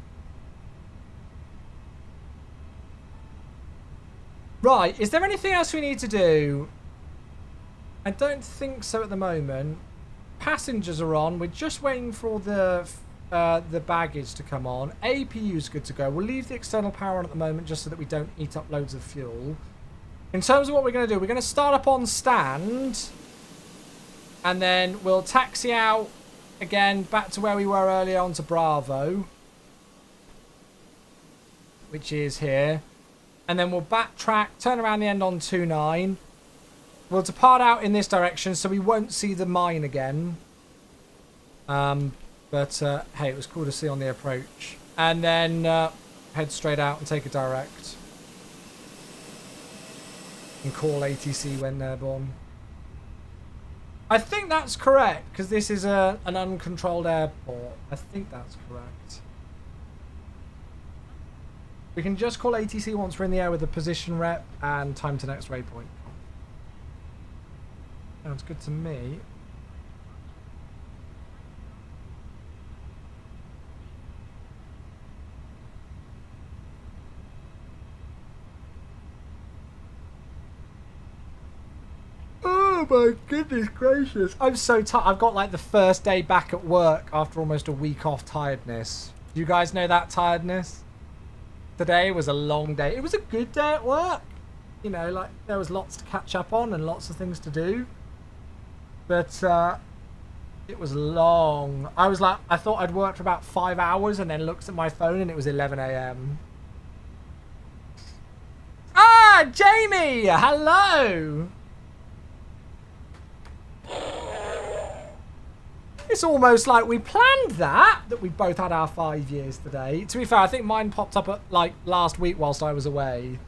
Right, is there anything else we need to do? I don't think so at the moment. Passengers are on. We're just waiting for the baggage to come on. APU's good to go. We'll leave the external power on at the moment just so that we don't eat up loads of fuel. In terms of what we're going to do, we're going to start up on stand. And then we'll taxi out again back to where we were earlier onto Bravo. Which is here. And then we'll backtrack, turn around the end on 29. We'll depart out in this direction so we won't see the mine again. But hey, it was cool to see on the approach. And then head straight out and take a direct. And call ATC when airborne. I think that's correct, because this is an uncontrolled airport. I think that's correct. We can just call ATC once we're in the air with the position rep and time to next waypoint. Sounds good to me. Oh my goodness gracious. I'm so tired. I've got like the first day back at work after almost a week off tiredness. Do you guys know that tiredness? Today was a long day. It was a good day at work. You know, like there was lots to catch up on and lots of things to do. But it was long. I was like, I thought I'd worked for about 5 hours and then looked at my phone and it was 11 a.m. Ah, Jamie! Hello! It's almost like we planned that we both had our 5 years today. To be fair, I think mine popped up at, like last week whilst I was away.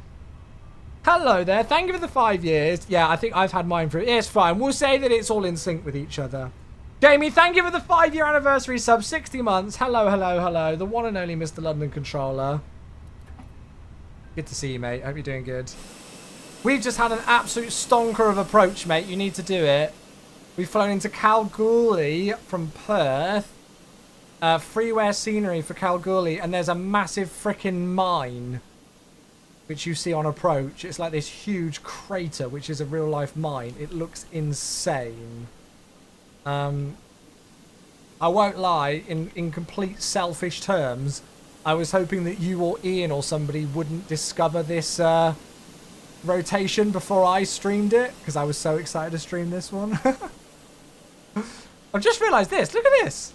Hello there. Thank you for the 5 years. Yeah, I think I've had mine for... It's fine. We'll say that it's all in sync with each other. Jamie, thank you for the 5-year anniversary sub. 60 months. Hello, hello, hello. The one and only Mr. London Controller. Good to see you, mate. Hope you're doing good. We've just had an absolute stonker of approach, mate. You need to do it. We've flown into Kalgoorlie from Perth. Freeware scenery for Kalgoorlie. And there's a massive freaking mine, which you see on approach. It's like this huge crater, which is a real life mine. It looks insane. I won't lie, in complete selfish terms, I was hoping that you or Ian or somebody wouldn't discover this rotation before I streamed it, because I was so excited to stream this one. I've just realised this. Look at this.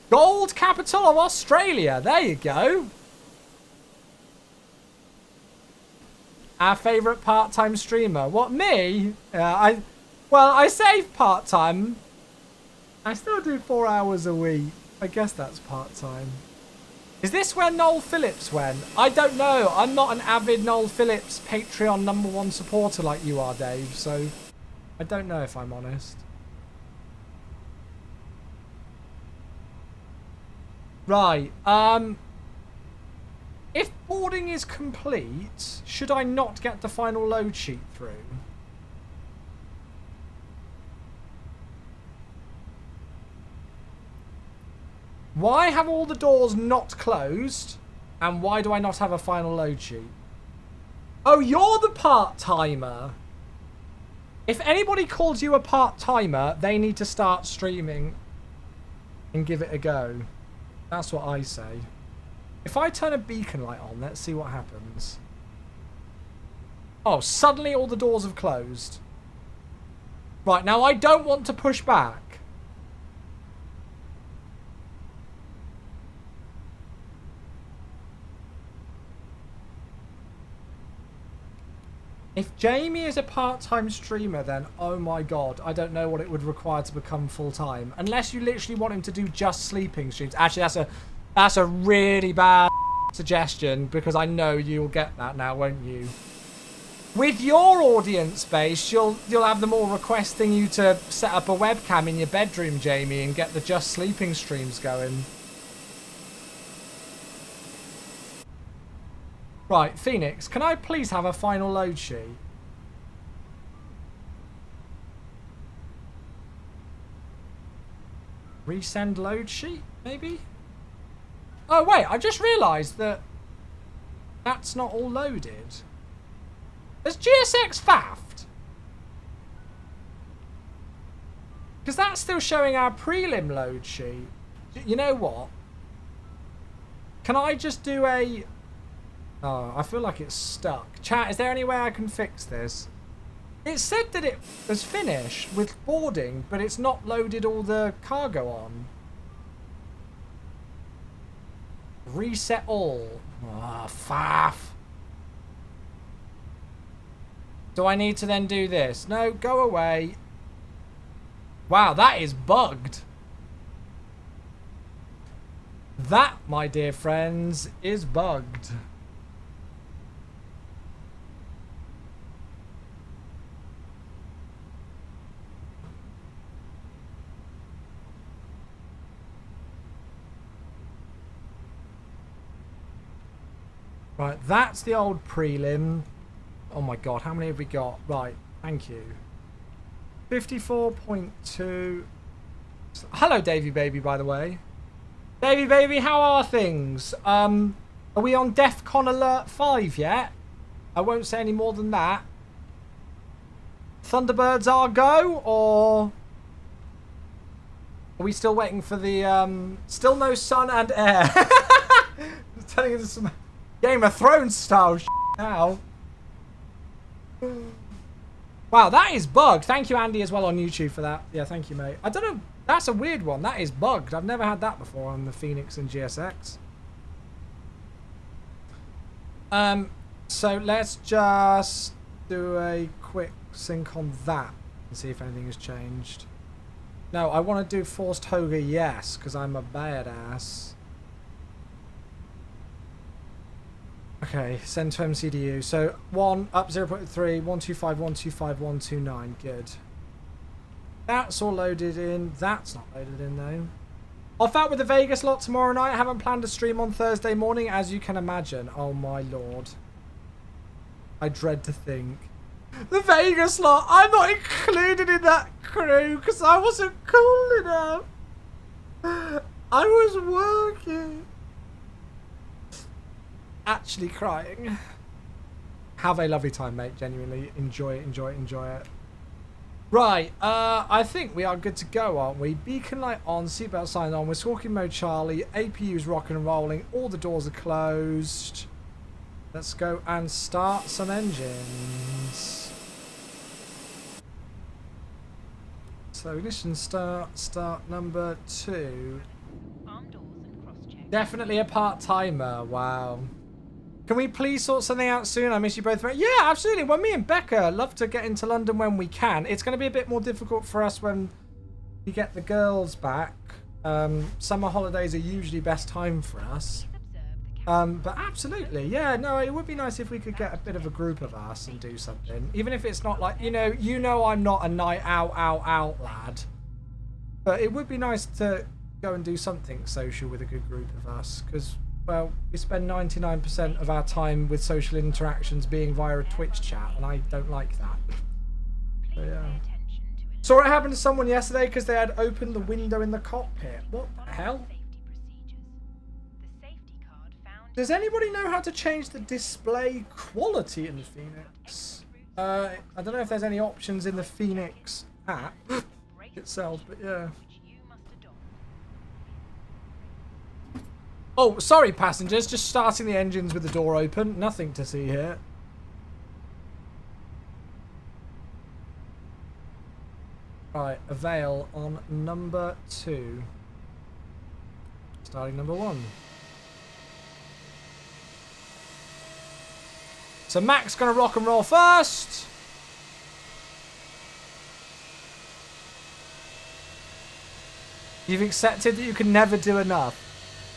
Gold capital of Australia. There you go. Our favourite part-time streamer. What, me? Well, I say part-time. I still do 4 hours a week. I guess that's part-time. Is this where Noel Phillips went? I don't know. I'm not an avid Noel Phillips Patreon #1 supporter like you are, Dave. So I don't know if I'm honest. Right. If boarding is complete, should I not get the final load sheet through? Why have all the doors not closed? And why do I not have a final load sheet? Oh, you're the part-timer. If anybody calls you a part-timer, they need to start streaming and give it a go. That's what I say. If I turn a beacon light on, let's see what happens. Oh, suddenly all the doors have closed. Right, now I don't want to push back. If Jamie is a part-time streamer, then oh my god, I don't know what it would require to become full-time. Unless you literally want him to do just sleeping streams. Actually, that's a really bad suggestion, because I know you'll get that now, won't you? With your audience base, you'll have them all requesting you to set up a webcam in your bedroom, Jamie, and get the just sleeping streams going. Right, Phoenix, can I please have a final load sheet? Resend load sheet, maybe? Oh, wait, I just realised that that's not all loaded. Has GSX faffed? Because that's still showing our prelim load sheet. You know what? Can I just do a... Oh, I feel like it's stuck. Chat, is there any way I can fix this? It said that it was finished with boarding, but it's not loaded all the cargo on. Reset all. Ah, faff. Do I need to then do this? No, go away. Wow, that is bugged. That, my dear friends, is bugged. Right, that's the old prelim. Oh my god, how many have we got? Right, thank you. 54.2. Hello, Davy Baby, by the way. Davy Baby, how are things? Are we on DEFCON Alert 5 yet? I won't say any more than that. Thunderbirds are go, or are we still waiting for the still no sun and air? Turning into some Game of Thrones style now. Wow, that is bugged. Thank you, Andy, as well on YouTube for that. Yeah, thank you, mate. I don't know. That's a weird one. That is bugged. I've never had that before on the Phoenix and GSX. So let's just do a quick sync on that and see if anything has changed. No, I want to do forced Hoga, yes, because I'm a badass. Okay, send to MCDU. So 1 up 0.3, 125, 125, 129. Good. That's all loaded in. That's not loaded in though. Off out with the Vegas lot tomorrow night. I haven't planned a stream on Thursday morning, as you can imagine. Oh my lord. I dread to think. The Vegas lot. I'm not included in that crew because I wasn't cool enough. I was working. Actually crying. Have a lovely time, mate. Genuinely enjoy it, enjoy it, enjoy it. Right, I think we are good to go, aren't we? Beacon light on, seatbelt sign on, we're stalking mode Charlie, APU's rocking and rolling, all the doors are closed. Let's go and start some engines. So ignition start number 2. Definitely a part-timer, wow. Can we please sort something out soon? I miss you both very... Yeah, absolutely. Well, me and Becca love to get into London when we can. It's going to be a bit more difficult for us when we get the girls back. Summer holidays are usually best time for us. But absolutely, yeah, no, it would be nice if we could get a bit of a group of us and do something. Even if it's not like, you know I'm not a night out lad. But it would be nice to go and do something social with a good group of us. Because... well, we spend 99% of our time with social interactions being via a Twitch chat, and I don't like that. So, yeah. Saw it happen to someone yesterday because they had opened the window in the cockpit. What the hell? Does anybody know how to change the display quality in the Phoenix? I don't know if there's any options in the Phoenix app itself, but yeah. Oh, sorry, passengers. Just starting the engines with the door open. Nothing to see here. Right, avail on number 2. Starting number 1. So Mac's gonna rock and roll first. You've accepted that you can never do enough.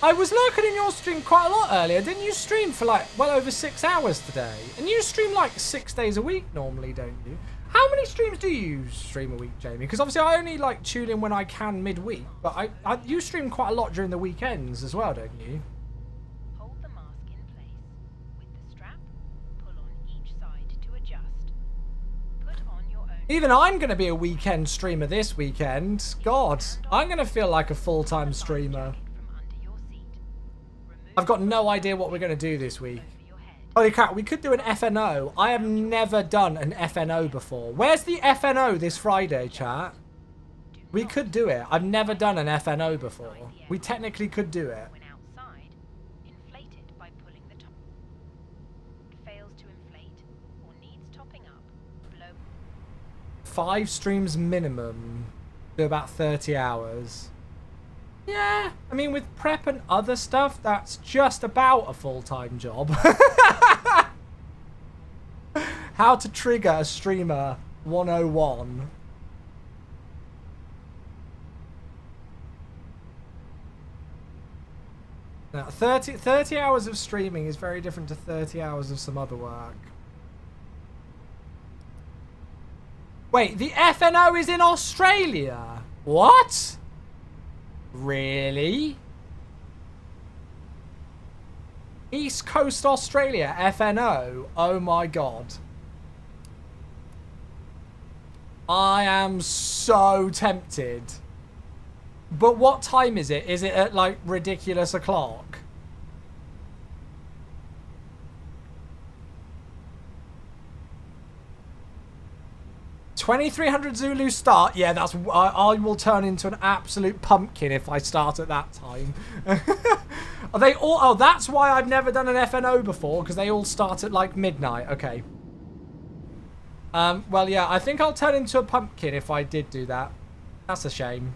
I was lurking in your stream quite a lot earlier. Didn't you stream for like well over 6 hours today? And you stream like 6 days a week normally, don't you? How many streams do you stream a week, Jamie? Because obviously I only like tune in when I can midweek, but you stream quite a lot during the weekends as well, don't you? Hold the mask in place. With the strap, pull on each side to adjust. Put on your own. Even I'm going to be a weekend streamer this weekend. God, I'm going to feel like a full-time streamer. I've got no idea what we're going to do this week. Holy crap, we could do an FNO. I have never done an FNO before. Where's the FNO this Friday, chat? We could do it. I've never done an FNO before. We technically could do it. 5 streams minimum. Do about 30 hours. Yeah, I mean, with prep and other stuff, that's just about a full-time job. How to trigger a streamer 101. Now, 30 hours of streaming is very different to 30 hours of some other work. Wait, the FNO is in Australia? What? Really? East Coast Australia, FNO? Oh my god. I am so tempted. But what time is it? Is it at like ridiculous o'clock? $2,300 Zulu start. Yeah, that's. I will turn into an absolute pumpkin if I start at that time. Are they all? Oh, that's why I've never done an FNO before, because they all start at like midnight. Okay. Well, yeah, I think I'll turn into a pumpkin if I did do that. That's a shame.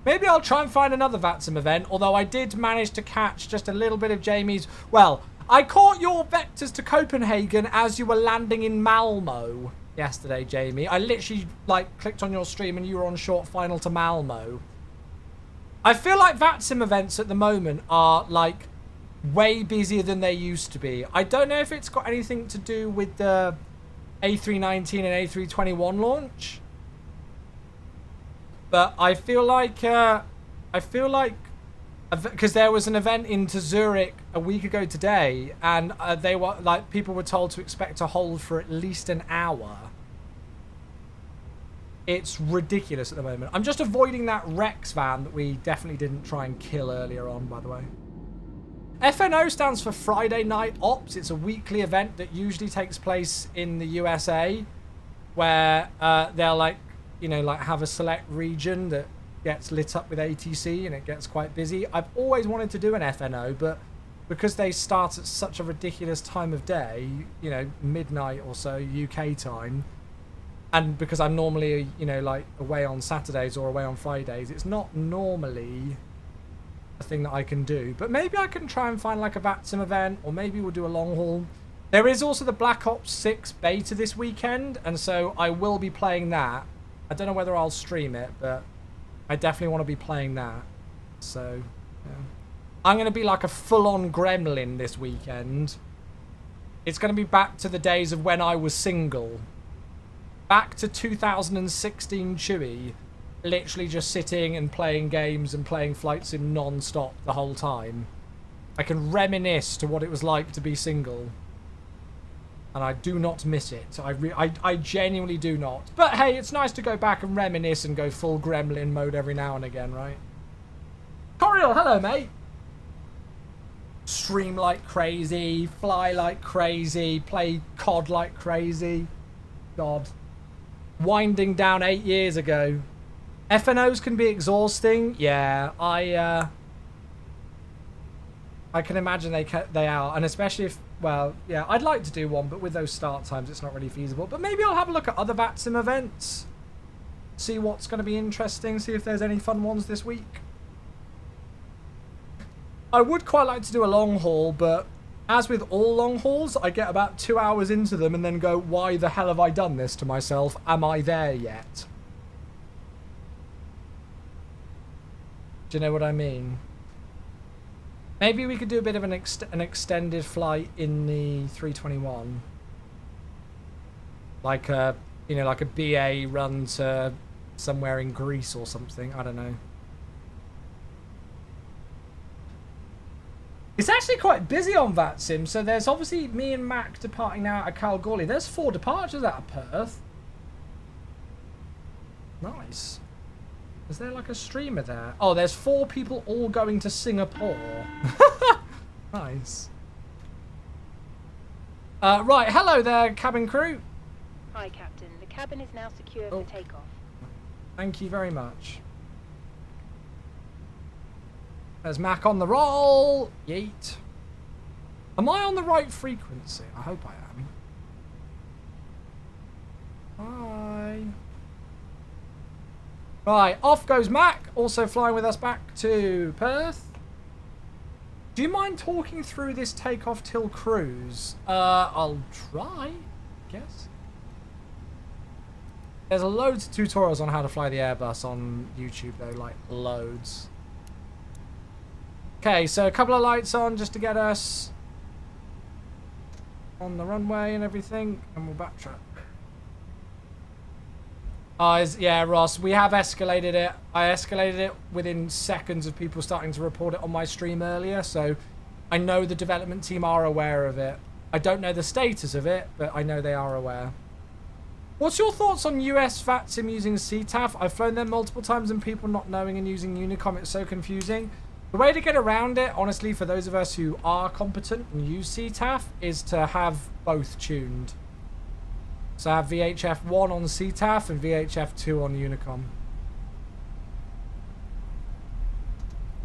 Maybe I'll try and find another VATSIM event, although I did manage to catch just a little bit of Jamie's... Well, I caught your vectors to Copenhagen as you were landing in Malmo yesterday, Jamie. I literally, like, clicked on your stream and you were on short final to Malmo. I feel like VATSIM events at the moment are, like, way busier than they used to be. I don't know if it's got anything to do with the A319 and A321 launch. But I feel like, because there was an event into Zurich a week ago today, and they were like, people were told to expect to hold for at least an hour. It's ridiculous at the moment. I'm just avoiding that Rex van that we definitely didn't try and kill earlier on, by the way. FNO stands for Friday Night Ops. It's a weekly event that usually takes place in the USA, where they'll like, you know, like have a select region that gets lit up with ATC and it gets quite busy. I've always wanted to do an FNO, but because they start at such a ridiculous time of day, you know, midnight or so UK time, and because I'm normally, you know, like away on Saturdays or away on Fridays, it's not normally a thing that I can do. But maybe I can try and find like a VATSIM event, or maybe we'll do a long haul. There is also the Black Ops 6 beta this weekend, and so I will be playing that. I don't know whether I'll stream it, but I definitely want to be playing that. So, yeah. I'm going to be like a full-on gremlin this weekend. It's going to be back to the days of when I was single. Back to 2016 Chewy. Literally just sitting and playing games and playing Flight Sim non-stop the whole time. I can reminisce to what it was like to be single. And I do not miss it. I genuinely do not. But hey, it's nice to go back and reminisce and go full gremlin mode every now and again, right? Coriel, hello, mate. Stream like crazy, fly like crazy, play COD like crazy. God. Winding down 8 years ago. FNOs can be exhausting. Yeah, I can imagine they are. And especially if... Well, yeah, I'd like to do one, but with those start times, it's not really feasible. But maybe I'll have a look at other VATSIM events. See what's going to be interesting. See if there's any fun ones this week. I would quite like to do a long haul, but as with all long hauls, I get about 2 hours into them and then go, why the hell have I done this to myself? Am I there yet? Do you know what I mean? Maybe we could do a bit of an extended flight in the 321. Like a, you know, like a BA run to somewhere in Greece or something. I don't know. It's actually quite busy on VATSIM. So there's obviously me and Mac departing now out of Kalgoorlie. There's 4 departures out of Perth. Nice. Is there like a streamer there? Oh, there's 4 people all going to Singapore. Nice. Right, hello there, cabin crew. Hi, Captain. The cabin is now secure for takeoff. Thank you very much. There's Mac on the roll. Yeet. Am I on the right frequency? I hope I am. Hi. Right, off goes Mac, also flying with us back to Perth. Do you mind talking through this takeoff till cruise? I'll try, I guess. There's loads of tutorials on how to fly the Airbus on YouTube though, like loads. Okay, so a couple of lights on just to get us on the runway and everything, and we'll backtrack. Yeah, Ross, we have escalated it. I escalated it within seconds of people starting to report it on my stream earlier, so I know the development team are aware of it. I don't know the status of it, but I know they are aware. What's your thoughts on US VATSIM using CTAF? I've flown them multiple times and people not knowing and using Unicom, it's so confusing. The way to get around it, honestly, for those of us who are competent and use CTAF, is to have both tuned. So I have VHF1 on CTAF and VHF2 on Unicom.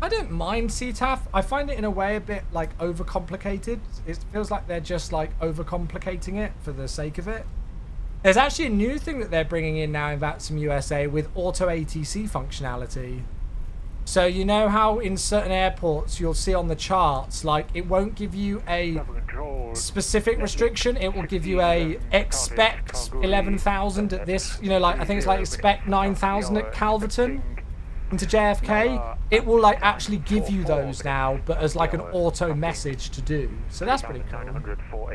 I don't mind CTAF. I find it in a way a bit like overcomplicated. It feels like they're just like overcomplicating it for the sake of it. There's actually a new thing that they're bringing in now in VATSIM USA with auto ATC functionality. So you know how in certain airports you'll see on the charts, like it won't give you a specific restriction, it will give you a expect 11,000 at this, you know, like I think it's like expect 9,000 at Calverton into JFK. It will like actually give you those now, but as like an auto message to do. So that's pretty cool.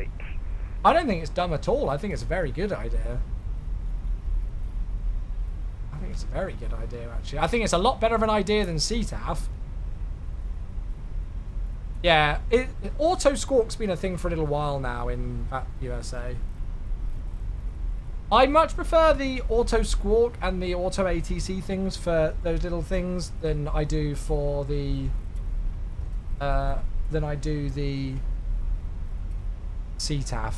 I don't think it's dumb at all. I think it's a very good idea. I think it's a very good idea, actually. I think it's a lot better of an idea than CTAF. Yeah, auto squawk's been a thing for a little while now in USA. I much prefer the auto squawk and the auto ATC things for those little things than I do for the CTAF.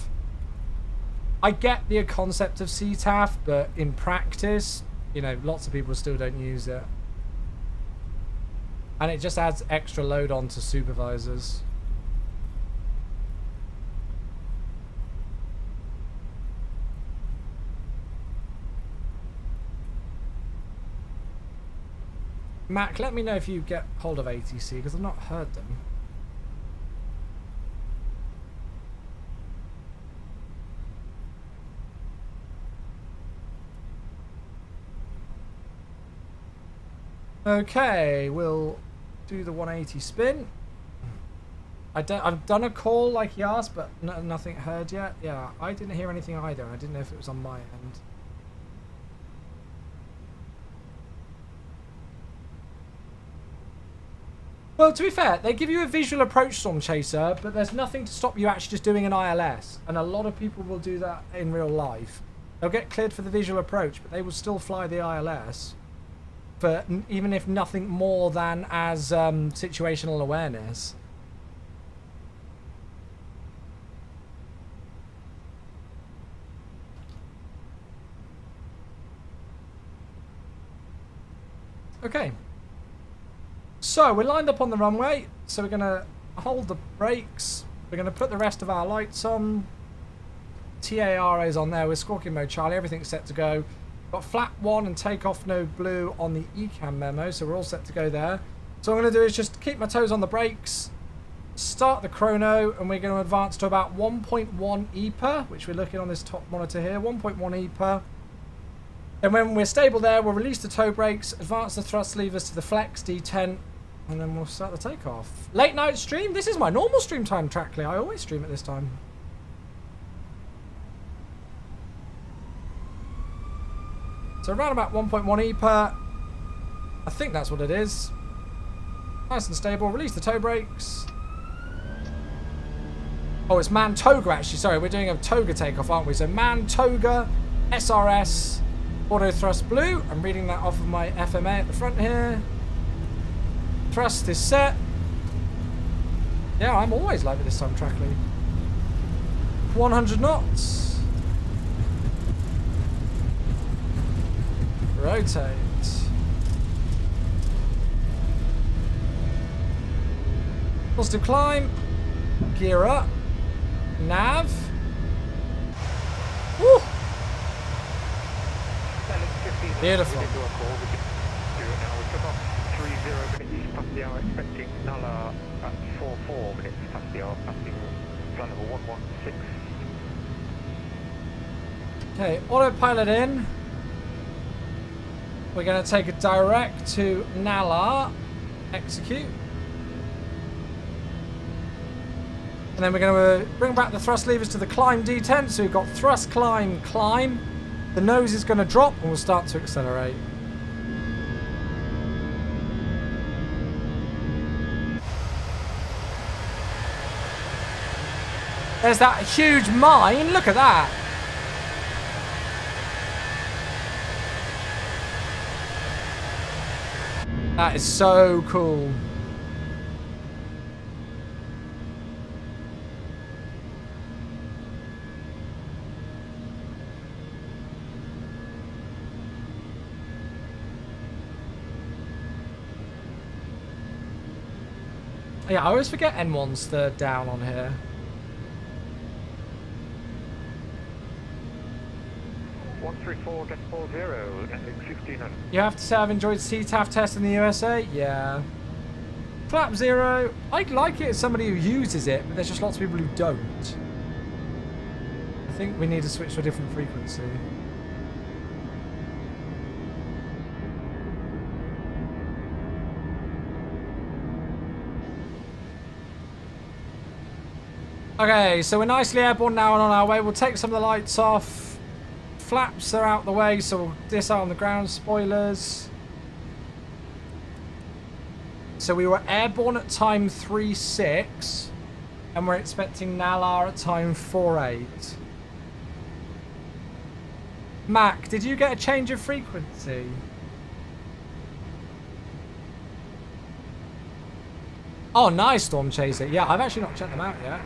I get the concept of CTAF, but in practice, you know, lots of people still don't use it. And it just adds extra load on to supervisors. Mac, let me know if you get hold of ATC, because I've not heard them. Okay, we'll do the 180 spin. I've done a call like he asked, but nothing heard yet. Yeah, I didn't hear anything either. I didn't know if it was on my end. Well, to be fair, they give you a visual approach, Storm Chaser, but there's nothing to stop you actually just doing an ILS. And a lot of people will do that in real life. They'll get cleared for the visual approach, but they will still fly the ILS. For even if nothing more than as situational awareness. Okay. So we're lined up on the runway. So we're going to hold the brakes. We're going to put the rest of our lights on. TAR is on there. We're squawking mode Charlie. Everything's set to go. Got flat 1 and takeoff no blue on the ECAM memo, so we're all set to go there. So what I'm going to do is just keep my toes on the brakes, start the chrono, and we're going to advance to about 1.1 EPA, which we're looking on this top monitor here, 1.1 EPA. And when we're stable there, we'll release the toe brakes, advance the thrust levers to the flex D10, and then we'll start the takeoff. Late night stream? This is my normal stream time, Trackley. I always stream at this time. So around about 1.1 EPA, I think that's what it is. Nice and stable. Release the toe brakes. Oh, it's man toga actually. Sorry, we're doing a toga takeoff, aren't we? So man toga, SRS, auto thrust blue. I'm reading that off of my FMA at the front here. Thrust is set. Yeah, I'm always like this time, Trackley. 100 knots. Rotate. Positive climb. Gear up. Nav. Woo! Beautiful. We took off 30 minutes past the hour, expecting Nala at 44 minutes past the hour, passing flight level 116. Okay, autopilot in. We're going to take a direct to Nala. Execute. And then we're going to bring back the thrust levers to the climb detent. So we've got thrust, climb, climb. The nose is going to drop and we'll start to accelerate. There's that huge mine. Look at that. That is so cool. Yeah, I always forget N1's third down on here. One 134.40, landing 1500. You have to say I've enjoyed CTAF test in the USA? Yeah. Flap Zero, I'd like it as somebody who uses it, but there's just lots of people who don't. I think we need to switch to a different frequency. Okay, so we're nicely airborne now and on our way. We'll take some of the lights off. Flaps are out the way, so we'll disarm the ground spoilers. So we were airborne at time 3.6, and we're expecting Nalar at time 4.8. Mac, did you get a change of frequency? Oh, nice, Storm Chaser. Yeah, I've actually not checked them out yet.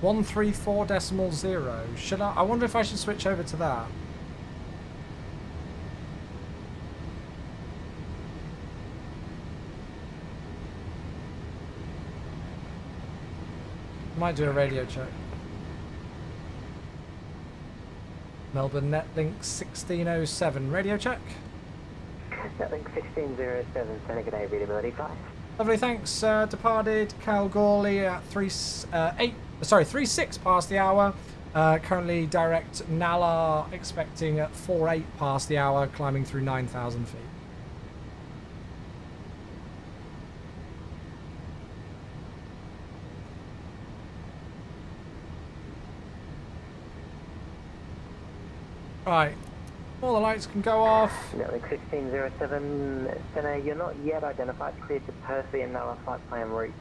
134.0. Should I wonder if I should switch over to that. Might do a radio check. Melbourne Netlink 1607. Radio check. Netlink 1607, Seneca Day, readability 5. Lovely, thanks. Departed Kalgoorlie at 3.6 past the hour. Currently direct Nalar, expecting at 4.8 past the hour, climbing through 9,000 feet. Right, all the lights can go off. Netlink 1607, Senna, you're not yet identified, cleared to Percy and Nalar flight plan route.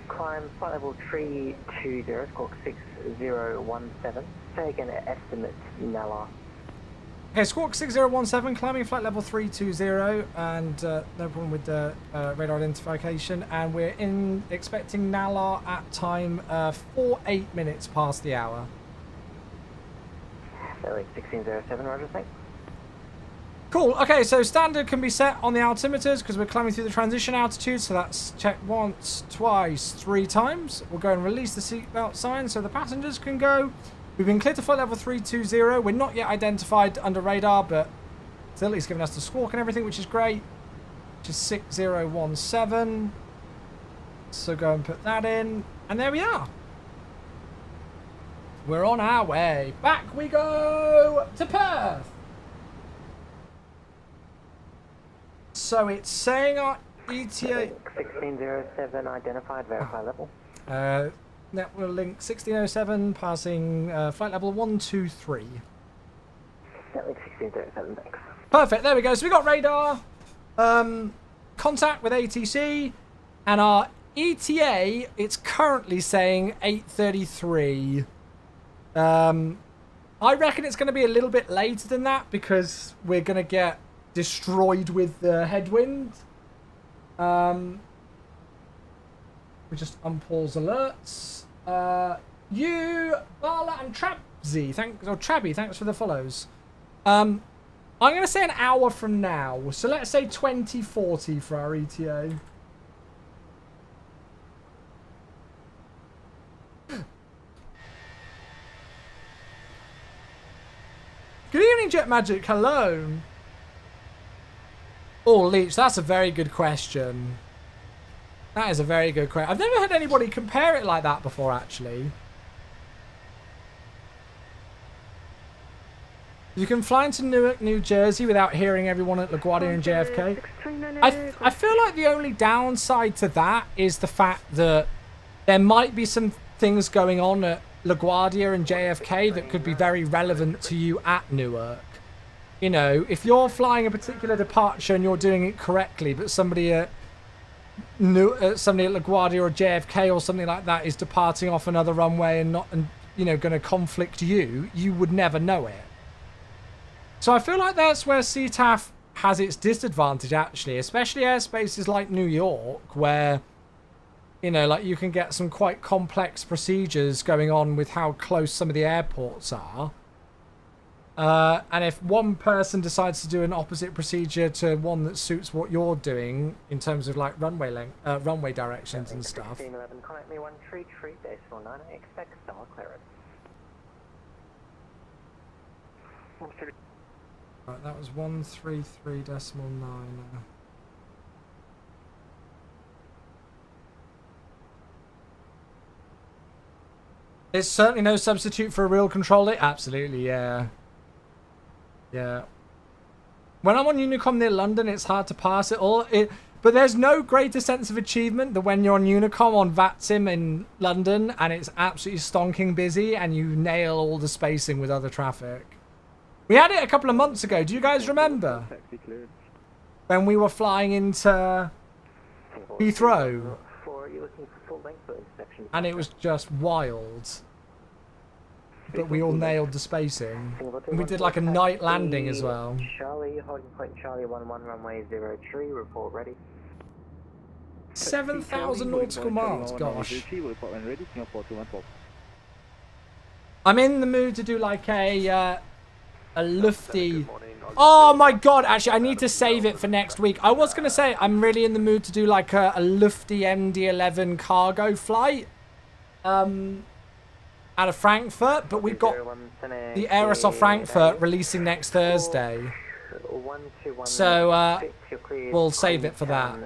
Climb flight level 320, squawk 6017. Say again, estimate Nalar. Okay, squawk 6017, climbing flight level 320, and no problem with the radar identification. And we're expecting Nalar at time 4.8 minutes past the hour. Netlink 1607, roger, thanks. Cool. Okay, so standard can be set on the altimeters because we're climbing through the transition altitude. So that's checked once, twice, 3 times. We'll go and release the seatbelt sign so the passengers can go. We've been cleared to flight level 320. We're not yet identified under radar, but still he's given us the squawk and everything, which is great. Which is 6017. So go and put that in. And there we are. We're on our way. Back we go to Perth. So it's saying our ETA... 1607 identified, verify level. Network link 1607, passing flight level 123. Netlink 1607, thanks. Perfect, there we go. So we got radar, contact with ATC, and our ETA, it's currently saying 8:33. I reckon it's going to be a little bit later than that because we're going to get destroyed with the headwind. We just unpause alerts. You, Bala, and Trabzy, thanks for the follows. I'm going to say an hour from now. So let's say 2040 for our ETA. Good evening, Jet Magic. Hello. Oh, Leech, that's a very good question. That is a very good question. I've never had anybody compare it like that before, actually. You can fly into Newark, New Jersey without hearing everyone at LaGuardia and JFK. I feel like the only downside to that is the fact that there might be some things going on at LaGuardia and JFK that could be very relevant to you at Newark. You know, if you're flying a particular departure and you're doing it correctly, but somebody at LaGuardia or JFK or something like that is departing off another runway and you know, going to conflict you, you would never know it. So I feel like that's where CTAF has its disadvantage, actually, especially airspaces like New York, where, you know, like you can get some quite complex procedures going on with how close some of the airports are. And if one person decides to do an opposite procedure to one that suits what you're doing in terms of like runway length, runway directions and stuff. 1611, contact me 133.9, I expect star clearance. Right, that was 133.9. There's certainly no substitute for a real controller. Absolutely, yeah. Yeah. When I'm on Unicom near London, it's hard to pass it all. But there's no greater sense of achievement than when you're on Unicom on VATSIM in London and it's absolutely stonking busy and you nail all the spacing with other traffic. We had it a couple of months ago. Do you guys remember? When we were flying into Heathrow. And it was just wild. But we all nailed the spacing. And we did like a night landing as well. Charlie, holding point Charlie 11 runway 03, report ready. 7,000 nautical miles, gosh. I'm in the mood to do like a lufty. Oh my god, actually I need to save it for next week. I was going to say I'm really in the mood to do like a lufty MD-11 cargo flight. Out of Frankfurt, but we've got the Aerosol Frankfurt releasing next Thursday. So we'll save it for that.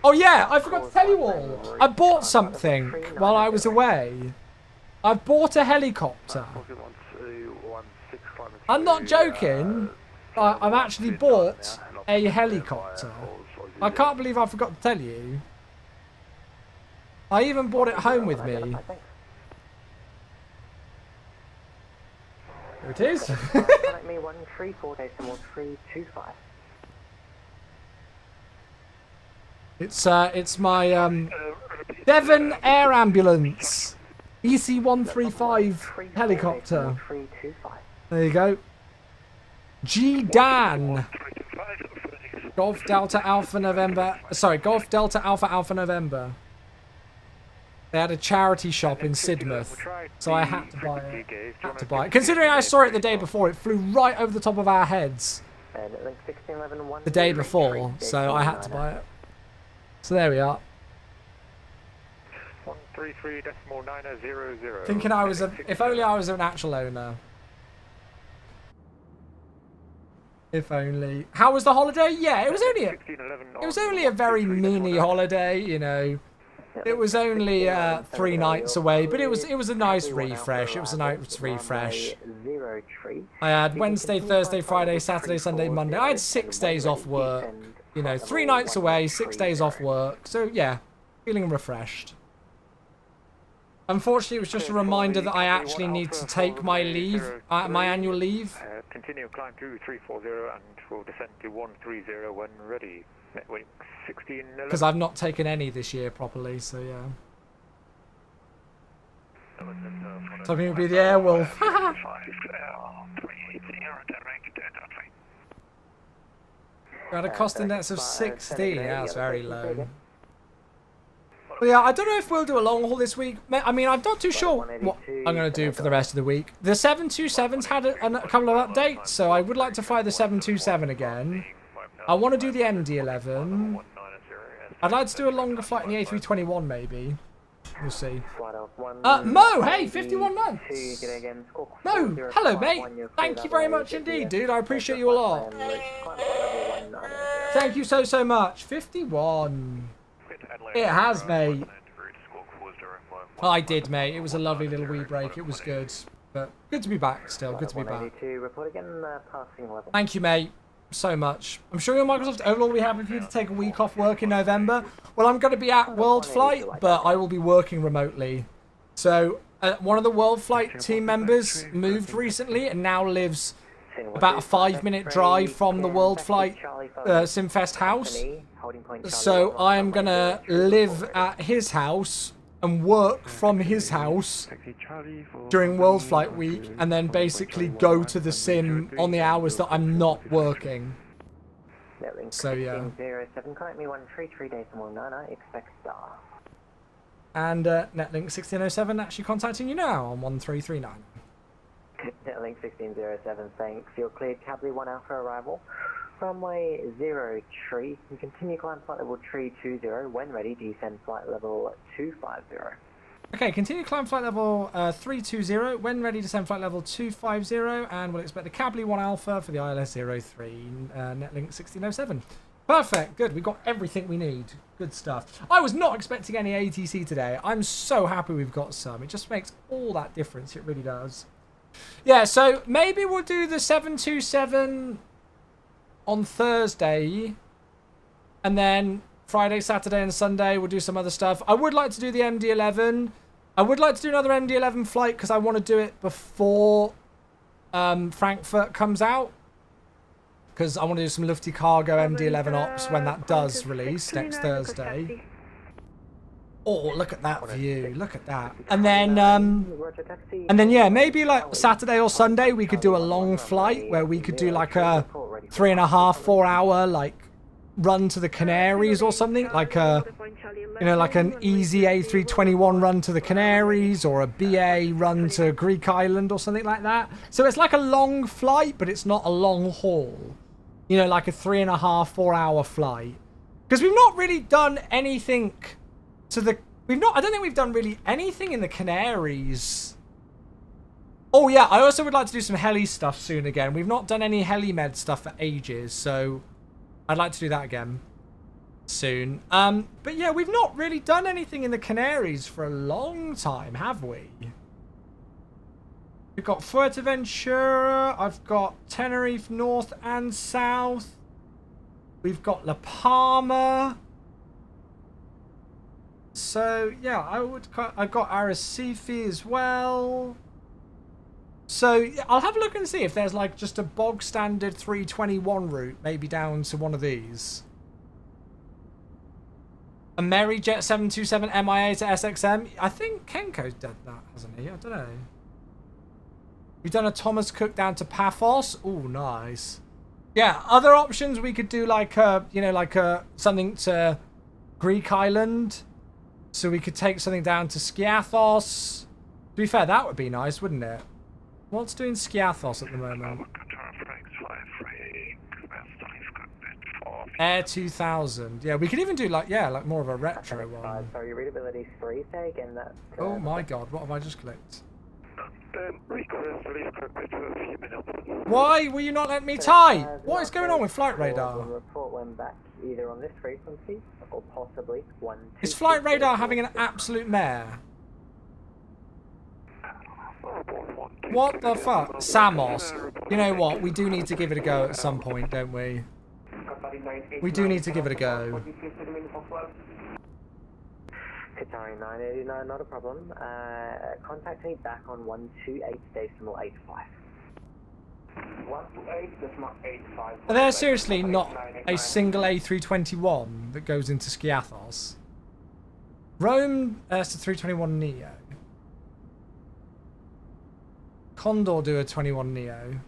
Oh yeah, I forgot to tell you all. I bought something while I was away. I bought a helicopter. I'm not joking. I've actually bought a helicopter. I can't believe I forgot to tell you. I even brought it home with me. There it is. It's my Devon Air Ambulance EC-135 helicopter. There you go. G Dan. Golf Delta Alpha November. Sorry, Golf Delta Alpha Alpha November. They had a charity shop in Sidmouth, so I had to buy it. Had to buy it. Considering I saw it the day before, it flew right over the top of our heads. The day before, so I had to buy it. So there we are. 133.900. Thinking I was if only I was an actual owner. If only. How was the holiday? Yeah, it was only a very mini holiday, you know. It was only 3 nights away, but it was a nice refresh. It was a nice refresh. I had Wednesday, Thursday, Friday, Saturday, Sunday, Monday. I had 6 days off work. You know, 3 nights away, 6 days off work. So yeah, feeling refreshed. Unfortunately, it was just a reminder that I actually need to take my leave, my annual leave. Continue climb to 340 and we'll descend to 130 when ready. Network 1611. Because I've not taken any this year properly, so yeah. Something would be the Airwolf. Got a cost index of 60. Yeah, that's very low. But yeah, I don't know if we'll do a long haul this week. I mean, I'm not too sure what I'm going to do for the rest of the week. The 727's had a couple of updates, so I would like to fly the 727 again. I want to do the MD-11. I'd like to do a longer flight in the A321, maybe. We'll see. Mo, hey, 51 months. Mo, hello, mate. Thank you very much indeed, dude. I appreciate you a lot. Thank you so much. 51. It has, mate. I did, mate. It was a lovely little wee break. It was good. But good to be back still. Good to be back. Thank you, mate. so much. I'm sure your Microsoft Overlord will be happy for you to take a week off work in November. Well, I'm going to be at World Flight, but I will be working remotely. So one of the World Flight team members moved recently and now lives about a 5-minute drive from the World Flight Simfest house. So I am going to live at his house and work from his house during World Flight Week, and then basically go to the sim on the hours that I'm not working. So yeah. And Netlink 1607 actually contacting you now on 1339. Netlink 1607, thanks. You're cleared Kalgoorlie 1 Alpha arrival. Runway 0 tree. You continue climb flight level tree 20. When ready, descend flight level 250. Okay, continue climb flight level 320. When ready, descend flight level 250. And we'll expect the Kalgoorlie 1 Alpha for the ILS 03, Netlink 1607. Perfect, good. We've got everything we need. Good stuff. I was not expecting any ATC today. I'm so happy we've got some. It just makes all that difference. It really does. Yeah, so maybe we'll do the 727 on Thursday, and then Friday, Saturday, and Sunday we'll do some other stuff. I would like to do the MD-11. I would like to do another MD-11 flight because I want to do it before Frankfurt comes out, because I want to do some Lufty Cargo MD-11 ops when that does release next Thursday. Oh, look at that view. Look at that. And then yeah, maybe like Saturday or Sunday we could do a long flight where we could do like a 3.5-4 hour like run to the Canaries or something, like a, you know, like an easy A321 run to the Canaries or a BA run to Greek Island or something like that. So it's like a long flight, but it's not a long haul. You know, like a 3.5-4 hour flight. Because we've not really done anything to the... I don't think we've done really anything in the Canaries. Oh yeah, I also would like to do some heli stuff soon again. We've not done any heli-med stuff for ages, so I'd like to do that again soon. But yeah, we've not really done anything in the Canaries for a long time, have we? We've got Fuerteventura, I've got Tenerife North and South. We've got La Palma. So yeah, I've got Arrecife as well. So yeah, I'll have a look and see if there's like just a bog standard 321 route, maybe down to one of these. A Merryjet 727 MIA to SXM. I think Kenko's done that, hasn't he? I don't know. We've done a Thomas Cook down to Paphos. Oh, nice. Yeah, other options we could do like you know, like something to Greek Island. So we could take something down to Skiathos. To be fair, that would be nice, wouldn't it? What's doing Skiathos at the moment? Air 2000. Yeah, we could even do like, yeah, like more of a retro one. Sorry, readability 3, say again that. Oh my god, what have I just clicked? Why will you not let me type? What is going on with Flight Radar? Report when back either on this frequency or possibly 1. Is Flight Radar having an absolute mare? What the fuck? Samos. You know what? We do need to give it a go at some point, don't we? We do need to give it a go. Qatari 989, not a problem. Contact me back on 128 decimal 85. 128 decimal 85. Are there seriously not a single A321 that goes into Skiathos? Rome to 321 Neo. Condor do a 21 Neo.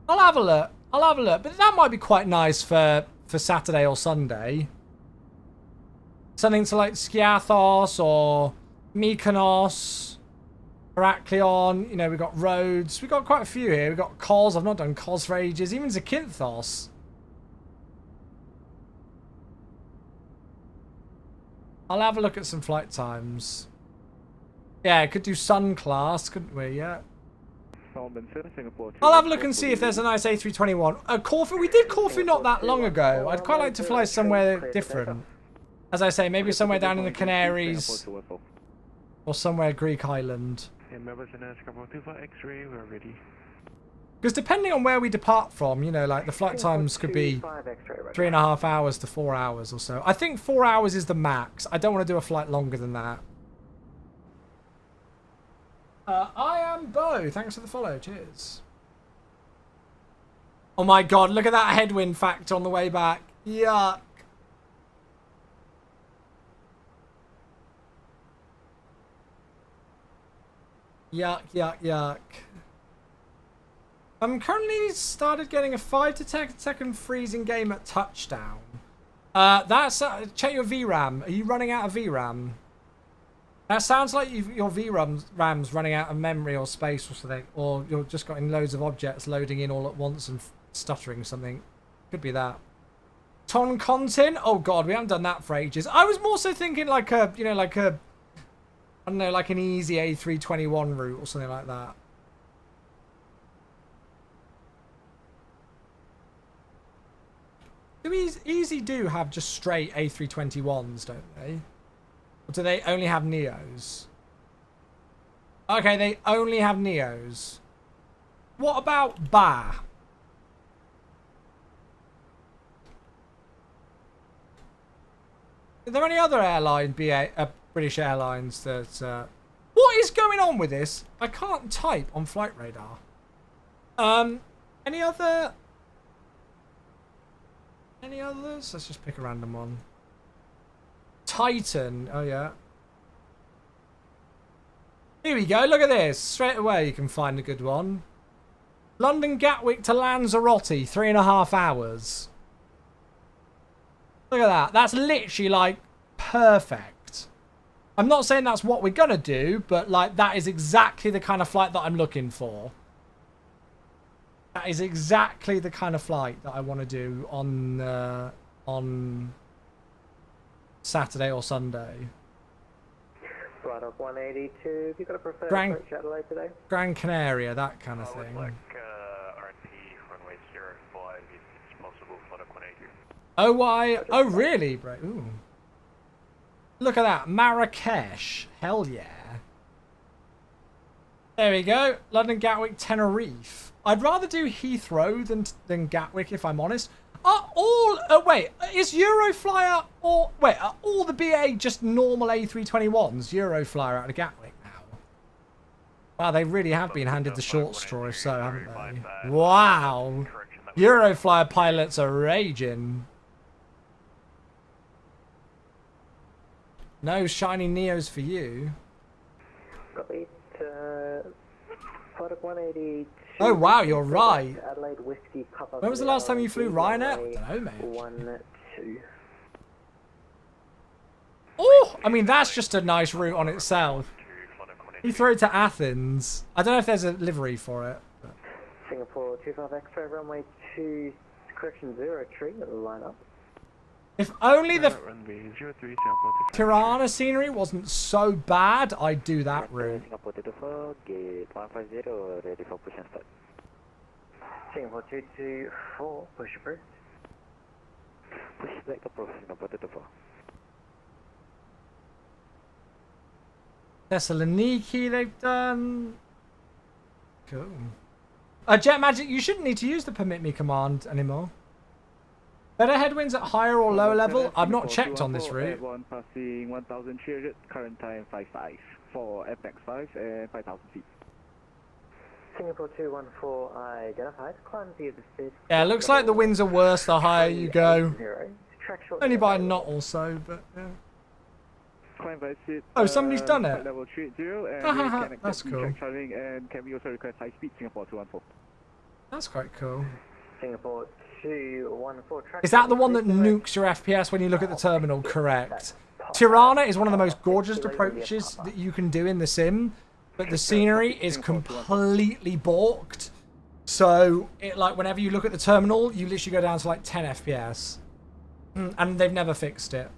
I'll have a look. I'll have a look. But that might be quite nice for Saturday or Sunday. Something to like Skiathos or Mykonos, Heraklion. You know, we've got Rhodes. We've got quite a few here. We've got Kos. I've not done Kos for ages. Even Zakynthos. I'll have a look at some flight times. Yeah, could do Sun class, couldn't we? Yeah. I'll have a look and see if there's a nice A321. Corfu, we did Corfu not that long ago. I'd quite like to fly somewhere different. As I say, maybe somewhere down in the Canaries. Or somewhere Greek island. Yeah, members in Singapore 24 X-ray, we're ready. Because depending on where we depart from, you know, like the flight times could be 3.5 hours to 4 hours or so. I think 4 hours is the max. I don't want to do a flight longer than that. I am Bo. Thanks for the follow. Cheers. Oh my god, look at that headwind factor on the way back. Yuck. Yuck, yuck, yuck. I'm currently started getting a 5 to 10 second freezing game at touchdown. That's check your VRAM. Are you running out of VRAM? That sounds like your VRAM's running out of memory or space or something, or you're just getting loads of objects loading in all at once and stuttering something. Could be that. Ton content? Oh god, we haven't done that for ages. I was more so thinking like a, you know, like a, I don't know, like an easy A321 route or something like that. Do Easy do have just straight A321s, don't they? Or do they only have Neos? Okay, they only have Neos. What about BA? Are there any other British Airlines that... What is going on with this? I can't type on Flight Radar. Any other... Any others? Let's just pick a random one. Titan. Oh, yeah. Here we go. Look at this. Straight away you can find a good one. London Gatwick to Lanzarote. 3.5 hours. Look at that. That's literally, like, perfect. I'm not saying that's what we're going to do, but, like, that is exactly the kind of flight that I'm looking for. That is exactly the kind of flight that I want to do on Saturday or Sunday. Flight of 182, have you got a preferred Gran approach Adelaide today? Gran Canaria, that kind of thing. Like RNP runway 05 if it's possible, flight of 180. Oh, why? Oh, really, bro? Ooh. Look at that. Marrakesh. Hell yeah. There we go. London Gatwick Tenerife. I'd rather do Heathrow than Gatwick, if I'm honest. Wait, is Euroflyer are all the BA just normal A321s? Euroflyer out of Gatwick now. Wow, they really have been handed the short straw, if so, haven't they? Wow. Euroflyer pilots are raging. No shiny Neos for you. Copy. Flight of 182. Oh wow, you're right. Adelaide Whiskey Papa. When was the last time you flew Ryanair? I don't know, mate. 12. Oh, I mean, that's just a nice route on itself. You throw it to Athens. I don't know if there's a livery for it. But... Singapore 25 X-ray runway 2, correction 03, line up. If only the Tirana scenery wasn't so bad, I'd do that route. Singapore 24, gate 150, ready for push and start. Singapore 224, push approved. Push back approach, Singapore 24. Thessaloniki they've done. Cool. Jet Magic, you shouldn't need to use the permit me command anymore. Better headwinds at higher or lower level? I've not checked on this route. One passing 1,300, current time 55 for FX 5 and 5,000 feet. Singapore 214 identified, climb via the fifth. Yeah, looks like the winds are worse the higher you go. Only by a knot or so, but yeah. Oh, somebody's done it. Level 30 and that's cool. Traveling and can we also request high speed Singapore 214. That's quite cool. Singapore 214. Is that the one that nukes your FPS when you look at the terminal? Correct. Tirana is one of the most gorgeous approaches that you can do in the sim, but the scenery is completely balked. So, like, whenever you look at the terminal, you literally go down to like 10 FPS. And they've never fixed it.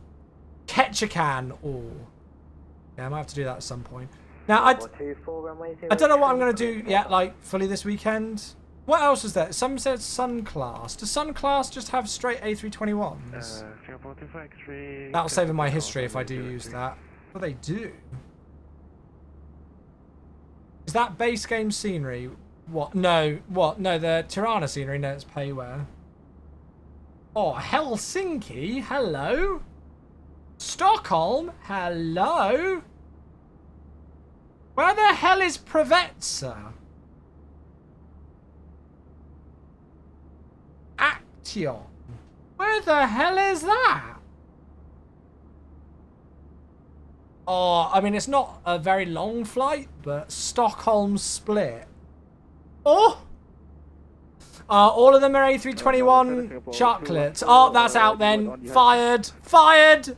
Ketchikan. Oh. Yeah, I might have to do that at some point. Now, I don't know what I'm going to do yet, like, fully this weekend. What else is there? Some said Sun Class. Does Sun Class just have straight A321s? That'll save in my history if I do use that. Well, they do. Is that base game scenery? What? No. What? No, the Tirana scenery. No, it's payware. Oh, Helsinki. Hello. Stockholm. Hello. Where the hell is Preveza? Action. Where the hell is that? Oh, I mean, it's not a very long flight, but Stockholm Split. Oh! All of them are A321 chocolates. Oh, that's out then. Fired. Fired.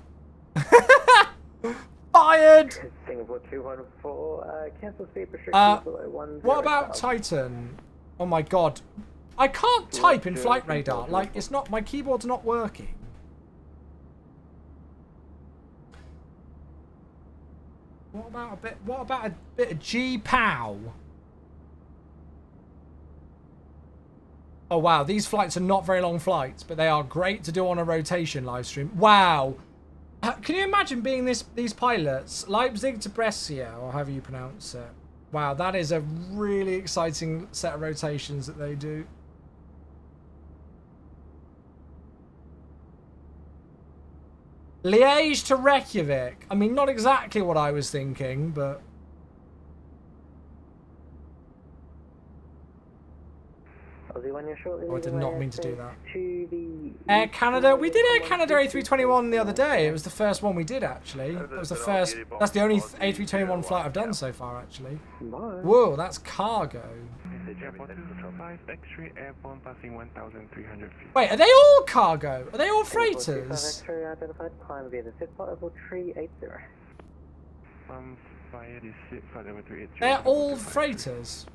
Fired. Singapore 214, cancel speed restrictions below 10. What about Titan? Oh my god. I can't type in flight radar. Like, it's not, my keyboard's not working. What about a bit of G-POW? Oh wow, these flights are not very long flights, but they are great to do on a rotation live stream. Wow. Can you imagine being these pilots? Leipzig to Brescia, or however you pronounce it. Wow, that is a really exciting set of rotations that they do. Liège to Reykjavik. I mean, not exactly what I was thinking, but... Oh, I did not mean to do that. Air Canada. We did Air Canada A321 the other day. It was the first one we did, actually. It was the first... That's the only A321 flight I've done so far, actually. Whoa, that's cargo. Wait, are they all cargo? Are they all freighters? They're all freighters.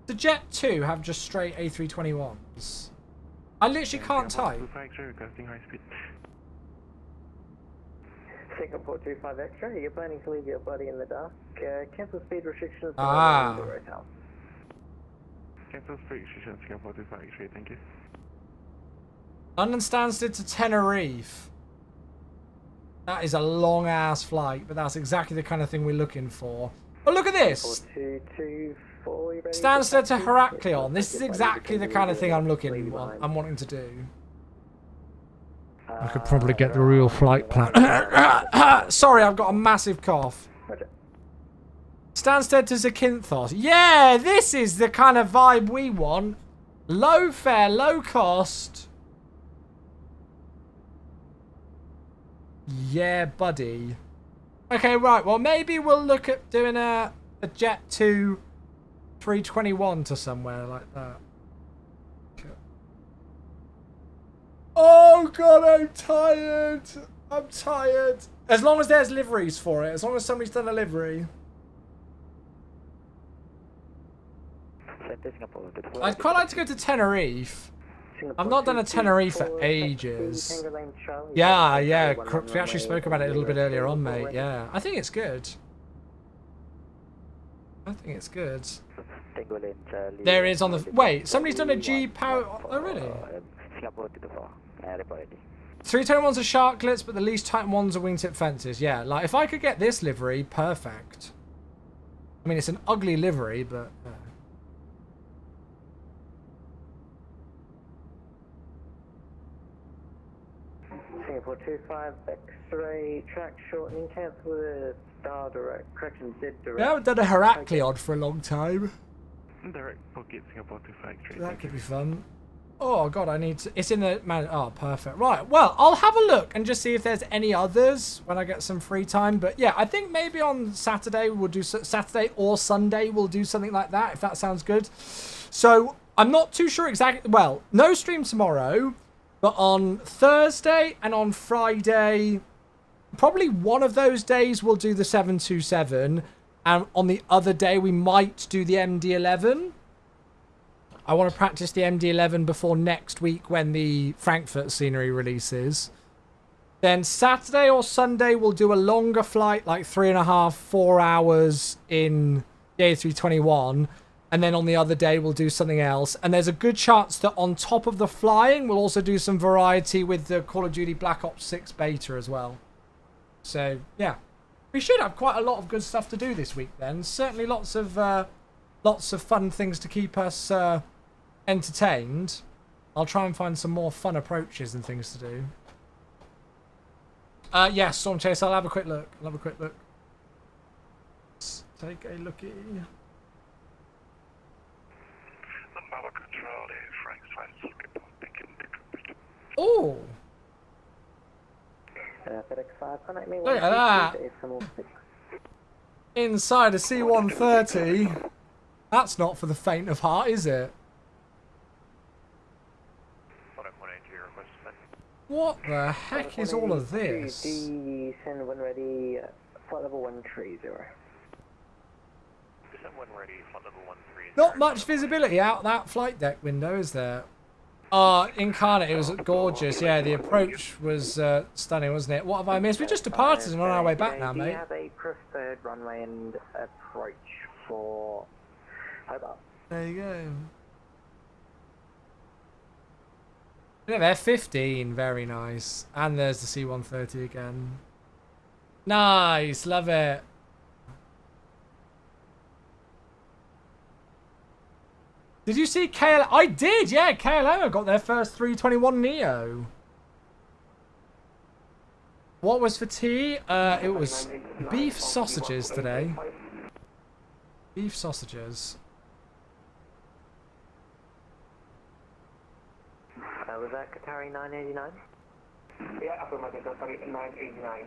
The Jet 2 have just straight A321s. I literally can't type. Singapore 25 Extra, you're planning to leave your body in the dark. Cancel speed restrictions. Ah. Cancel speed restrictions, Singapore 25 Extra, thank you. London Stansted to Tenerife. That is a long ass flight, but that's exactly the kind of thing we're looking for. Oh, look at this! Stansted to Heraklion. This is exactly the kind of thing I'm wanting to do. I could probably get the real flight plan. Sorry, I've got a massive cough. Stansted to Zakynthos. Yeah, this is the kind of vibe we want. Low fare, low cost. Yeah, buddy. Okay, right. Well, maybe we'll look at doing a Jet 2 321 to somewhere like that. Okay. Oh god, I'm tired. I'm tired. As long as there's liveries for it. As long as somebody's done a livery. I'd quite like to go to Tenerife. I've not done a Tenerife for ages. Yeah, yeah. We actually spoke about it a little bit earlier on, mate. Yeah. I think it's good. I think it's good. There is on the... Wait, somebody's done a G-POW... Oh, really? 321s are sharklets, but the least Titan ones are wingtip fences. Yeah, like, if I could get this livery, perfect. I mean, it's an ugly livery, but... Singapore 25 X-ray track shortening, cancel the star direct, correction, Z direct. I haven't done a Heraklion for a long time. Direct pocket, Singapore 25 X-ray. That could be fun. Oh god, I need to... It's in the... Man, oh, perfect. Right, well, I'll have a look and just see if there's any others when I get some free time. But yeah, I think maybe on Saturday we'll do... Saturday or Sunday we'll do something like that, if that sounds good. So, I'm not too sure exactly... Well, no stream tomorrow. But on Thursday and on Friday, probably one of those days we'll do the 727. And on the other day, we might do the MD-11. I want to practice the MD-11 before next week when the Frankfurt scenery releases. Then Saturday or Sunday, we'll do a longer flight, like 3.5, 4 hours in the A321. And then on the other day, we'll do something else. And there's a good chance that on top of the flying, we'll also do some variety with the Call of Duty Black Ops 6 beta as well. So, yeah. We should have quite a lot of good stuff to do this week then. Certainly lots of fun things to keep us entertained. I'll try and find some more fun approaches and things to do. Yes, Storm Chase, I'll have a quick look. Let's take a looky. Oh! FedEx 5, contact me. Look at that! Inside a C-130. That's not for the faint of heart, is it? What the heck is all of this? Descend when ready, flight level 130. Descend when ready, flight level 130. Not much visibility out that flight deck window, is there? Incarnate, it was gorgeous. Yeah, the approach was stunning, wasn't it? What have I missed? We just departed and on our way back now, Do mate. you have a preferred runway and approach for Hobart? There you go. Yeah, they're 15. Very nice. And there's the C-130 again. Nice. Love it. Did you see KLM? I did, yeah. KLM got their first 321 Neo. What was for tea? It was beef sausages today. Beef sausages. Was that Qatari 989? Yeah, affirmative, Qatari 989.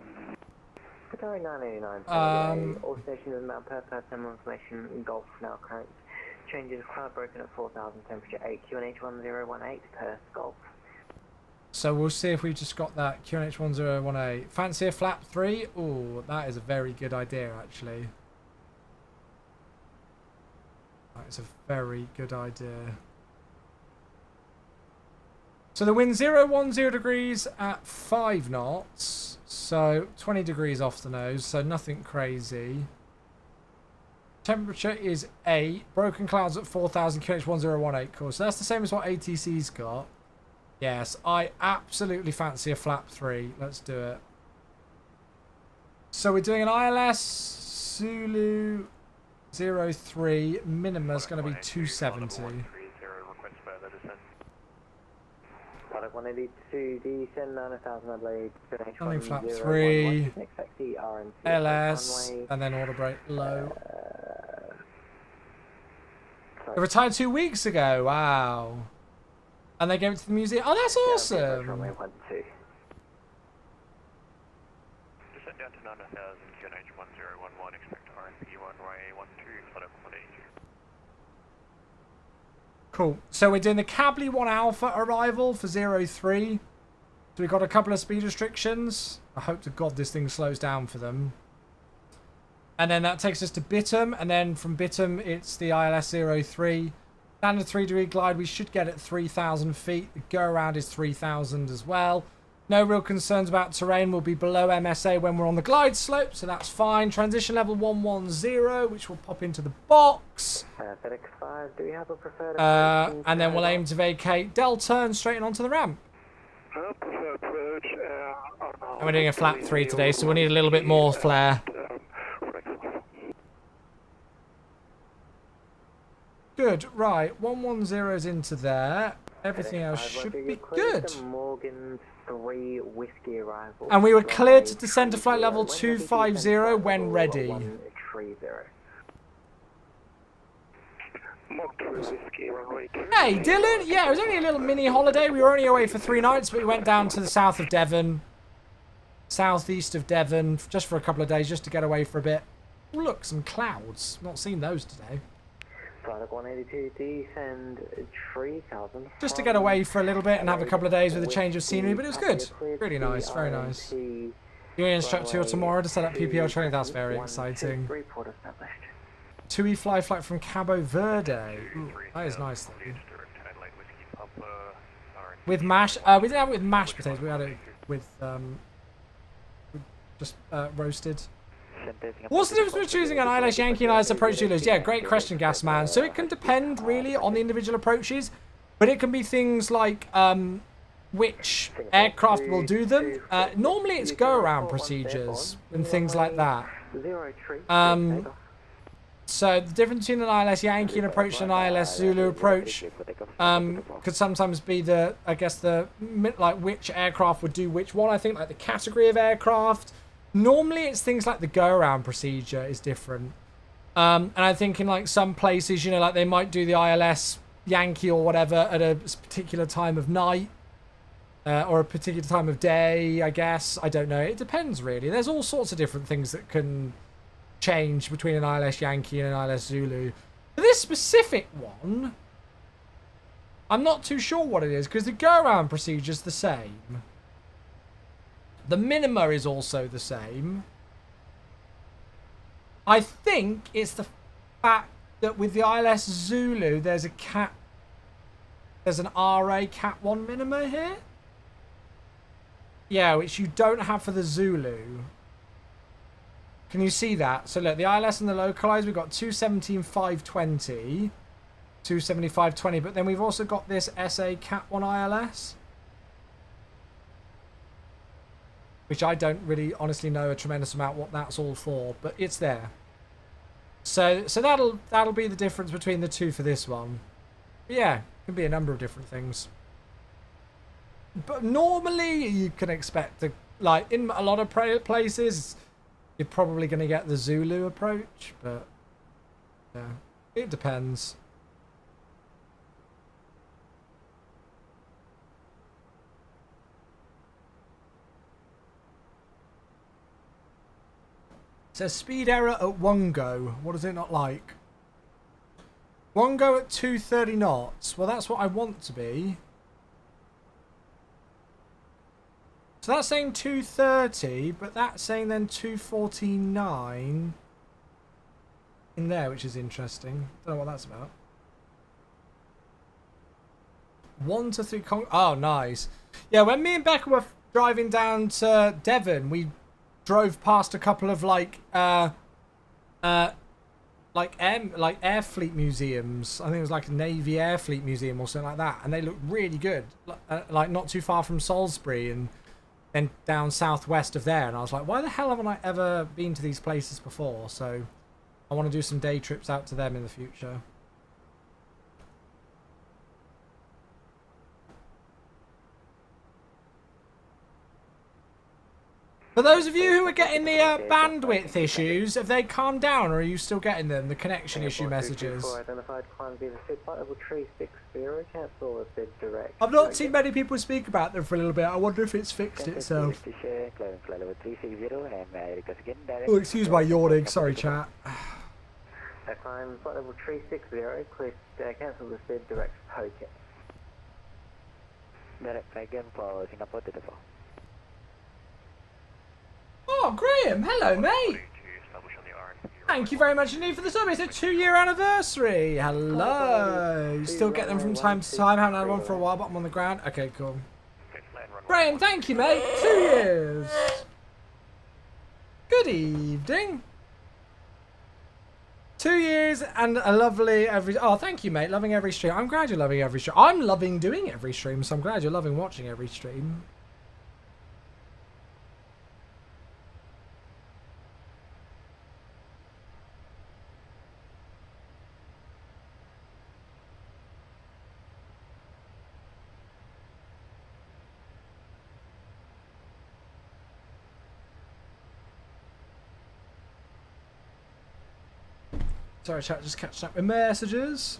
Qatari 989. All stations in Mount Purpose, thermal information, Gulf now current. Changes, cloud broken at 4,000, temperature 8, QNH 1018 per Gulf. So we'll see if we've just got that QNH 1018. Fancy a flap 3? Oh, that is a very good idea, actually. That is a very good idea. So the wind 010 degrees at 5 knots. So 20 degrees off the nose, so nothing crazy. Temperature is 8. Broken clouds at 4,000, QH 1018 course. So that's the same as what ATC's got. Yes, I absolutely fancy a flap 3. Let's do it. So we're doing an ILS Zulu 03. Minimum is going to be 270. Product 182, descend 9,000 Adelaide, Running flap 3. LS, and then order brake low. They retired 2 weeks ago. Wow. And they gave it to the museum. Oh, that's awesome. Descend down to 9,000, QNH 1011, expect RNP 1YA12, flight 182. Cool. So we're doing the Cably 1 Alpha arrival for 03. So we've got a couple of speed restrictions. I hope to God this thing slows down for them. And then that takes us to Bittam. And then from Bittam, it's the ILS 03. Standard 3-degree glide, we should get at 3,000 feet. The go-around is 3,000 as well. No real concerns about terrain. We'll be below MSA when we're on the glide slope, so that's fine. Transition level 110, which will pop into the box. FedEx 5, do you have a preferred and then we'll aim to vacate Delta and straighten onto the ramp. And we're doing a flap 3 today, so we'll need a little bit more flare. Good, right. 110's into there. Everything else should be good. Morgan 3 whiskey arrival. And we were cleared to descend to flight level 250 when ready. Hey, Dylan. Yeah, it was only a little mini holiday. We were only away for 3 nights, but we went down to the south of Devon. Southeast of Devon, just for a couple of days, just to get away for a bit. Oh, look, some clouds. Not seen those today. Product 182, descend 3,000. Just to get away for a little bit and have a couple of days with a change of scenery, but it was good. Really nice, very nice. You're instructor tomorrow to set up PPL training. That's very exciting. Report established. TUI flight from Cabo Verde. Ooh, that is nice though. With mash, we didn't have it with mashed potatoes. We had it with just roasted. What's the difference between choosing an ILS Yankee and ILS approach Zulus? Yeah, great question, Gasman. So it can depend really on the individual approaches, but it can be things like which aircraft will do them. Normally it's go-around procedures and things like that. 03. So the difference between an ILS Yankee approach and an ILS Zulu approach could sometimes be like which aircraft would do which one. I think like the category of aircraft. Normally it's things like the go around procedure is different. And I think in like some places, you know, like they might do the ILS Yankee or whatever at a particular time of night or a particular time of day, I guess. I don't know. It depends really. There's all sorts of different things that can change between an ILS Yankee and an ILS Zulu. For this specific one, I'm not too sure what it is because the go-around procedure is the same. The minima is also the same. I think it's the fact that with the ILS Zulu, there's an RA Cat 1 minima here. Yeah, which you don't have for the Zulu. Can you see that? So look, the ILS and the localized, we've got 217,520, 27520, but then we've also got this SA Cat 1 ILS, which I don't really honestly know a tremendous amount what that's all for, but it's there. So that'll be the difference between the two for this one. But yeah, it can be a number of different things. But normally you can expect to, like in a lot of places, you're probably going to get the Zulu approach, but yeah, it depends. It says speed error at one go. What does it not like? One go at 230 knots. Well, that's what I want to be. So that's saying 230, but that's saying then 249 in there, which is interesting. Don't know what that's about. 1 to 3 oh, nice. Yeah, when me and Becca were driving down to Devon, we drove past a couple of like air fleet museums. I think it was like a Navy Air Fleet Museum or something like that, and they looked really good. Like not too far from Salisbury and then down southwest of there, and I was like, why the hell haven't I ever been to these places before? So I want to do some day trips out to them in the future. For those of you who are getting the bandwidth issues, have they calmed down, or are you still getting them, the connection issue messages? I've not seen many people speak about them for a little bit. I wonder if it's fixed itself. Oh, excuse my yawning. Sorry, chat. Climb flight level 360, click cancel this bid, direct Phuket. Direct again for Singapore to the 4. Oh, Graham, hello, mate. Thank you very much indeed for the sub. It's a 2-year anniversary. Hello. Still get them from time to time. Haven't had one for a while, but I'm on the ground. Okay, cool. Graham, thank you, mate. 2 years. Good evening. 2 years and a lovely every... Oh, thank you, mate. Loving every stream. I'm glad you're loving every stream. I'm loving doing every stream, so I'm glad you're loving watching every stream. Sorry, chat, just catching up with messages.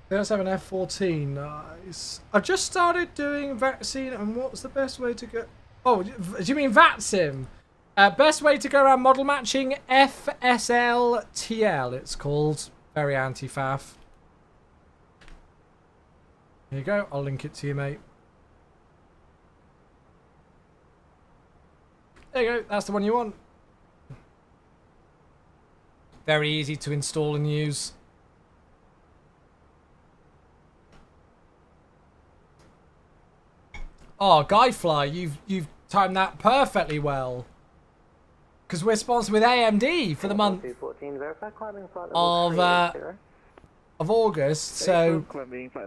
They also have an F-14. Nice. I've just started doing vaccine, and what's the best way to go? Oh, do you mean VATSIM? Best way to go around model matching, FSLTL, it's called. Very anti-faff. Here you go. I'll link it to you, mate. There you go. That's the one you want. Very easy to install and use. Oh, Guyfly, you've timed that perfectly well. Because we're sponsored with AMD for the month of August, so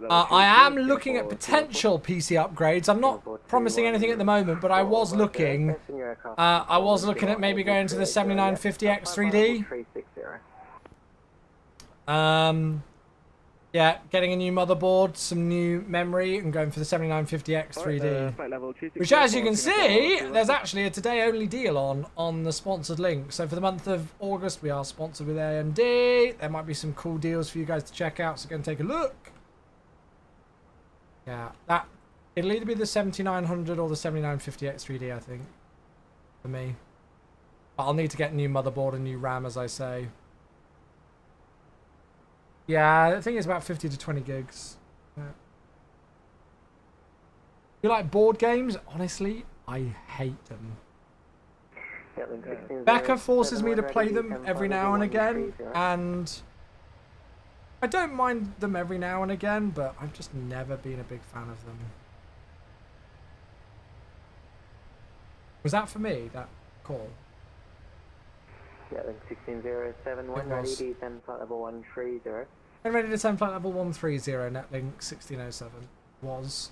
I am looking at potential PC upgrades. I'm not promising anything at the moment, but I was looking aircraft. I was looking at maybe going to the 7950X 3D. 360. Yeah, getting a new motherboard, some new memory, and going for the 7950X 3D. Flight level 260. Which, as you can see, there's actually a today-only deal on the sponsored link. So for the month of August, we are sponsored with AMD. There might be some cool deals for you guys to check out, so go and take a look. Yeah, it'll either be the 7900 or the 7950X 3D, I think, for me. But I'll need to get a new motherboard and new RAM, as I say. Yeah, I think it's about 50 to 20 gigs. Yeah. You like board games? Honestly, I hate them. Becca forces me to play them every now and again, and I don't mind them every now and again, but I've just never been a big fan of them. Was that for me, that call? Yeah, then 16071, ready to descend flight level 130. And ready to descend flight level 130, netlink 1607 was.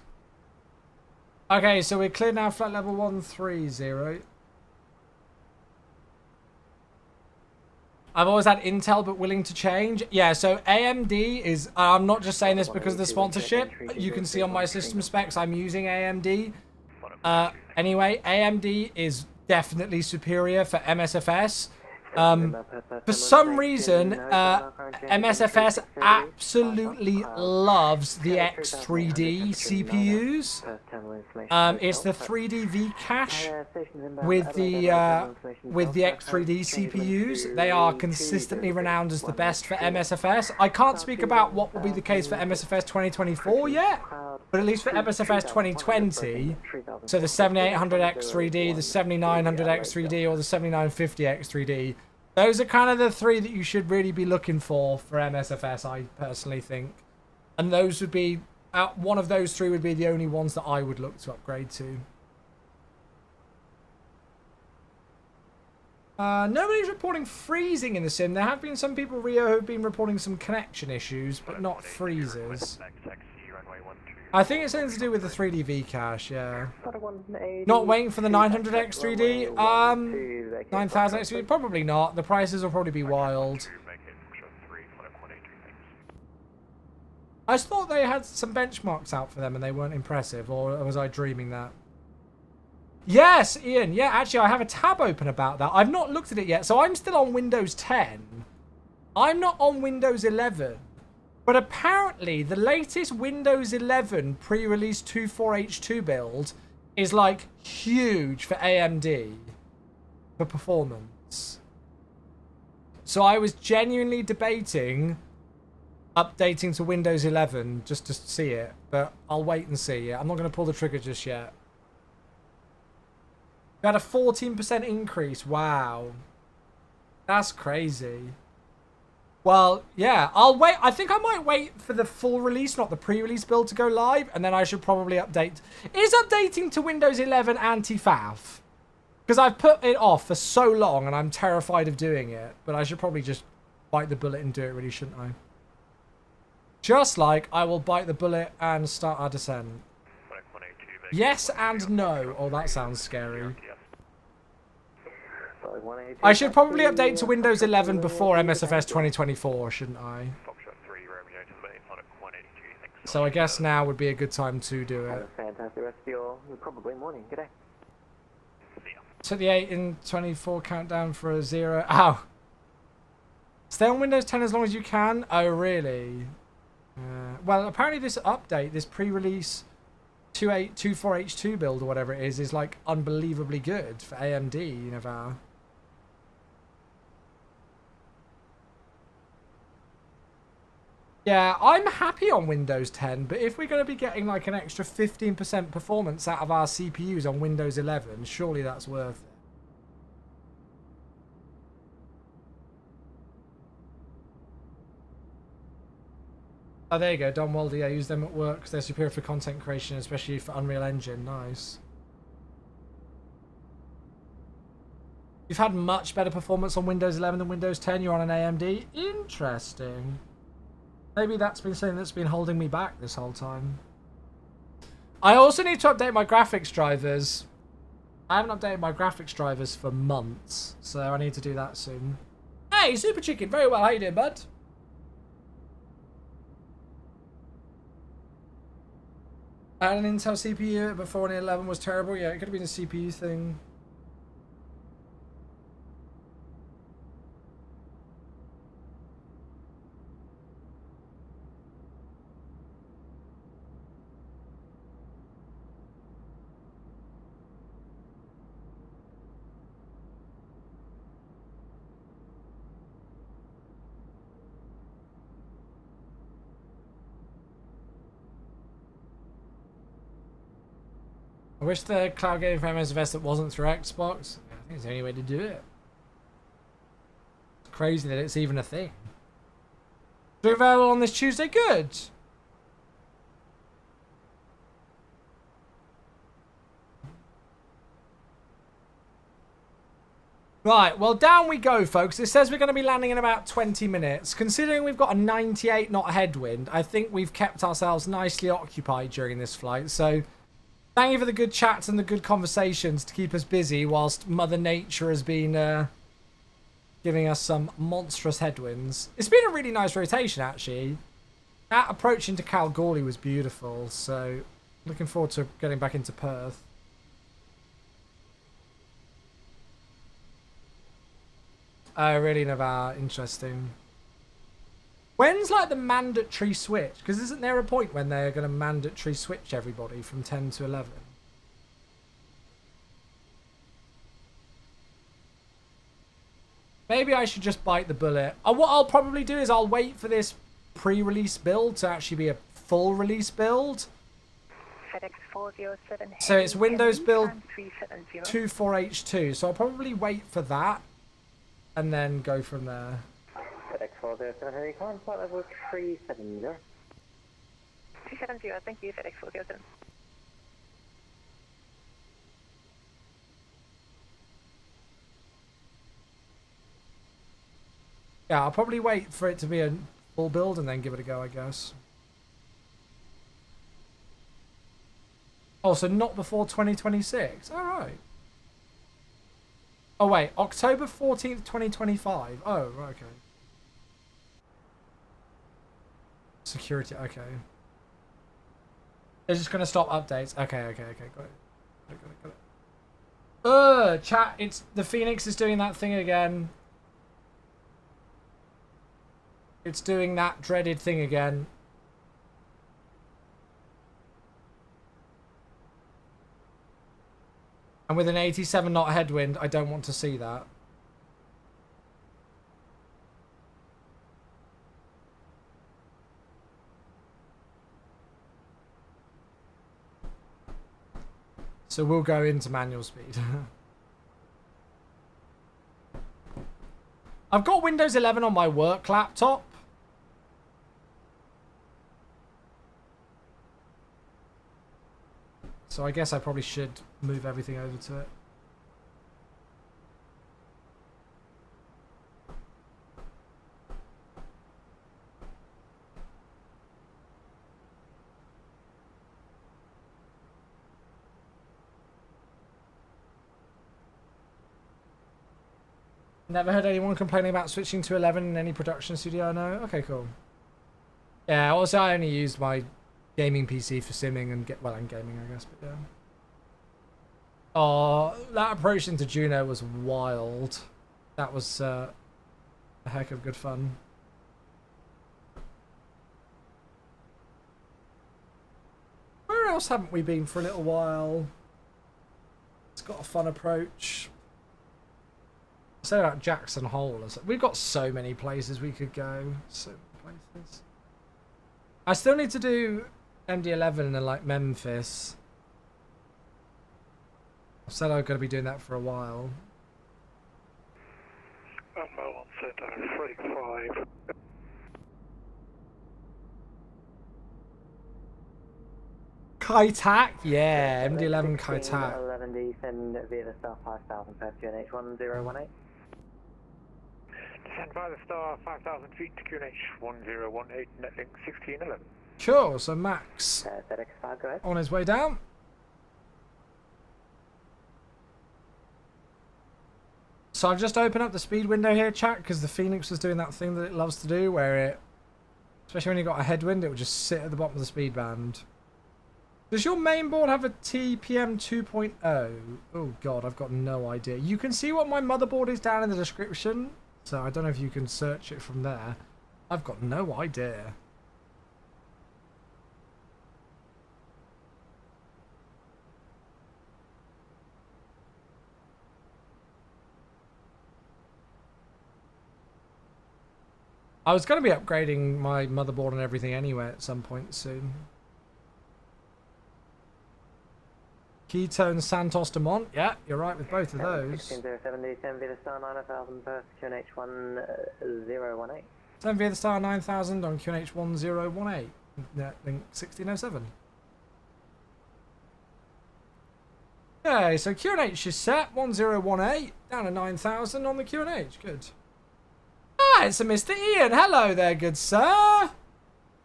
Okay, so we're clear now, flight level 130. I've always had Intel, but willing to change. Yeah, so AMD is, I'm not just saying this because of the sponsorship. You can see on my system specs, I'm using AMD. Anyway, AMD is definitely superior for MSFS. For some reason, MSFS absolutely loves the X3D CPUs. It's the 3D V cache with the X3D CPUs. They are consistently renowned as the best for MSFS. I can't speak about what will be the case for MSFS 2024 yet, but at least for MSFS 2020, so the 7800X3D, the 7900X3D, or the 7950X3D, those are kind of the three that you should really be looking for MSFS, I personally think. And those would be, one of those three would be the only ones that I would look to upgrade to. Nobody's reporting freezing in the sim. There have been some people, Rio, who have been reporting some connection issues, but not freezes. I think it's something to do with the 3D V cache, yeah. Not waiting for the 900X 3D? 9000X 3D? Probably not. The prices will probably be wild. I just thought they had some benchmarks out for them and they weren't impressive, or was I dreaming that? Yes, Ian. Yeah, actually, I have a tab open about that. I've not looked at it yet, so I'm still on Windows 10. I'm not on Windows 11. But apparently, the latest Windows 11 pre-release 24H2 build is like huge for AMD for performance. So I was genuinely debating updating to Windows 11 just to see it, but I'll wait and see. Yeah, I'm not going to pull the trigger just yet. We had a 14% increase. Wow. That's crazy. Well, yeah, I'll wait. I think I might wait for the full release, not the pre-release build to go live, and then I should probably update. Is updating to Windows 11 anti-faff? Because I've put it off for so long, and I'm terrified of doing it. But I should probably just bite the bullet and do it, really, shouldn't I? Just like I will bite the bullet and start our descent. Yes and no. Oh, that sounds scary. I should probably update to Windows 11 before MSFS 2024, shouldn't I? So I guess now would be a good time to do it. Fantastic rest of your probably morning. Good day. Took the 8 in 24 countdown for a 0. Ow! Stay on Windows 10 as long as you can? Oh, really? Well, apparently this update, this pre-release 24H2 build or whatever it is like unbelievably good for AMD, you know. Yeah, I'm happy on Windows 10, but if we're going to be getting like an extra 15% performance out of our CPUs on Windows 11, surely that's worth it. Oh, there you go, Don Walder. Yeah, use them at work because they're superior for content creation, especially for Unreal Engine. Nice. You've had much better performance on Windows 11 than Windows 10. You're on an AMD. Interesting. Maybe that's been something that's been holding me back this whole time. I also need to update my graphics drivers. I haven't updated my graphics drivers for months, so I need to do that soon. Hey, Super Chicken, very well. How you doing, bud? I had an Intel CPU before an 11 was terrible. Yeah, it could have been a CPU thing. I wish the cloud gaming for MS that wasn't through Xbox. I think it's the only way to do it. It's crazy that it's even a thing. So available on this Tuesday? Good. Right, well down we go folks. It says we're going to be landing in about 20 minutes. Considering we've got a 98 knot headwind, I think we've kept ourselves nicely occupied during this flight. So thank you for the good chats and the good conversations to keep us busy whilst Mother Nature has been giving us some monstrous headwinds. It's been a really nice rotation, actually. That approach into Kalgoorlie was beautiful, so looking forward to getting back into Perth. Oh, really, Navarre? Interesting. When's like the mandatory switch? Because isn't there a point when they're going to mandatory switch everybody from 10 to 11? Maybe I should just bite the bullet. What I'll probably do is I'll wait for this pre-release build to actually be a full release build. FedEx 407. So it's Windows build 370. 24H2. So I'll probably wait for that and then go from there. FedEx 407, Harry Khan, flight level 370. 370, thank you, FedEx 407. Yeah, I'll probably wait for it to be a full build and then give it a go, I guess. Oh, so not before 2026? All right. Oh, wait. October 14th, 2025. Oh, right, okay. Security, okay. They're just going to stop updates. Okay, got it. Chat, it's the Phoenix is doing that thing again. It's doing that dreaded thing again. And with an 87 knot headwind, I don't want to see that. So we'll go into manual speed. I've got Windows 11 on my work laptop. So I guess I probably should move everything over to it. Never heard anyone complaining about switching to 11 in any production studio I know. Okay, cool. Yeah, also I only used my gaming PC for simming and and gaming, I guess, but yeah. Oh, that approach into Juno was wild. That was a heck of good fun. Where else haven't we been for a little while? It's got a fun approach. Say about Jackson Hole. We've got so many places we could go. So many places. I still need to do MD11 in like Memphis. I said I'm going to be doing that for a while. Alpha 135. Kaitak? Yeah, MD11 Kaitak. 11 descend via the Star 5000 per QNH 1018. Descend via the Star 5,000 feet to QNH 1018, netlink 1611. Sure, so Max FedEx 5, go ahead. on his way down. So I've just opened up the speed window here, chat, because the Phoenix was doing that thing that it loves to do, where it, especially when you got a headwind, it would just sit at the bottom of the speed band. Does your main board have a TPM 2.0? Oh god, I've got no idea. You can see what my motherboard is down in the description, so I don't know if you can search it from there. I've got no idea. I was going to be upgrading my motherboard and everything anyway at some point soon. Ketone Santos Dumont. Yeah, you're right with both of those. 1670, 10 via the star 9000 Perth, QNH 1018. 10 via the star 9000 on QNH 1018. Link 1607. Okay, so QNH is set. 1018 down to 9000 on the QNH. Good. Ah, it's a Mr. Ian. Hello there, good sir.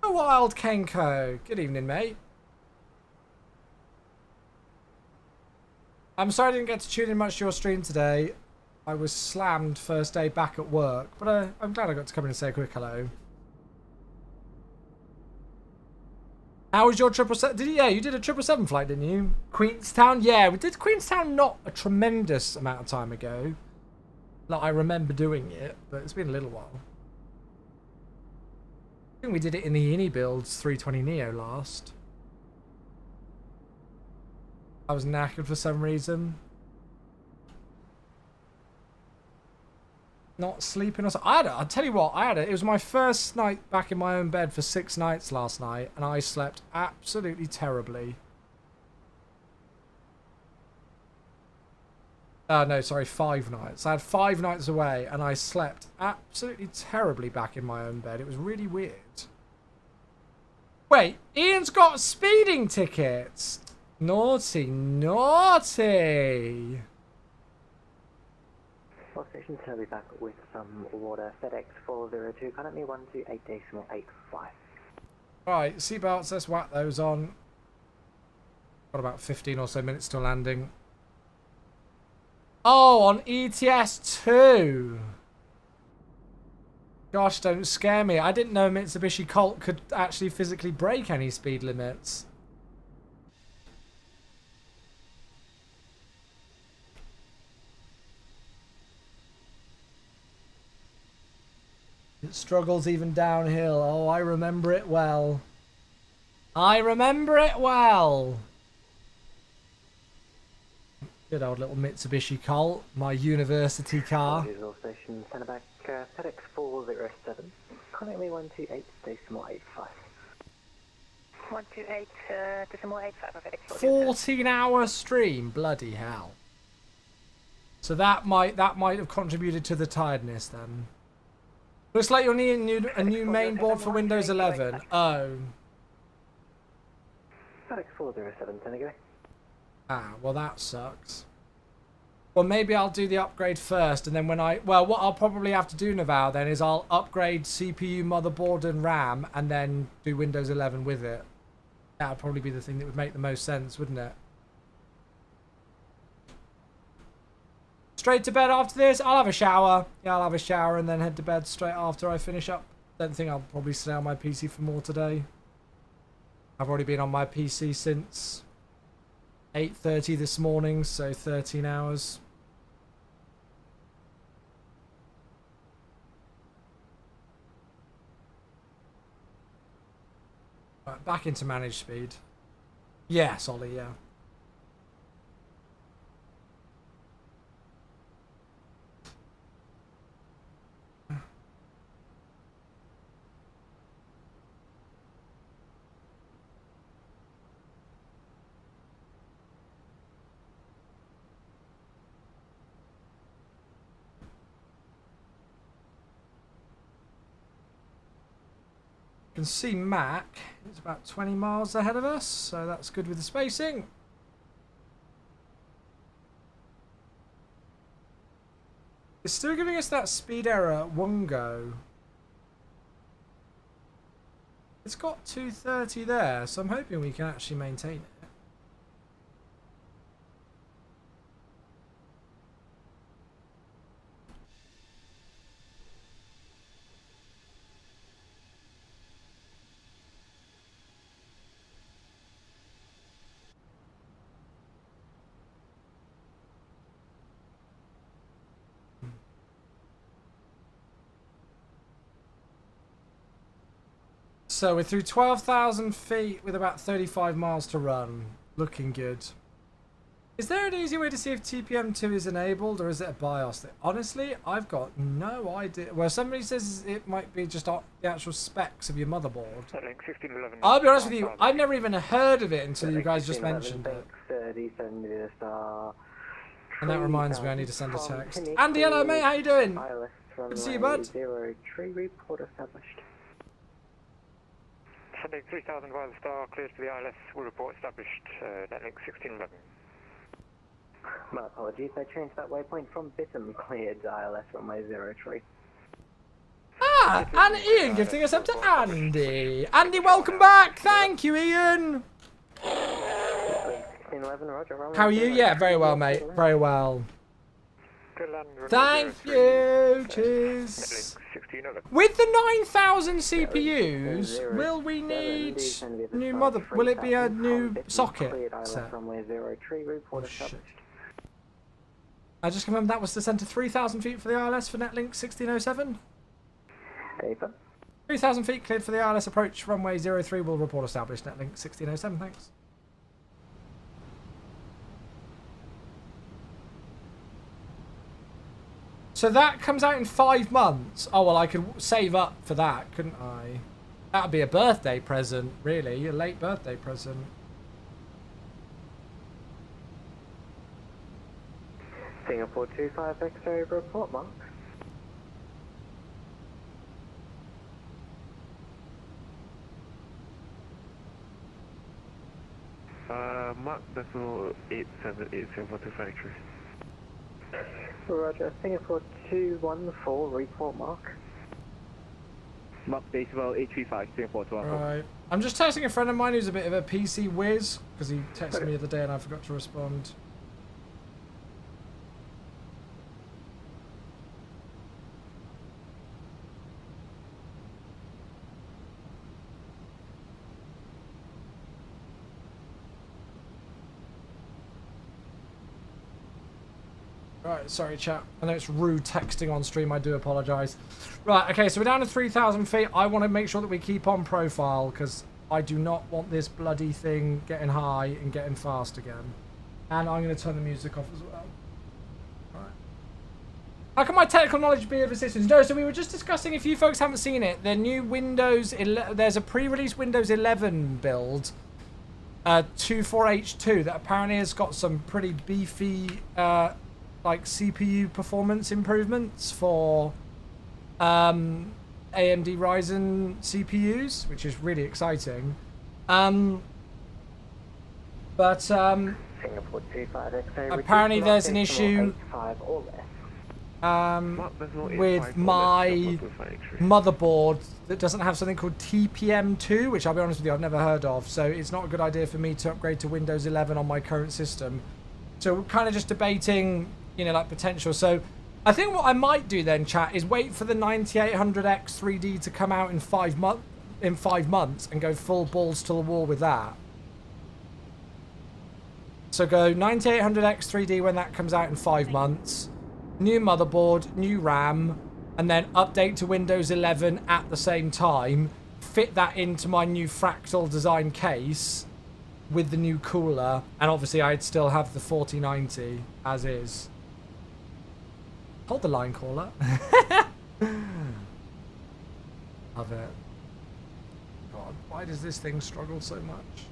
A wild Kenko. Good evening, mate. I'm sorry I didn't get to tune in much to your stream today. I was slammed first day back at work, but I'm glad I got to come in and say a quick hello. How was your 777? Yeah, you did a 777 flight, didn't you? Queenstown? Yeah, we did Queenstown not a tremendous amount of time ago. Like, I remember doing it, but it's been a little while. I think we did it in the Innie Builds 320neo last. I was knackered for some reason. Not sleeping or something. I'll tell you what, it was my first night back in my own bed for 6 nights last night, and I slept absolutely terribly. No, sorry, 5 nights. I had 5 nights away, and I slept absolutely terribly back in my own bed. It was really weird. Wait, Ian's got speeding tickets! Naughty, naughty! Well, station 2 will be back with some water. FedEx 402, currently 128.85. Right, seatbelts, let's whack those on. Got about 15 or so minutes till landing. Oh, on ETS 2. Gosh, don't scare me. I didn't know Mitsubishi Colt could actually physically break any speed limits. It struggles even downhill. Oh, I remember it well. I remember it well. Good old little Mitsubishi Colt, my university car. Visual station, send back FedEx 407, currently 128.85. 128.85 for FedEx 14-hour stream, bloody hell. So that might have contributed to the tiredness then. Looks like you'll need a new main board for Windows 11. Oh. FedEx 407, send again. Ah, well that sucks. Well, maybe I'll do the upgrade first, and then when what I'll probably have to do, Naval, then is I'll upgrade CPU, motherboard, and RAM, and then do Windows 11 with it. That would probably be the thing that would make the most sense, wouldn't it? Straight to bed after this? I'll have a shower. Yeah, I'll have a shower and then head to bed straight after I finish up. Don't think I'll probably stay on my PC for more today. I've already been on my PC since 8:30 this morning, so 13 hours. Right, back into managed speed. Yes, Ollie, yeah. You can see Mac is about 20 miles ahead of us, so that's good with the spacing. It's still giving us that speed error at one go. It's got 230 there, so I'm hoping we can actually maintain it. So we're through 12,000 feet with about 35 miles to run. Looking good. Is there an easy way to see if TPM2 is enabled, or is it a BIOS thing? Honestly, I've got no idea. Well, somebody says it might be just the actual specs of your motherboard. Link 1611. I'll be honest with you, I've never even heard of it until you guys just mentioned it. And that reminds me, I need to send a text. Andy, hello mate, how you doing? Good to see you, bud. 03 report established. Sending 3000 via the star, cleared for the ILS, will report established, Netlink 1611. My apologies, I changed that waypoint from Bitten, cleared ILS runway 03. Ah, and Ian gifting us up to Andy. Andy, welcome back. Thank you, Ian. 1611, roger. How are you? Yeah, very well, mate. Very well. Thank you. Cheers. With the 9,000 CPUs, will we need new mother? Will it be a new socket set? Oh, shit. I just confirmed that was to send to 3,000 feet for the ILS for Netlink 1607. 3,000 feet cleared for the ILS approach runway 03 will report established Netlink 1607. Thanks. So that comes out in 5 months. Oh, well, I could save up for that, couldn't I? That would be a birthday present, really. A late birthday present. Singapore 25 X-ray report, Mark. Mark decimal 87874 to factory. Roger, Singapore 214 report, Mark. Mark decimal 835, Singapore 214. Right. I'm just texting a friend of mine who's a bit of a PC whiz, because he texted me the other day and I forgot to respond. Right, sorry chat. I know it's rude texting on stream, I do apologise. Right, okay, so we're down to 3,000 feet. I want to make sure that we keep on profile, because I do not want this bloody thing getting high and getting fast again. And I'm going to turn the music off as well. Right. How can my technical knowledge be of assistance? No, so we were just discussing, if you folks haven't seen it, the new Windows, there's a pre-release Windows 11 build, 24H2, that apparently has got some pretty beefy like CPU performance improvements for AMD Ryzen CPUs, which is really exciting. Apparently there's an issue with my motherboard that doesn't have something called TPM2, which I'll be honest with you, I've never heard of. So it's not a good idea for me to upgrade to Windows 11 on my current system. So we're kind of just debating, you know, like potential. So I think what I might do then, chat, is wait for the 9800X 3D to come out in 5 months and go full balls to the wall with that. So go 9800X 3D when that comes out in 5 months, new motherboard, new RAM, and then update to Windows 11 at the same time, fit that into my new fractal design case with the new cooler, and obviously I'd still have the 4090 as is. Hold the line, caller. Love it. God, why does this thing struggle so much?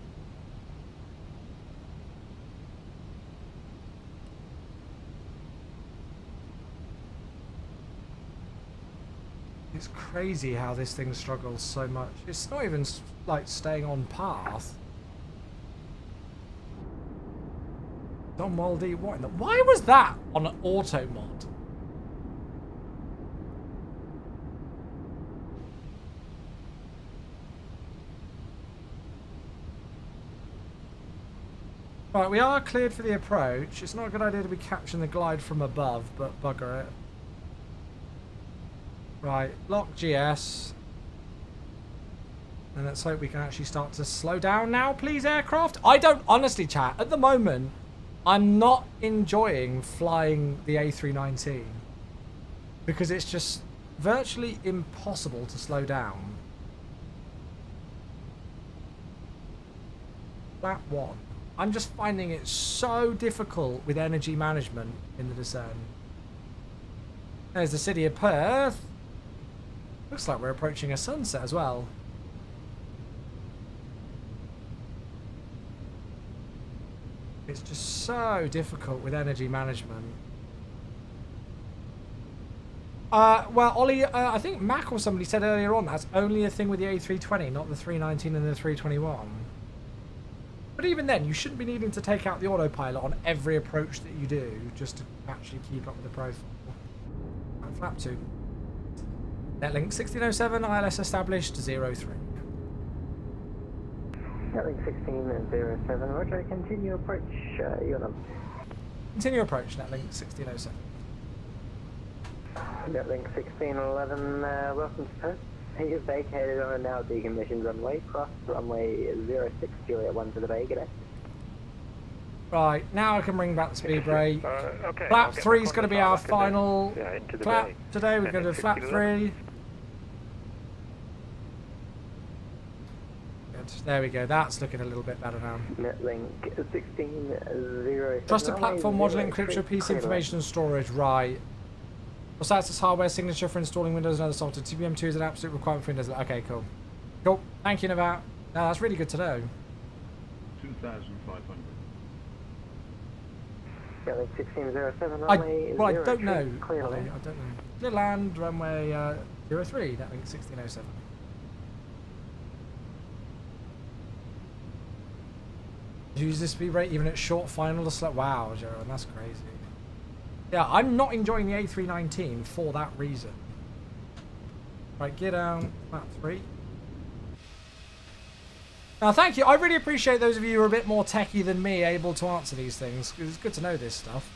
It's crazy how this thing struggles so much. It's not even like staying on path. Don Waldy, what in the... Why was that on an auto mod? Right, we are cleared for the approach. It's not a good idea to be capturing the glide from above, but bugger it. Right, lock GS. And let's hope we can actually start to slow down now, please, aircraft. I don't, honestly, chat, at the moment, I'm not enjoying flying the A319 because it's just virtually impossible to slow down. Flat 1. I'm just finding it so difficult with energy management in the descent. There's the city of Perth. Looks like we're approaching a sunset as well. It's just so difficult with energy management. Well, Ollie, I think Mac or somebody said earlier on that's only a thing with the A320, not the 319 and the 321. But even then, you shouldn't be needing to take out the autopilot on every approach that you do just to actually keep up with the profile. Right, flap 2. Netlink 1607, ILS established 03. Netlink 1607, roger, continue approach, your number. Continue approach, Netlink 1607. Netlink 1611, welcome to Perth. You've vacated on a now decommissioned runway, cross runway 06, Juliet 1 to the Bay, g'day. Right, now I can bring back the speed brake. Okay, Flap 3 is going to be our final into the flap bay. today. We're going to do flap 3. Good. There we go. That's looking a little bit better now. Netlink 1607. Trusted platform modular 03, encryption, piece clear information and storage. Right. What's that? It's hardware signature for installing Windows and other software. TPM2 is an absolute requirement for Windows. Okay, cool. Cool. Thank you, Navat. No, that's really good to know. 2,500. Netlink 1607, I runway don't know. clear Ollie, land. I don't know. Clear land, runway 03, Netlink 1607. Use this speed rate even at short final to slow. Wow, Jerome, that's crazy. Yeah, I'm not enjoying the A319 for that reason. Right, get down, flap 3. Now, thank you. I really appreciate those of you who are a bit more techie than me able to answer these things, because it's good to know this stuff.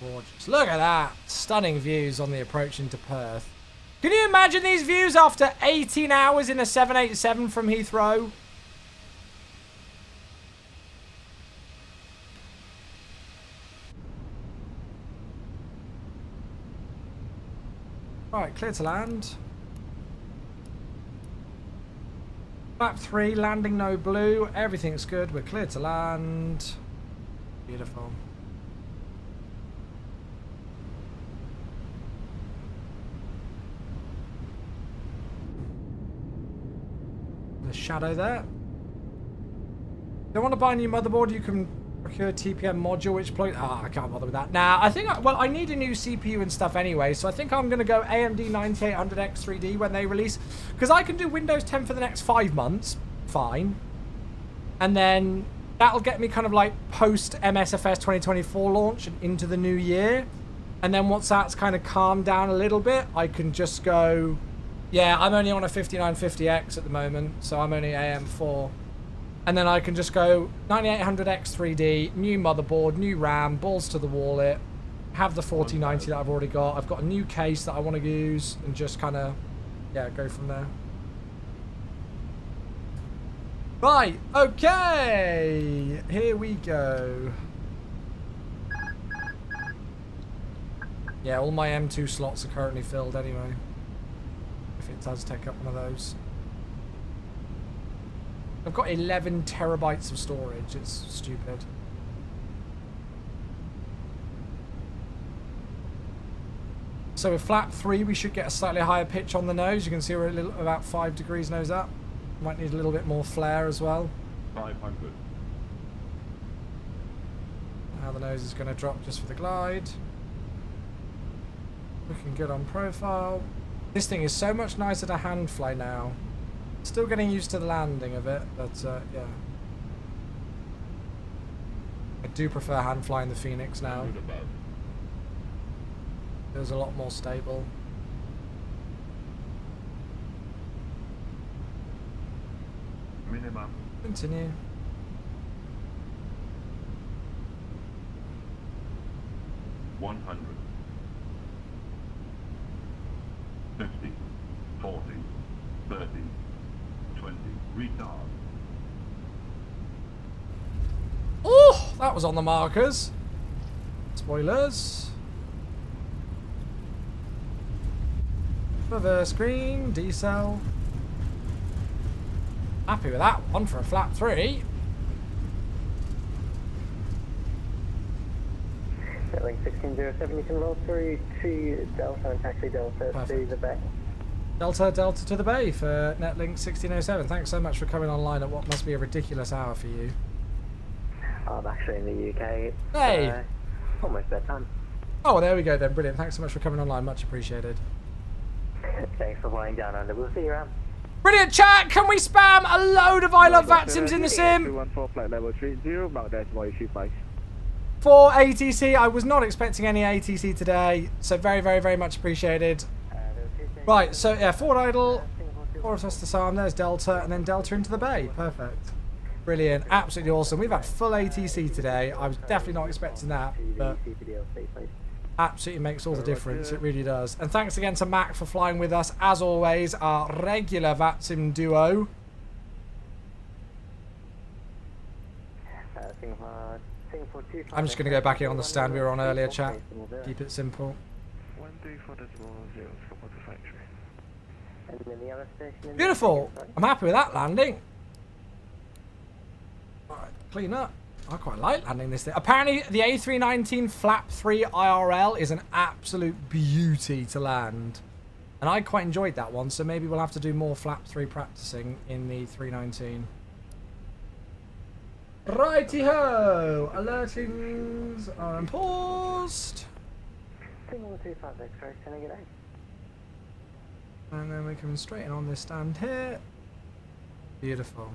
Gorgeous. Look at that. Stunning views on the approach into Perth. Can you imagine these views after 18 hours in a 787 from Heathrow? Right, clear to land. Flap 3, landing no blue. Everything's good. We're clear to land. Beautiful. The shadow there. If you want to buy a new motherboard, you can procure TPM module, which plug. I can't bother with that. Nah, I think. Well, I need a new CPU and stuff anyway, so I think I'm gonna go AMD 9800X 3D when they release, because I can do Windows 10 for the next 5 months, fine, and then that'll get me kind of like post MSFS 2024 launch and into the new year, and then once that's kind of calmed down a little bit, I can just go. Yeah, I'm only on a 5950X at the moment, so I'm only AM4. And then I can just go 9800X 3D, new motherboard, new RAM, balls to the wallet, have the 4090 that I've already got. I've got a new case that I want to use, and just kind of, yeah, go from there. Right, okay, here we go. Yeah, all my M2 slots are currently filled anyway. If it does take up one of those. I've got 11 terabytes of storage. It's stupid. So with flap 3, we should get a slightly higher pitch on the nose. You can see we're about 5 degrees nose up. Might need a little bit more flare as well. 500. Now the nose is going to drop just for the glide. Looking good on profile. This thing is so much nicer to hand fly now. Still getting used to the landing of it, but yeah. I do prefer hand flying the Phoenix now. Feels a lot more stable. Minimum. Continue. $100. 50. 40. 30. 20. Retard. Oh, that was on the markers. Spoilers. Reverse green, decel. Happy with that one for a flat 3. Link 1607, you can roll through to Delta and taxi Delta to the bay. Delta to the bay for Netlink 1607. Thanks so much for coming online at what must be a ridiculous hour for you. I'm actually in the UK. It's, Hey! almost bedtime. Oh, well, there we go then. Brilliant. Thanks so much for coming online. Much appreciated. Thanks for flying down under. We'll see you around. Brilliant, chat. Can we spam a load of I Love VATSIMs in the sim? 214 flight level 30, mark that YPPH. For ATC, I was not expecting any ATC today, so very, very, very much appreciated. Right, so yeah, forward idle, 4 of us to Sam, there's Delta, and then Delta into the bay. Perfect. Brilliant, absolutely awesome. We've had full ATC today. I was definitely not expecting that, but absolutely makes all the difference. It really does. And thanks again to Mac for flying with us, as always, our regular VATSIM duo. I'm just going to go back in on the stand we were on earlier, chat. Keep it simple. 134.0, support the factory. And then the other station. Beautiful. I'm happy with that landing. Alright, clean up. I quite like landing this thing. Apparently, the A319 Flap 3 IRL is an absolute beauty to land. And I quite enjoyed that one, so maybe we'll have to do more Flap 3 practicing in the 319. Righty-ho! Alertings are paused. Single 25 X-ray, can I get out? And then we come straight in on this stand here. Beautiful.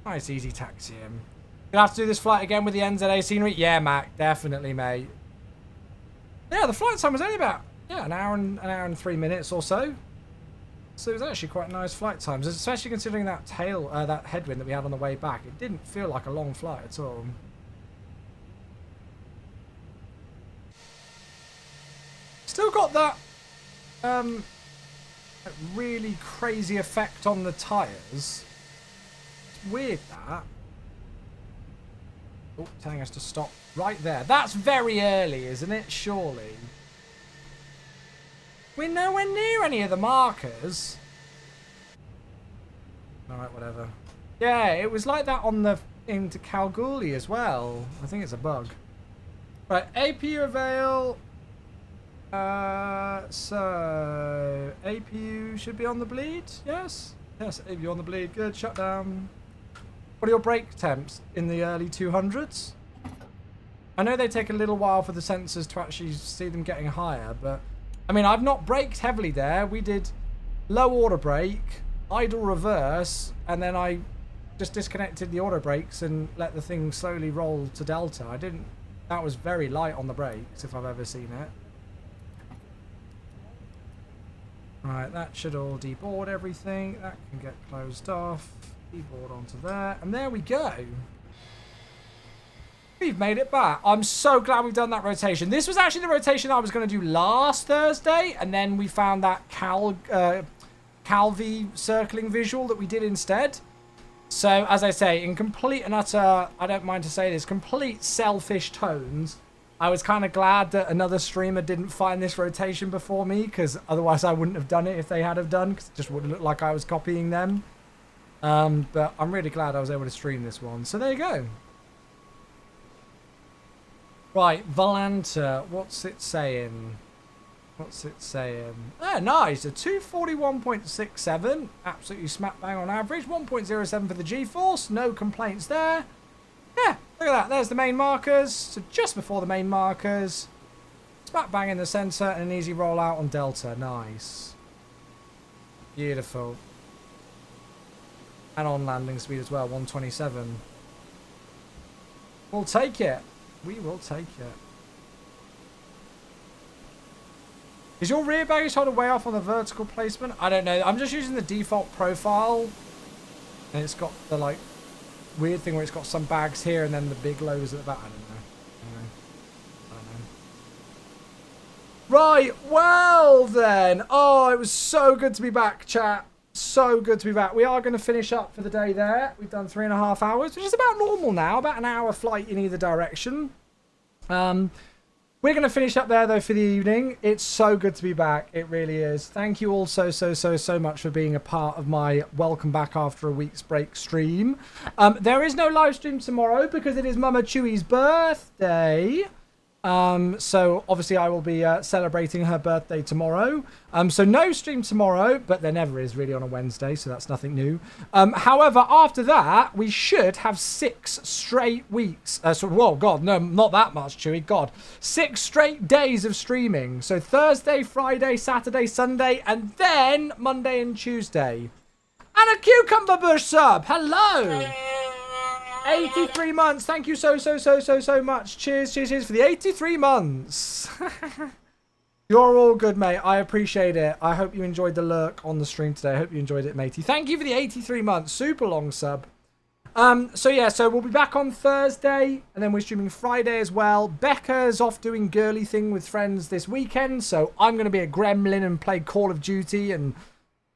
Nice easy taxi in. Gonna have to do this flight again with the NZA scenery? Yeah, Mac, definitely, mate. Yeah, the flight time was only about an hour and 3 minutes or so. So it was actually quite nice flight times, especially considering that that headwind that we had on the way back. It didn't feel like a long flight at all. Still got that really crazy effect on the tyres. It's weird that. Oh, telling us to stop right there. That's very early, isn't it? Surely. We're nowhere near any of the markers. Alright, whatever. Yeah, it was like that on the into Kalgoorlie as well. I think it's a bug. Right, APU avail. So APU should be on the bleed. Yes. Yes, APU on the bleed. Good. Shut down. What are your brake temps in the early 200s? I know they take a little while for the sensors to actually see them getting higher, but I mean, I've not braked heavily there. We did low auto brake, idle reverse, and then I just disconnected the auto brakes and let the thing slowly roll to delta. I didn't. That was very light on the brakes, if I've ever seen it. Right, that should all deboard everything. That can get closed off. Deboard onto there. And there we go. We've made it back. I'm so glad we've done that rotation. This was actually the rotation I was going to do last Thursday. And then we found that Calvi circling visual that we did instead. So, as I say, in complete and utter, I don't mind to say this, complete selfish tones, I was kind of glad that another streamer didn't find this rotation before me, because otherwise I wouldn't have done it if they had have done, because it just would look like I was copying them. But I'm really glad I was able to stream this one. So there you go. Right, Volanta, what's it saying? What's it saying? Oh, nice. A 241.67. Absolutely smack bang on average. 1.07 for the G-force. No complaints there. Yeah, look at that. There's the main markers. So just before the main markers. Smack bang in the centre and an easy rollout on Delta. Nice. Beautiful. And on landing speed as well. 127. We'll take it. We will take it. Is your rear baggage holder way off on the vertical placement? I don't know. I'm just using the default profile. And it's got the, like, weird thing where it's got some bags here and then the big lows at the back. I don't know. Right. Well, then. Oh, it was so good to be back, chat. So good to be back. We are going to finish up for the day there. We've done 3.5 hours, which is about normal now. About an hour flight in either direction. We're going to finish up there, though, for the evening. It's so good to be back. It really is. Thank you all so much for being a part of my welcome back after a week's break stream. There is no live stream tomorrow because it is Mama Chewy's birthday. So obviously I will be celebrating her birthday tomorrow. So no stream tomorrow, but there never is really on a Wednesday, so that's nothing new. However, after that, we should have 6 straight weeks. Whoa, God, no, not that much, Chewy. God, 6 straight days of streaming. So Thursday, Friday, Saturday, Sunday, and then Monday and Tuesday. And a cucumber bush sub. Hello. 83 months. Thank you so much. Cheers for the 83 months. You're all good, mate. I appreciate it. I hope you enjoyed the lurk on the stream today. I hope you enjoyed it, matey. Thank you for the 83 months. Super long sub. So we'll be back on Thursday, and then we're streaming Friday as well. Becca's off doing girly thing with friends this weekend, so I'm going to be a gremlin and play Call of Duty and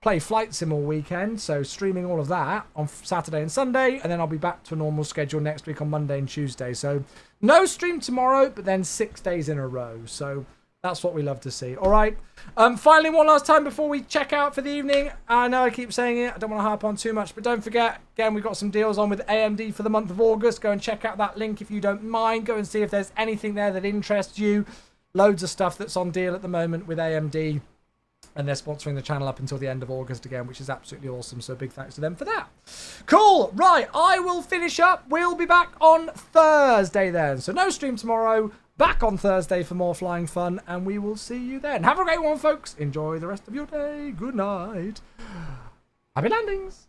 play Flight Sim all weekend, so streaming all of that on Saturday and Sunday, and then I'll be back to a normal schedule next week on Monday and Tuesday. So no stream tomorrow, but then 6 days in a row. So that's what we love to see. All right. Finally, one last time before we check out for the evening. I know I keep saying it. I don't want to harp on too much, but don't forget, again, we've got some deals on with AMD for the month of August. Go and check out that link if you don't mind. Go and see if there's anything there that interests you. Loads of stuff that's on deal at the moment with AMD. And they're sponsoring the channel up until the end of August again, which is absolutely awesome. So big thanks to them for that. Cool. Right. I will finish up. We'll be back on Thursday then. So no stream tomorrow. Back on Thursday for more flying fun. And we will see you then. Have a great one, folks. Enjoy the rest of your day. Good night. Happy landings.